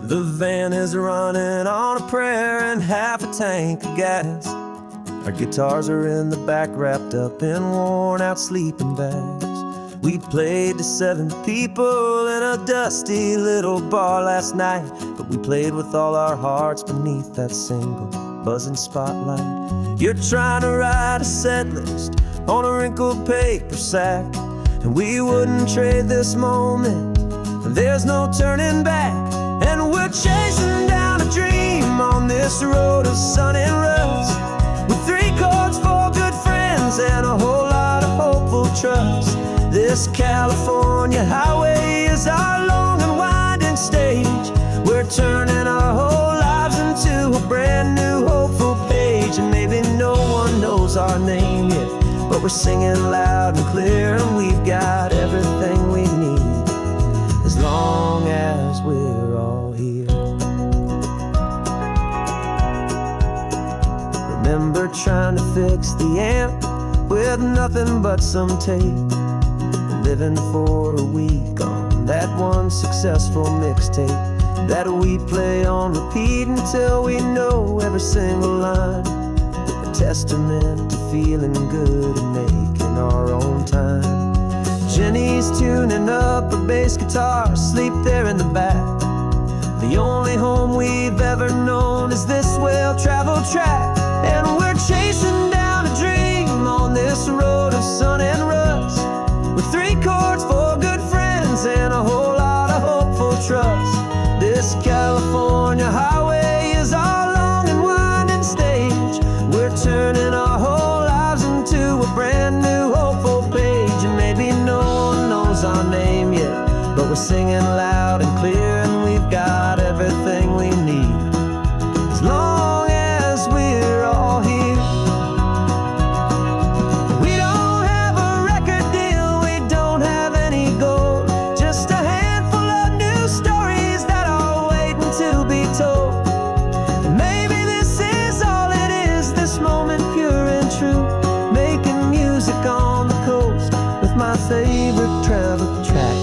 The van is running on a prayer and half a tank of gas. Our guitars are in the back, wrapped up in worn-out sleeping bags. We played to 7 people in a dusty little bar last night, but we played with all our hearts beneath that single buzzing spotlight. You're trying to write a set list on a wrinkled paper sack, and we wouldn't trade this moment. There's no turning back. And we're chasing down a dream on this road of sun and rust, with 3 chords, 4 good friends, and a whole lot of hopeful trust. This California highway is our long and winding stage. We're turning our whole lives into a brand new hopeful page. And maybe no one knows our name yet, but we're singing loud and clear, and we've got everything we need as long as we're all here. Remember trying to fix the amp with nothing but some tape, living for a week on that one successful mixtape that we play on repeat until we know every single line. And testament to feeling good and making our own time. Jenny's tuning up her bass guitar, asleep there in the back. The only home we've ever known is this well-traveled track. And we're chasing down a dream on this road of sun and rust, with 3 chords, 4 good friends, and a whole lot of hopeful trust. This California highway is our long and winding stage. We're turning our whole lives into a brand new hopeful page. And maybe no one knows our name yet, but we're singing loud and clear, and we've got everything we need, as long as we're all here. We don't have a record deal, we don't have any gold, just a handful of new stories that are waiting to be told. And maybe this is all it is, this moment pure and true, making music on the coast with my favorite travel track.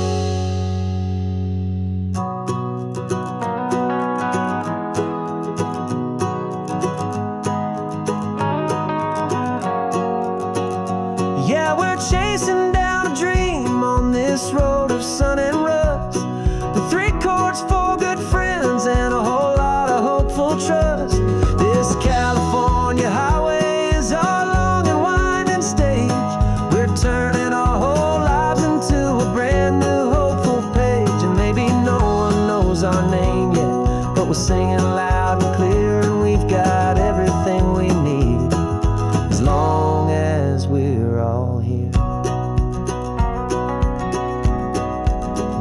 Yeah, we're chasing down a dream on this road of sun and rust, with 3 chords, 4 good friends, and a whole lot of hopeful trust. This California highway is our long and winding stage. We're turning our whole lives into a brand new hopeful page. And maybe no one knows our name yet, but we're singing loud and clear, and we've got everything we need, as long as we're all here.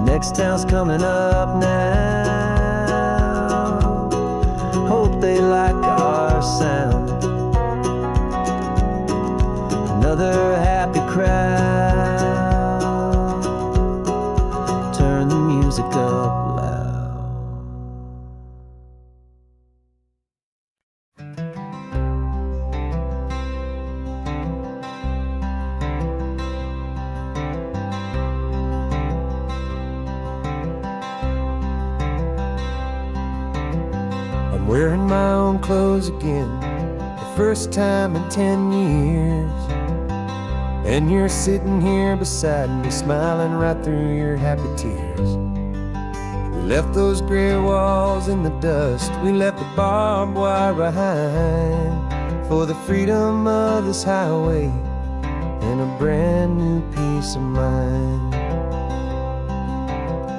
Next town's coming up now, hope they like our sound. Another happy crowd, turn the music up loud. I'm wearing my own clothes again, the first time in 10 years. And you're sitting here beside me, smiling right through your happy tears. We left those gray walls in the dust, we left the barbed wire behind, for the freedom of this highway and a brand new peace of mind.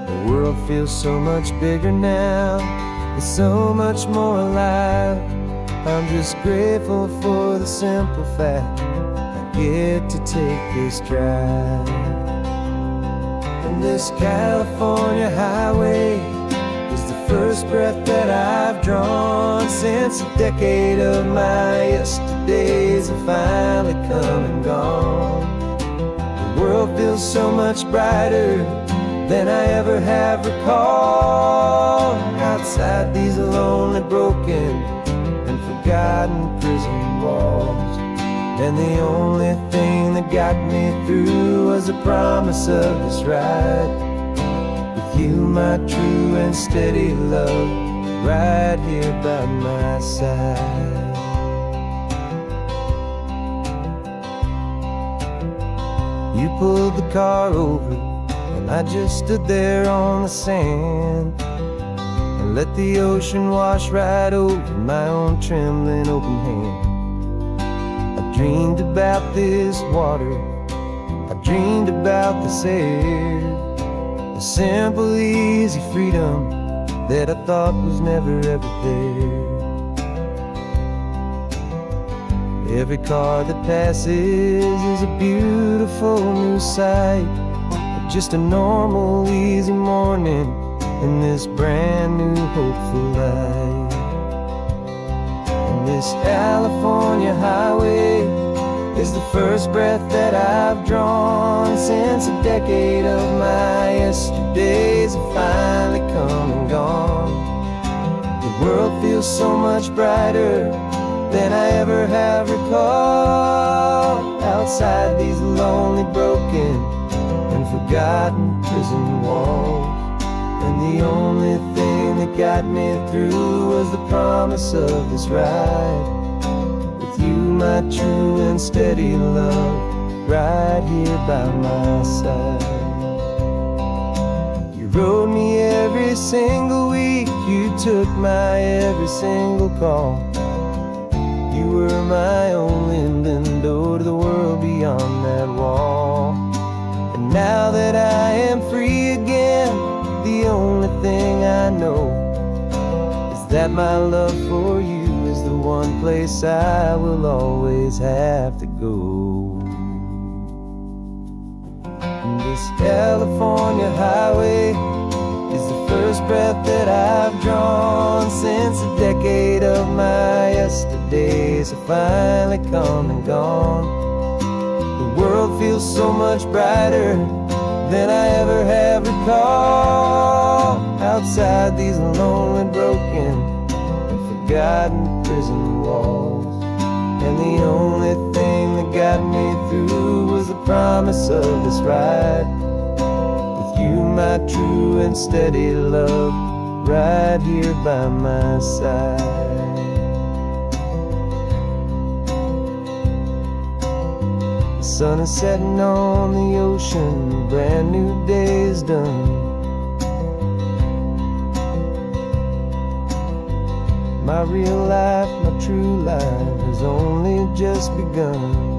The world feels so much bigger now, it's so much more alive. I'm just grateful for the simple fact I get to take this drive. And this California highway is the first breath that I've drawn since a decade of my yesterdays have finally come and gone. The world feels so much brighter than I ever have recalled, outside these lonely, broken and forgotten prison walls. And the only thing that got me through was the promise of this ride with you, my true and steady love, right here by my side. You pulled the car over and I just stood there on the sand and let the ocean wash right over my own trembling open hand. I dreamed about this water, I dreamed about this air, the simple, easy freedom that I thought was never ever there. Every car that passes is a beautiful new sight, just a normal, easy morning in this brand new hopeful life. And this California highway is the first breath that I've drawn since a decade of my yesterdays have finally come and gone. The world feels so much brighter than I ever have recalled, outside these lonely, broken and forgotten prison walls. And the only thing that got me through was the promise of this ride with you, my true and steady love, right here by my side. You rode me every single week, you took my every single call. You were my only window to the world beyond that wall. And now that I am free again, the only thing I know is that my love for you is the one place I will always have to go. And this California highway is the first breath that I've drawn since a decade of my yesterdays have finally come and gone. The world feels so much brighter than I ever have recalled. Outside these lonely, broken, and forgotten prison walls. And the only thing that got me through was the promise of this ride. With you, my true and steady love, right here by my side. The sun is setting on the ocean, a brand new day is done. My real life, my true life has only just begun.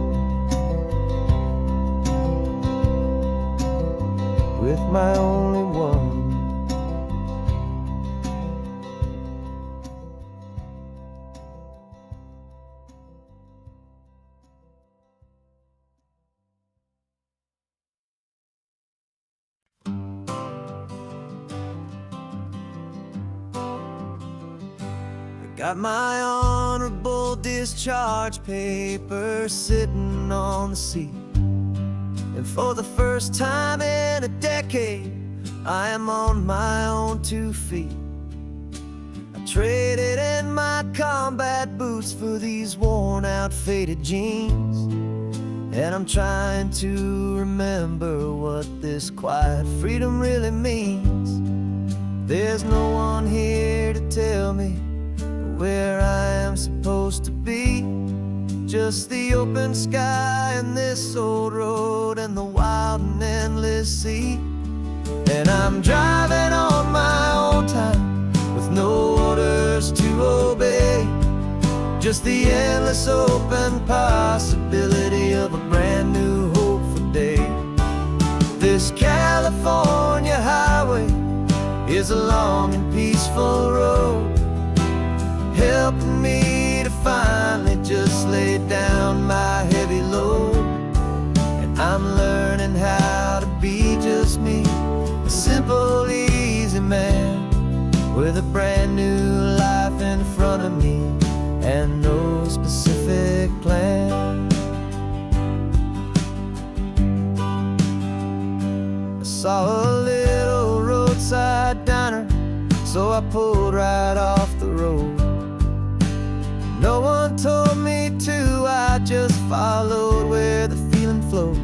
With my only one. Got my honorable discharge paper sitting on the seat. And for the first time in a decade, I am on my own 2 feet. I traded in my combat boots for these worn out faded jeans. And I'm trying to remember what this quiet freedom really means. There's no one here to tell me where I am supposed to be. Just the open sky and this old road and the wild and endless sea. And I'm driving on my own time with no orders to obey. Just the endless open possibility of a brand new hopeful day. This California highway is a long and peaceful road, helping me to finally just lay down my heavy load. And I'm learning how to be just me, a simple, easy man with a brand new life in front of me and no specific plan. I saw a little roadside diner, so I pulled right off the road. No one told me to, I just followed where the feeling flowed.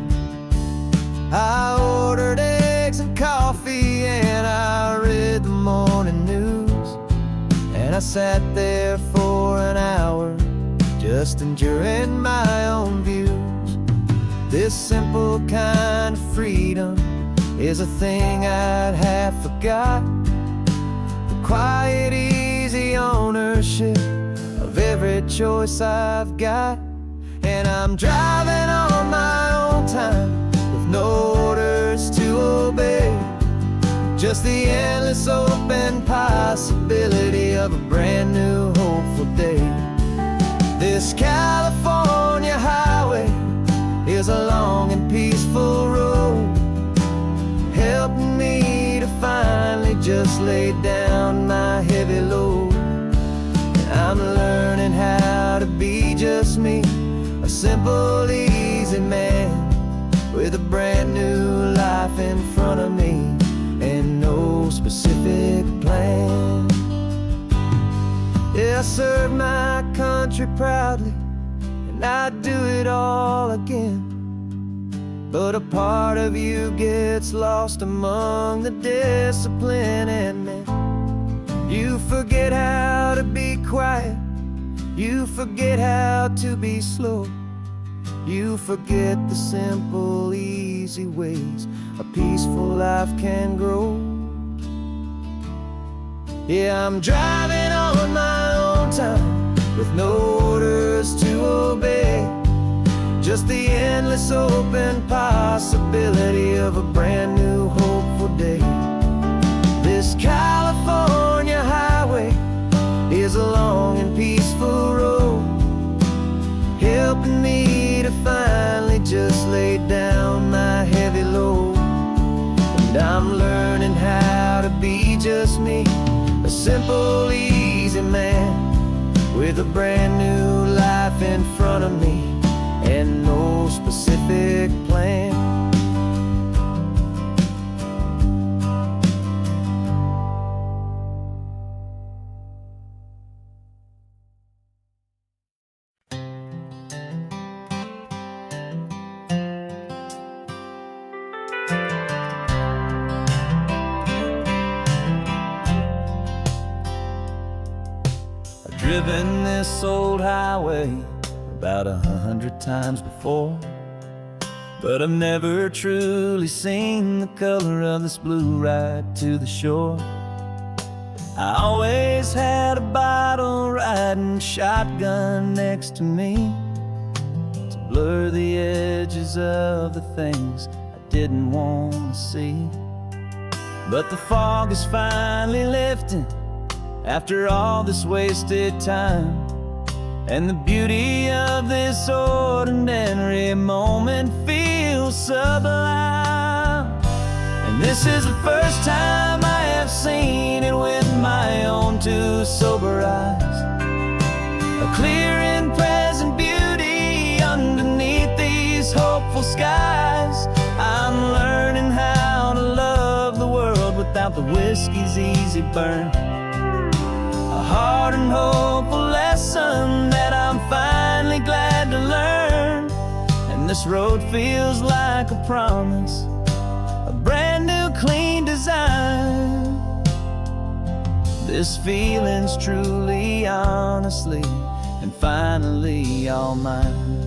I ordered eggs and coffee and I read the morning news. And I sat there for an hour, just enjoying my own views. This simple kind of freedom is a thing I'd have forgot. The quiet, easy ownership of every choice I've got. And I'm driving on my own time with no orders to obey. Just the endless open possibility of a brand new hopeful day. This California highway is a long and peaceful road, helping me to finally just lay down my heavy load. I'm learning how to be just me, a simple, easy man with a brand new life in front of me and no specific plan. Yeah, I serve my country proudly and I'd do it all again. But a part of you gets lost among the discipline and men. You forget how to be quiet, You forget how to be slow. You forget the simple, easy ways a peaceful life can grow. Yeah, I'm driving on my own time with no orders to obey. Just the endless open possibility of a brand new hopeful day. This California highway is a long and peaceful road, helping me to finally just lay down my heavy load. And I'm learning how to be just me, a simple, easy man with a brand new life in front of me and no specific plan. I've driven this old highway about 100 times before, but I've never truly seen the color of this blue right to the shore. I always had a bottle riding shotgun next to me to blur the edges of the things I didn't want to see. But the fog is finally lifting after all this wasted time, and the beauty of this ordinary moment feels sublime. And this is the first time I have seen it with my own two sober eyes, a clear and present beauty underneath these hopeful skies. I'm learning how to love the world without the whiskey's easy burn, a hard and hopeful lesson that I'm finally glad to learn. And this road feels like a promise, a brand new clean design. This feeling's truly, honestly, and finally all mine.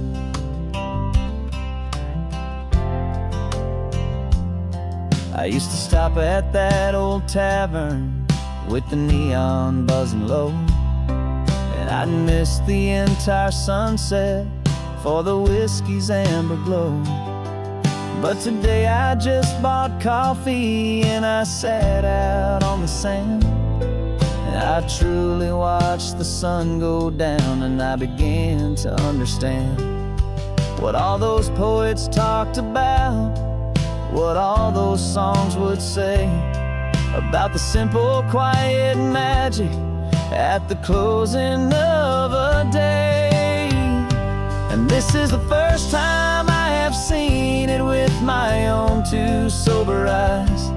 I used to stop at that old tavern with the neon buzzing low, and I'd miss the entire sunset for the whiskey's amber glow. But today I just bought coffee and I sat out on the sand, and I truly watched the sun go down, and I began to understand what all those poets talked about, what all those songs would say about the simple, quiet magic at the closing of a day. And this is the first time I have seen it with my own two sober eyes,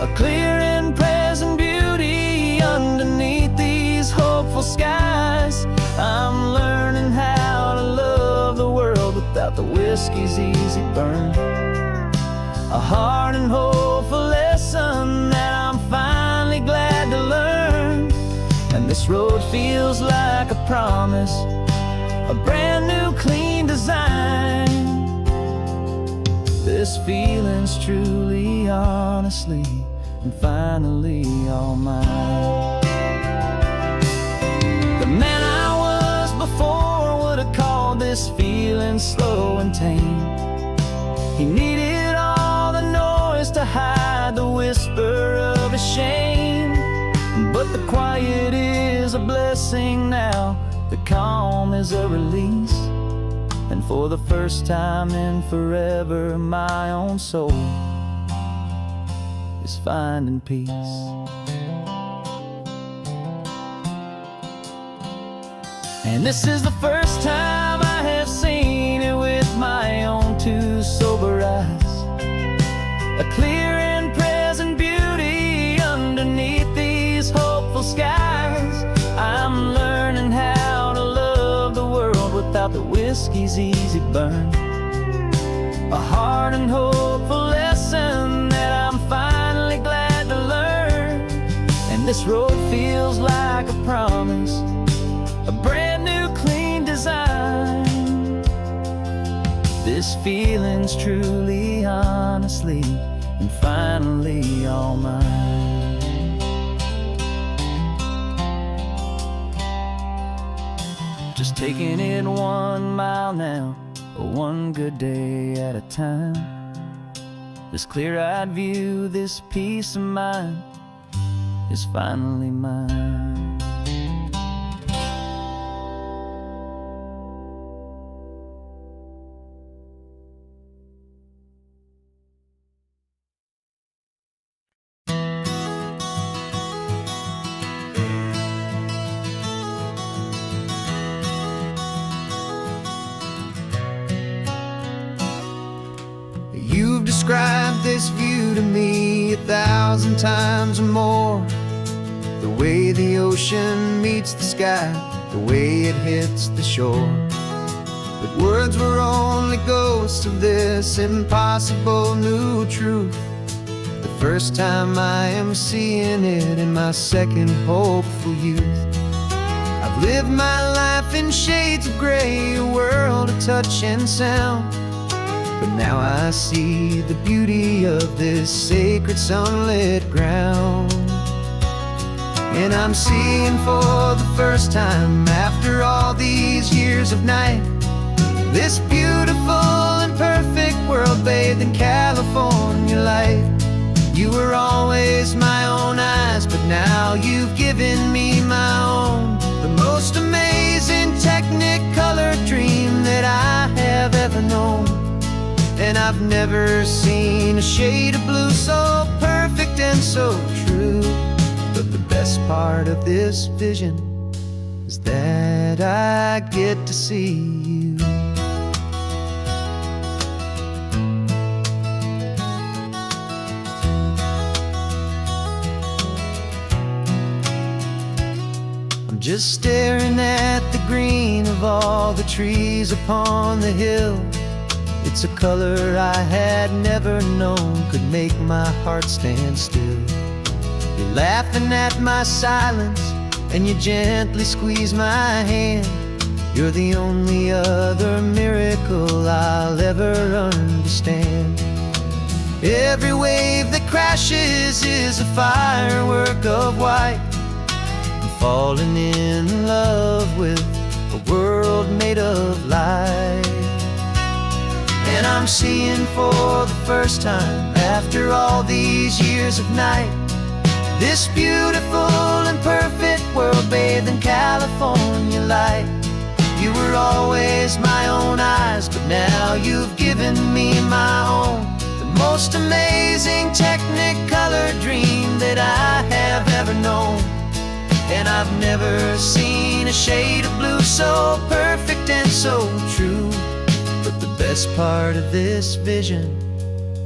a clear and present beauty underneath these hopeful skies. I'm learning how to love the world without the whiskey's easy burn, a hard and hopeful lesson that I'm finally glad to learn. And this road feels like a promise, a brand new clean design. This feeling's truly, honestly, and finally all mine. The man I was before would have called this feeling slow and tame. He needed all the noise to hide the whisper of his shame. But the quiet is a blessing now, the calm is a release, and for the first time in forever my own soul is finding peace. And this is the first time I have seen it with my own two sober eyes, a clear and present beauty underneath these hopeful skies. I'm learning how to love the world without the whiskey's easy burn, a hard and hopeful lesson that I'm finally glad to learn. And this road feels like a promise, a brand feelings truly, honestly, and finally all mine. Just taking it 1 mile now, one good day at a time. This clear-eyed view, this peace of mind is finally mine. You've described this view to me 1,000 times or more. The way the ocean meets the sky, the way it hits the shore. But words were only ghosts of this impossible new truth. The first time I am seeing it in my second hopeful youth. I've lived my life in shades of gray, a world of touch and sound. But now I see the beauty of this sacred sunlit ground. And I'm seeing for the first time, after all these years of night, this beautiful and perfect world bathed in California light. You were always my own eyes, but now you've given me my own. The most amazing technicolor dream that I have ever known. And I've never seen a shade of blue so perfect and so true. But the best part of this vision is that I get to see you. I'm just staring at the green of all the trees upon the hill. It's a color I had never known could make my heart stand still. You're laughing at my silence, and you gently squeeze my hand. You're the only other miracle I'll ever understand. Every wave that crashes is a firework of white. I'm falling in love with a world made of light. And I'm seeing for the first time, after all these years of night, this beautiful and perfect world bathed in California light. You were always my own eyes, but now you've given me my own. The most amazing technicolor dream that I have ever known. And I've never seen a shade of blue so perfect and so true. But the best part of this vision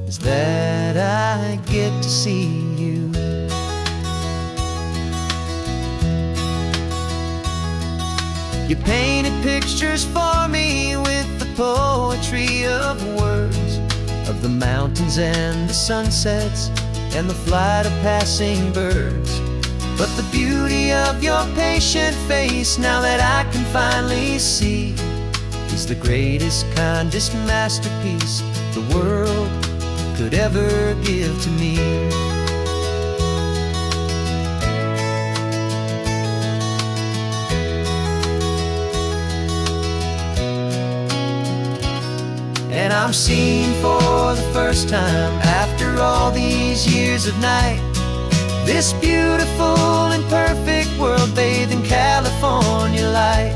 is that I get to see you. You painted pictures for me with the poetry of words, of the mountains and the sunsets and the flight of passing birds. But the beauty of your patient face, now that I can finally see, is the greatest, kindest masterpiece the world could ever give to me. And I'm seeing for the first time, after all these years of night, this beautiful and perfect world bathed in California light.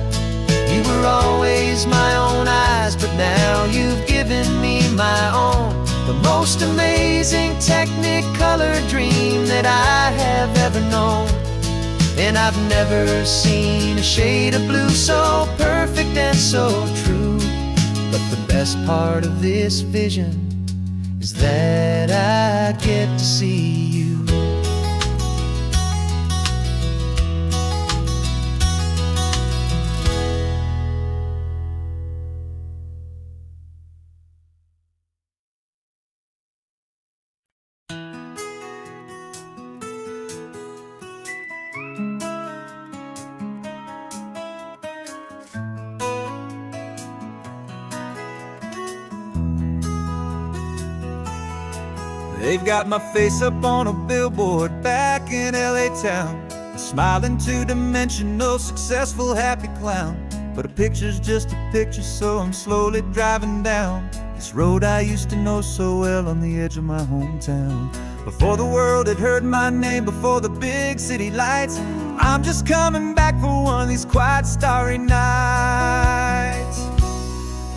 You were always my own eyes, but now you've given me my own. The most amazing technicolor dream that I have ever known. And I've never seen a shade of blue so perfect and so true. But the best part of this vision is that I get to see you. They've got my face up on a billboard back in LA town, a smiling two-dimensional, successful, happy clown. But a picture's just a picture, so I'm slowly driving down this road I used to know so well on the edge of my hometown. Before the world had heard my name, before the big city lights, I'm just coming back for one of these quiet, starry nights.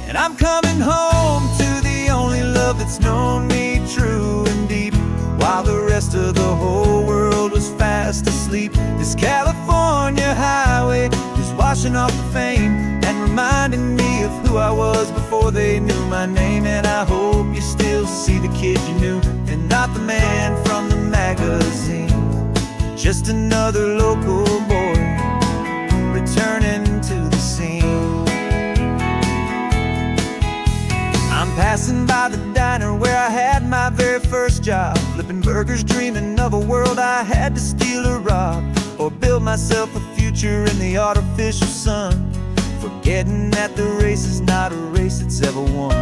And I'm coming home to the only love that's known me true and deep, while the rest of the whole world was fast asleep. This California highway is washing off the fame and reminding me of who I was before they knew my name. And I hope you still see the kid you knew, and not the man from the magazine. Just another local boy returning to the scene. I'm passing by the diner where I had my very first job, flipping burgers, dreaming of a world I had to steal or rob, or build myself a future in the artificial sun, forgetting that the race is not a race that's ever won.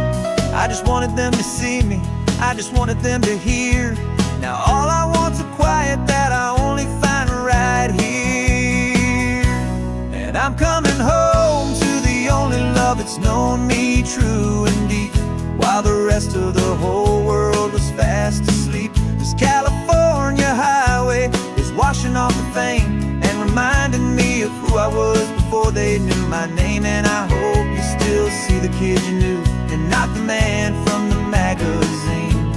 I just wanted them to see me, I just wanted them to hear. Now all I want's a quiet that I only find right here. And I'm coming home to the only love that's known me true and deep, while the rest of the whole world was fast asleep. This California highway is washing off the fame and reminding me of who I was before they knew my name. And I hope you still see the kid you knew, and not the man from the magazine.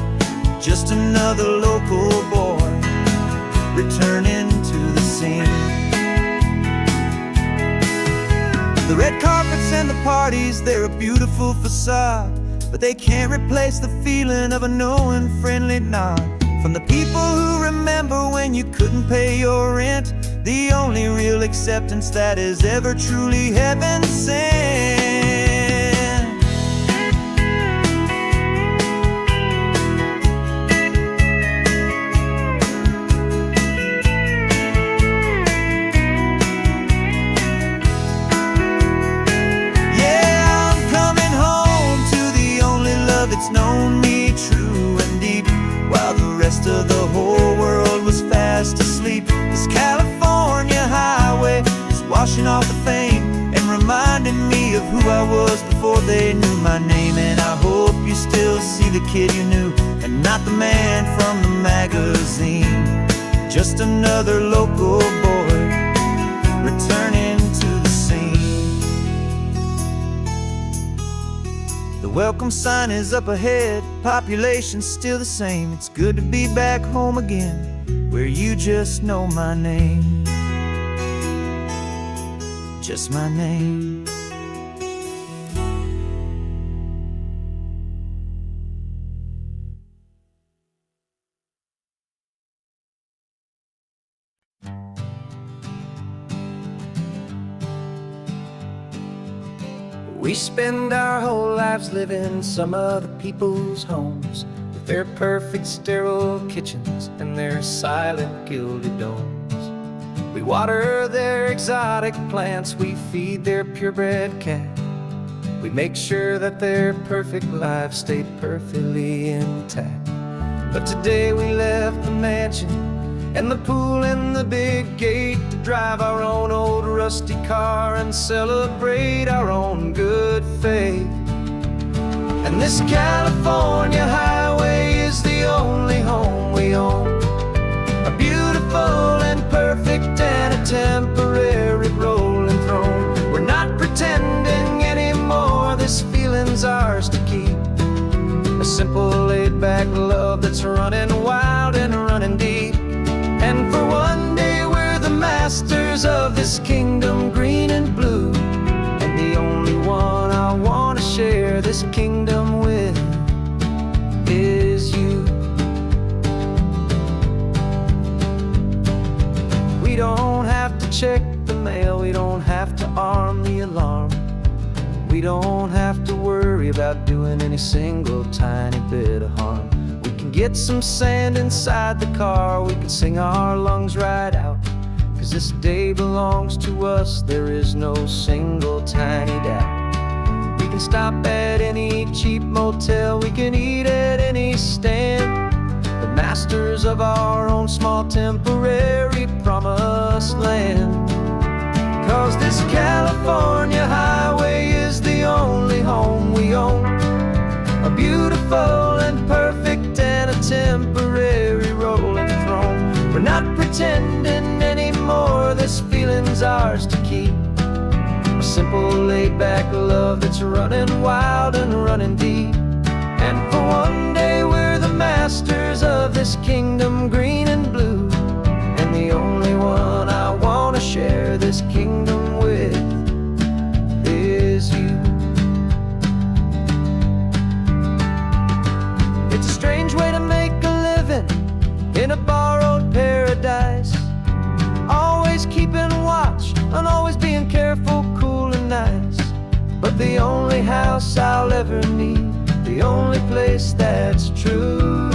Just another local boy returning to the scene. The red carpets and the parties, they're a beautiful facade, but they can't replace the feeling of a knowing, friendly nod from the people who remember when you couldn't pay your rent. The only real acceptance that is ever truly heaven sent. Yeah, I'm coming home to the only love that's known me true and deep, while the rest of the whole world was fast asleep. This California highway is washing off the fame and reminding me of who I was before they knew my name. And I hope you still see the kid you knew, and not the man from the magazine. Just another local boy returning to the scene. The welcome sign is up ahead, population's still the same. It's good to be back home again, where you just know my name. Just my name. We spend our whole lives living some other people's homes, with their perfect sterile kitchens and their silent gilded domes. We water their exotic plants, we feed their purebred cat. We make sure that their perfect lives stay perfectly intact. But today we left the mansion and the pool and the big gate to drive our own old rusty car and celebrate our own good faith. And this California highway is the only home we own, a beautiful and perfect and a temporary rolling throne. We're not pretending anymore, this feeling's ours to keep, a simple laid-back love that's running wild and running deep. And for one day we're the masters of this kingdom green and blue, and the only one I want to share this kingdom with is you. We don't have to check the mail, we don't have to arm the alarm, we don't have to worry about doing any single tiny bit of harm. We can get some sand inside the car, we can sing our lungs right out, 'cause this day belongs to us, there is no single tiny doubt. We can stop at any cheap motel, we can eat at any stand, but masters of our own small temporary promised land. 'Cause this California highway is the only home we own, a beautiful and perfect and a temporary rolling throne. We're not pretending anymore, this feeling's ours to keep, a simple laid-back love that's running wild and running deep. And for one day we're the masters of this kingdom green and blue, and the only one I want to share this kingdom with is you. It's a strange way to make a living in a borrowed paradise, always keeping watch and always being careful, cool and nice. But the only house I'll ever need, the only place that's true,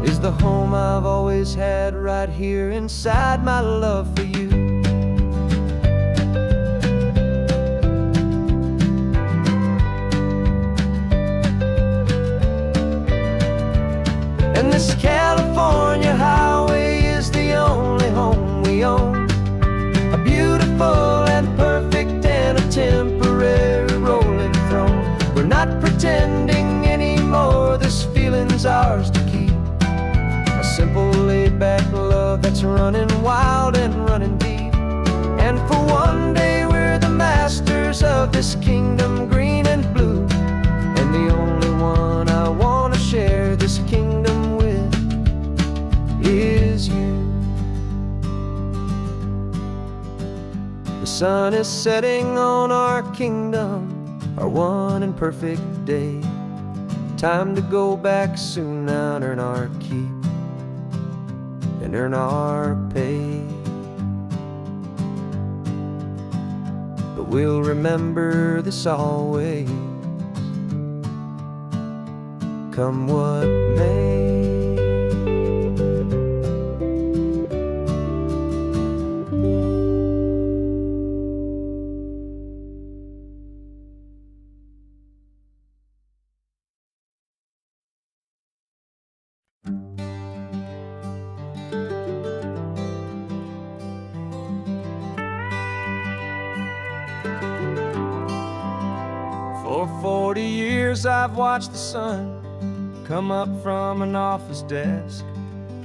is the home I've always had right here inside my love for you. And this California highway is the only home we own, a beautiful and perfect and a temporary rolling throne. We're not pretending anymore, this feeling's ours to keep, a simple laid-back love that's running wild and running deep. And for one day we're the masters of this kingdom green and blue, and the only one I want to share this kingdom with is you. The sun is setting on our kingdom, our one and perfect day. Time to go back soon now and earn our keep and earn our pay. But we'll remember this always, come what may. For 40 years I've watched the sun come up from an office desk,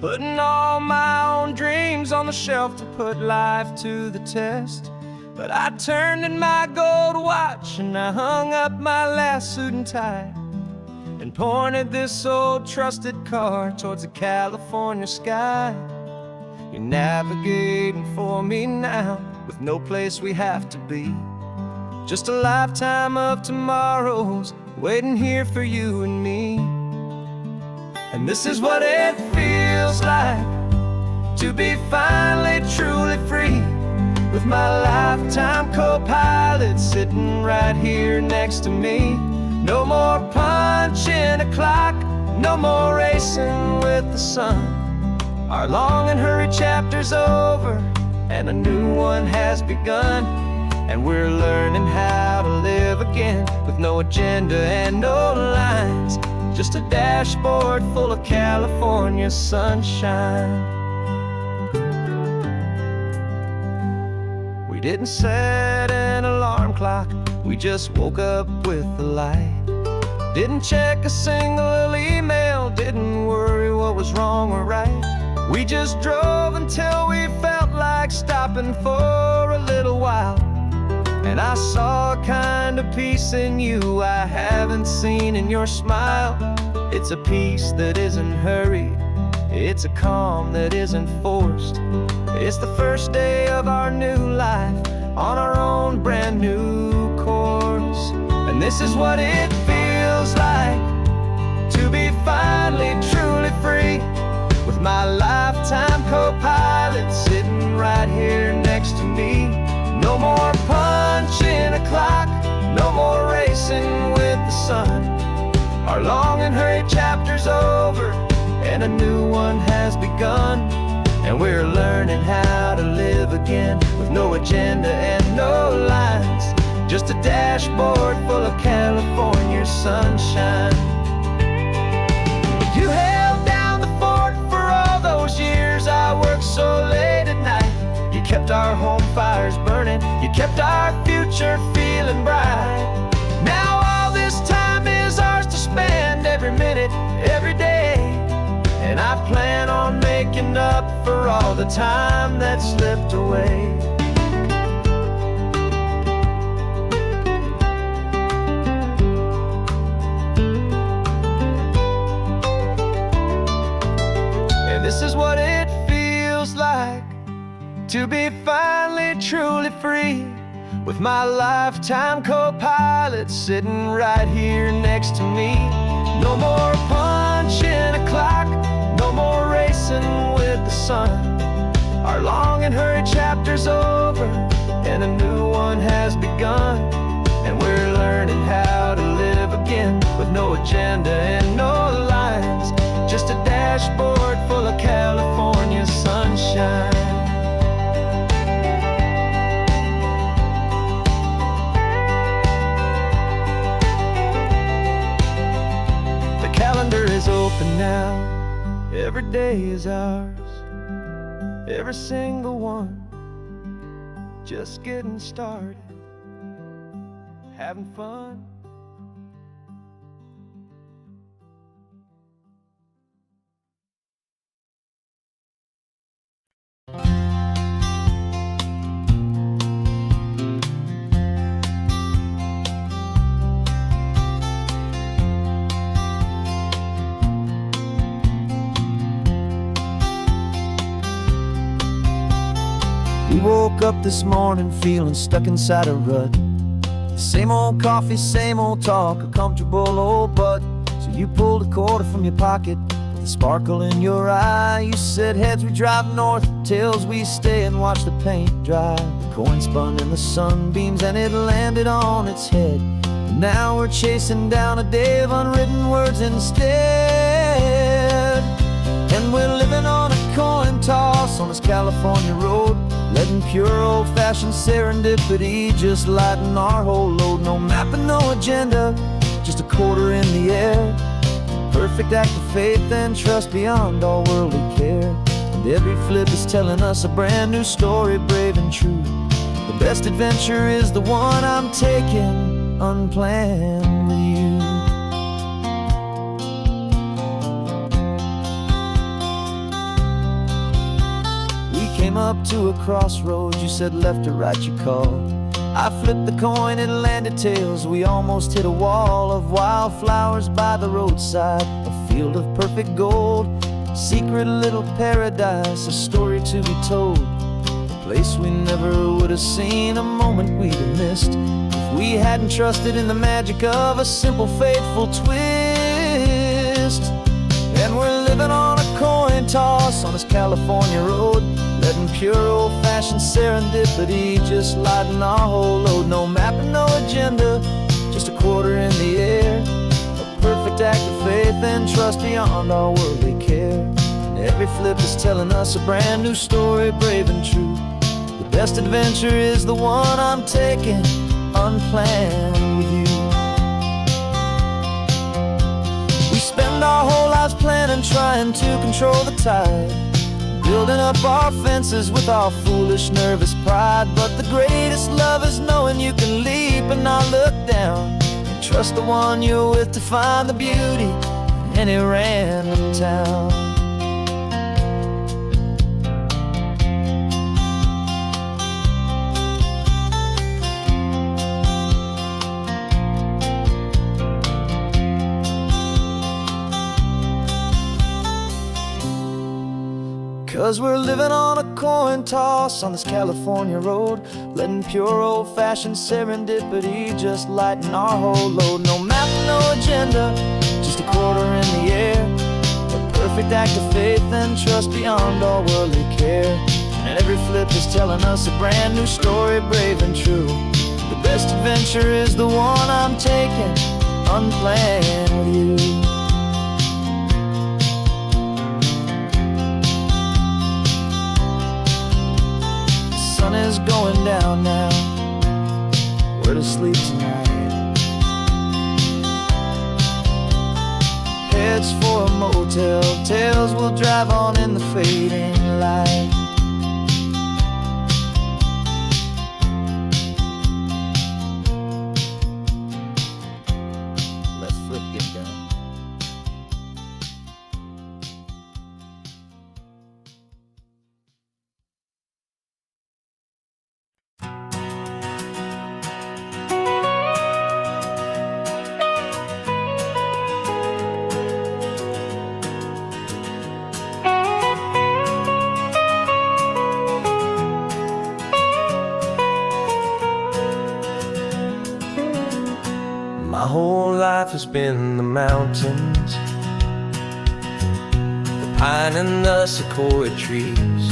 putting all my own dreams on the shelf to put life to the test. But I turned in my gold watch and I hung up my last suit and tie, and pointed this old trusted car towards the California sky. You're navigating for me now, with no place we have to be, just a lifetime of tomorrows waiting here for you and me. And this is what it feels like to be finally truly free, with my lifetime co-pilot sitting right here next to me. No more punching a clock, no more racing with the sun. Our long and hurried chapter's over and a new one has begun. And we're learning how to live again, with no agenda and no lines, just a dashboard full of California sunshine. We didn't set an alarm clock, we just woke up with the light. Didn't check a single email, didn't worry what was wrong or right. We just drove until we felt like stopping for a little while. And I saw a kind of peace in you I haven't seen in your smile. It's a peace that isn't hurried, it's a calm that isn't forced. It's the first day of our new life on our own brand new course. And this is what it feels like to be finally truly free, with my lifetime co-pilot sitting right here next to me. No more punching a clock, no more racing with the sun. Our long and hurried chapter's over and a new one has begun. And we're learning how to live again, with no agenda and no lines, just a dashboard full of California sunshine. You held down the kept our home fires burning. You kept our future feeling bright. Now all this time is ours to spend, every minute, every day. And I plan on making up for all the time that slipped away. And this is what it feels like to be finally truly free, with my lifetime co-pilot sitting right here next to me. No more punching a clock, no more racing with the sun. Our long and hurried chapter's over, and a new one has begun. And we're learning how to live again, with no agenda and no lines, just a dashboard full of California sunshine. The calendar is open now, every day is ours, every single one, just getting started, having fun. We woke up this morning feeling stuck inside a rut. Same old coffee, same old talk, a comfortable old butt. So you pulled a quarter from your pocket with a sparkle in your eye. You said, heads we drive north, tails we stay and watch the paint dry. The coin spun in the sunbeams and it landed on its head. And now we're chasing down a day of unwritten words instead. And we're living on a coin toss on this California road, letting pure old-fashioned serendipity just lighten our whole load. No map and no agenda, just a quarter in the air. Perfect act of faith and trust beyond all worldly care. And every flip is telling us a brand new story, brave and true. The best adventure is the one I'm taking, unplanned with you. Came up to a crossroads, you said left or right you called. I flipped the coin, it landed tails. We almost hit a wall of wildflowers by the roadside, a field of perfect gold, secret little paradise, a story to be told. A place we never would have seen, a moment we'd have missed if we hadn't trusted in the magic of a simple faithful twist. And we're living on a coin toss on this California road, letting pure old-fashioned serendipity just lighten our whole load. No map and no agenda, just a quarter in the air. A perfect act of faith and trust beyond all worldly care. And every flip is telling us a brand new story, brave and true. The best adventure is the one I'm taking, unplanned with you. We spend our whole lives planning, trying to control the tide, building up our fences with our foolish, nervous pride. But the greatest love is knowing you can leap and not look down, and trust the one you're with to find the beauty in any random town. 'Cause we're living on a coin toss on this California road, letting pure old-fashioned serendipity just lighten our whole load. No map, no agenda, just a quarter in the air. A perfect act of faith and trust beyond all worldly care. And every flip is telling us a brand new story, brave and true. The best adventure is the one I'm taking, unplanned with you. Sun is going down now, we're to sleep tonight. Heads for a motel, tails will drive on in the fading light. life has been the mountains, the pine and the sequoia trees,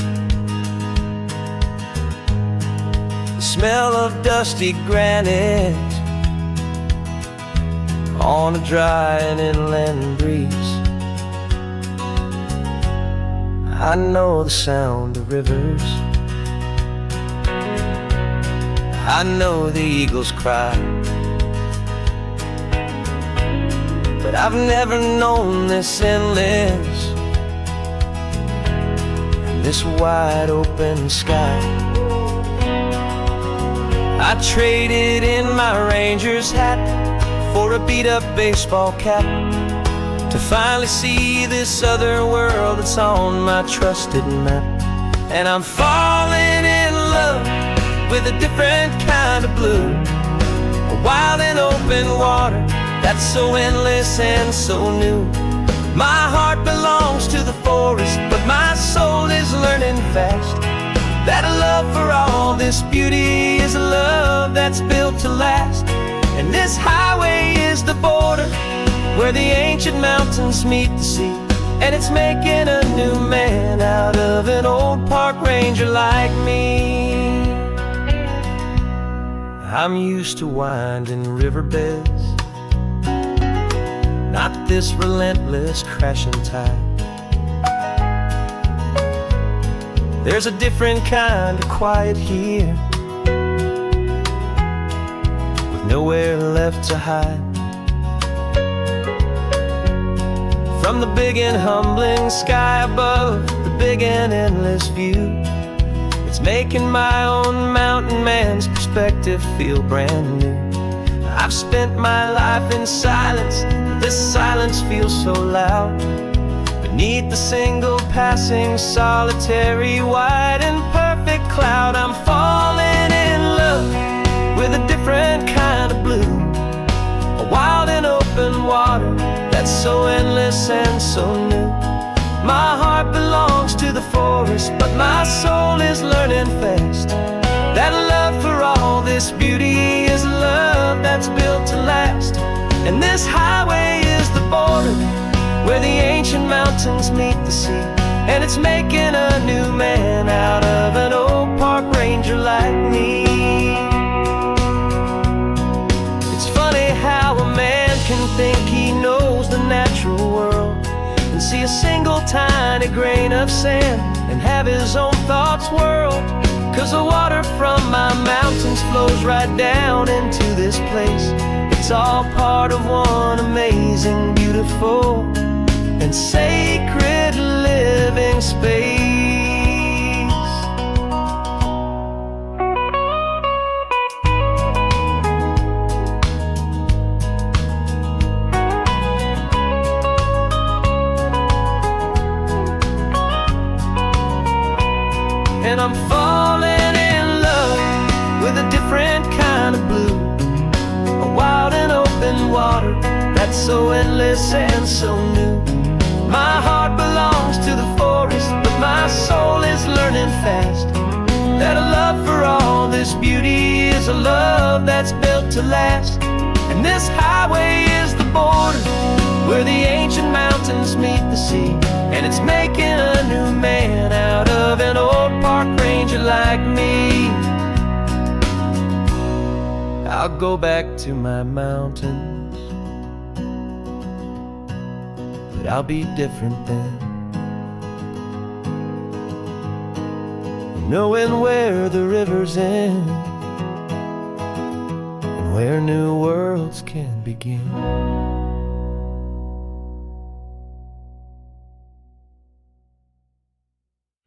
the smell of dusty granite on a dry and inland breeze. I know the sound of rivers, I know the eagles cry, but I've never known this endless and this wide open sky. I traded in my Ranger's hat for a beat-up baseball cap to finally see this other world that's on my trusted map. And I'm falling in love with a different kind of blue, a wild and open water that's so endless and so new. My heart belongs to the forest, but my soul is learning fast that a love for all this beauty is a love that's built to last. And this highway is the border where the ancient mountains meet the sea, and it's making a new man out of an old park ranger like me. I'm used to winding riverbeds, not this relentless crashing tide. There's a different kind of quiet here, with nowhere left to hide. From the big and humbling sky above, the big and endless view, it's making my own mountain man's perspective feel brand new. I've spent my life in silence, this silence feels so loud. Beneath the single passing solitary white and perfect cloud, I'm falling in love with a different kind of blue, a wild and open water that's so endless and so new. My heart belongs to the forest, but my soul is learning fast that love for all this beauty is a love that's built to last. And this highway is the border where the ancient mountains meet the sea, and it's making a new man out of an old park ranger like me. It's funny how a man can think he knows the natural world and see a single tiny grain of sand and have his own thoughts whirled. 'Cause the water from my mountains flows right down into this place. It's all part of one amazing, beautiful, and sacred living space. And I'm falling in love with a different kind of blue, a wild and open water that's so endless and so new. My heart belongs to the forest, but my soul is learning fast that a love for all this beauty is a love that's built to last. And this highway is the border where the ancient mountains meet the sea, and it's making a new man out of an old park ranger like me. I'll go back to my mountains, but I'll be different then, knowing where the rivers end and where new worlds can begin.